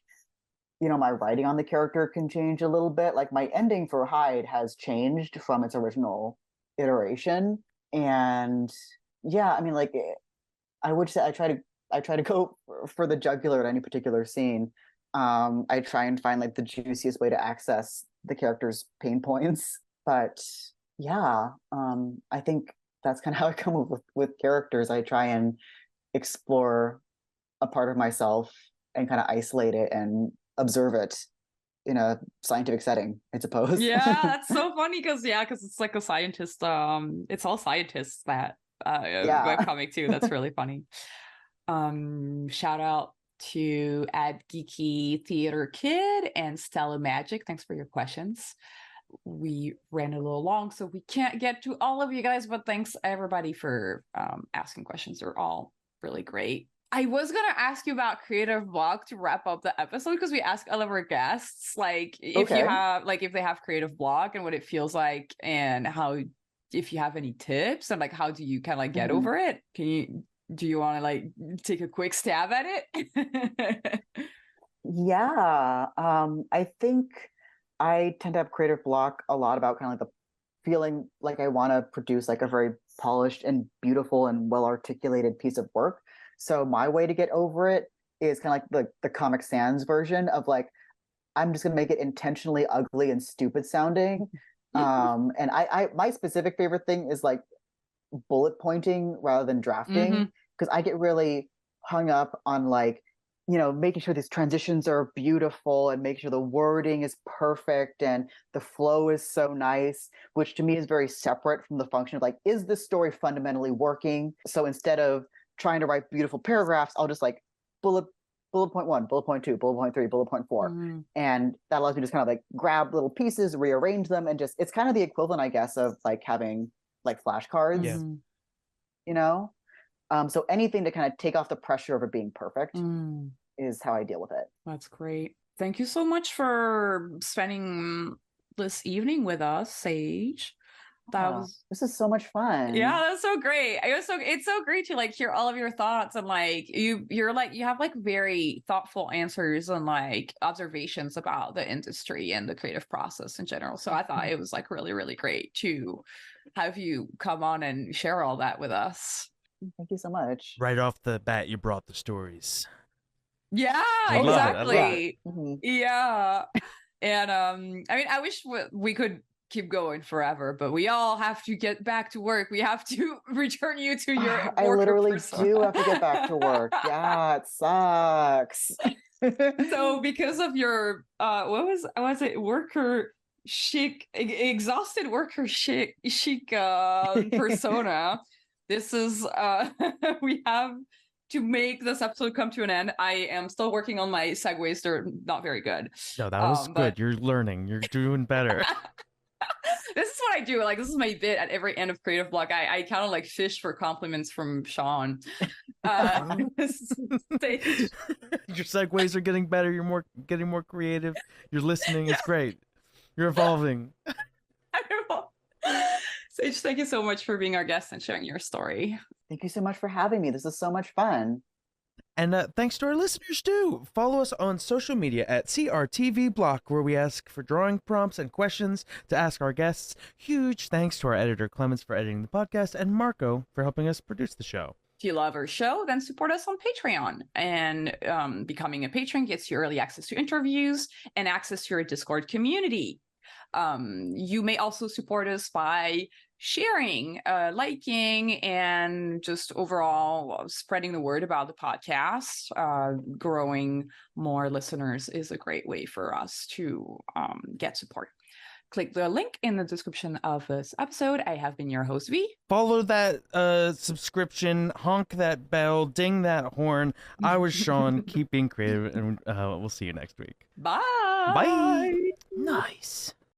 you know, my writing on the character can change a little bit. Like my ending for Hyde has changed from its original iteration. And yeah, I mean, like I would say I try to go for the jugular at any particular scene. I try and find like the juiciest way to access the character's pain points. But yeah, I think that's kind of how I come up with characters. I try and explore a part of myself and kind of isolate it and observe it in a scientific setting, I suppose. Yeah, that's so funny because it's like a scientist. It's all scientists that webcomic too. That's really funny. Shout out to Geeky Theater Kid and Stella Magic. Thanks for your questions. We ran a little long, so we can't get to all of you guys, but thanks everybody for asking questions. They're all really great. I was gonna ask you about creative block to wrap up the episode, because we ask all of our guests like if you have if they have creative block and what it feels like, and how, if you have any tips, and like how do you kind of like get over it. Do you want to like take a quick stab at it? Yeah, I think I tend to have creative block a lot about kind of like the feeling like I want to produce like a very polished and beautiful and well articulated piece of work. So my way to get over it is kind of like the Comic Sans version of like, I'm just gonna make it intentionally ugly and stupid sounding. And I my specific favorite thing is like bullet pointing rather than drafting, because I get really hung up on like, you know, making sure these transitions are beautiful and make sure the wording is perfect and the flow is so nice, which to me is very separate from the function of like, is this story fundamentally working? So instead of trying to write beautiful paragraphs, I'll just like bullet point 1, bullet point 2, bullet point 3, bullet point 4. And that allows me to just kind of like grab little pieces, rearrange them, and just, it's kind of the equivalent, I guess, of like having like flashcards, you know? So anything to kind of take off the pressure of it being perfect is how I deal with it. That's great. Thank you so much for spending this evening with us, Sage. This is so much fun. Yeah, that's so great. It's so great to like hear all of your thoughts, and like you have like very thoughtful answers and like observations about the industry and the creative process in general. So I thought it was like really, really great to have you come on and share all that with us. Thank you so much. Right off the bat, you brought the stories. Yeah, exactly. Yeah. And I mean, I wish we could keep going forever, but we all have to get back to work. We have to return you to your I literally do have to get back to work. Yeah, it sucks. So because of your what was it, worker chic, exhausted worker chic persona, this is we have to make this episode come to an end. I am still working on my segues. They're not very good. No, that was good. You're learning. You're doing better. This is what I do. Like, this is my bit at every end of Creative Block. I kind of like fish for compliments from Sean. Your segues are getting better. You're getting more creative. You're listening. It's great. You're evolving. Sage, thank you so much for being our guest and sharing your story. Thank you so much for having me. This is so much fun. And thanks to our listeners, too. Follow us on social media at CRTV Block, where we ask for drawing prompts and questions to ask our guests. Huge thanks to our editor, Clemens, for editing the podcast, and Marco for helping us produce the show. If you love our show, then support us on Patreon. And becoming a patron gets you early access to interviews and access to your Discord community. You may also support us by sharing, liking, and just overall spreading the word about the podcast. Growing more listeners is a great way for us to get support. Click the link in the description of this episode. I have been your host, Vee. Follow that subscription, honk that bell, ding that horn. I was Sean. Keep being creative, and we'll see you next week. Bye. Bye. Nice.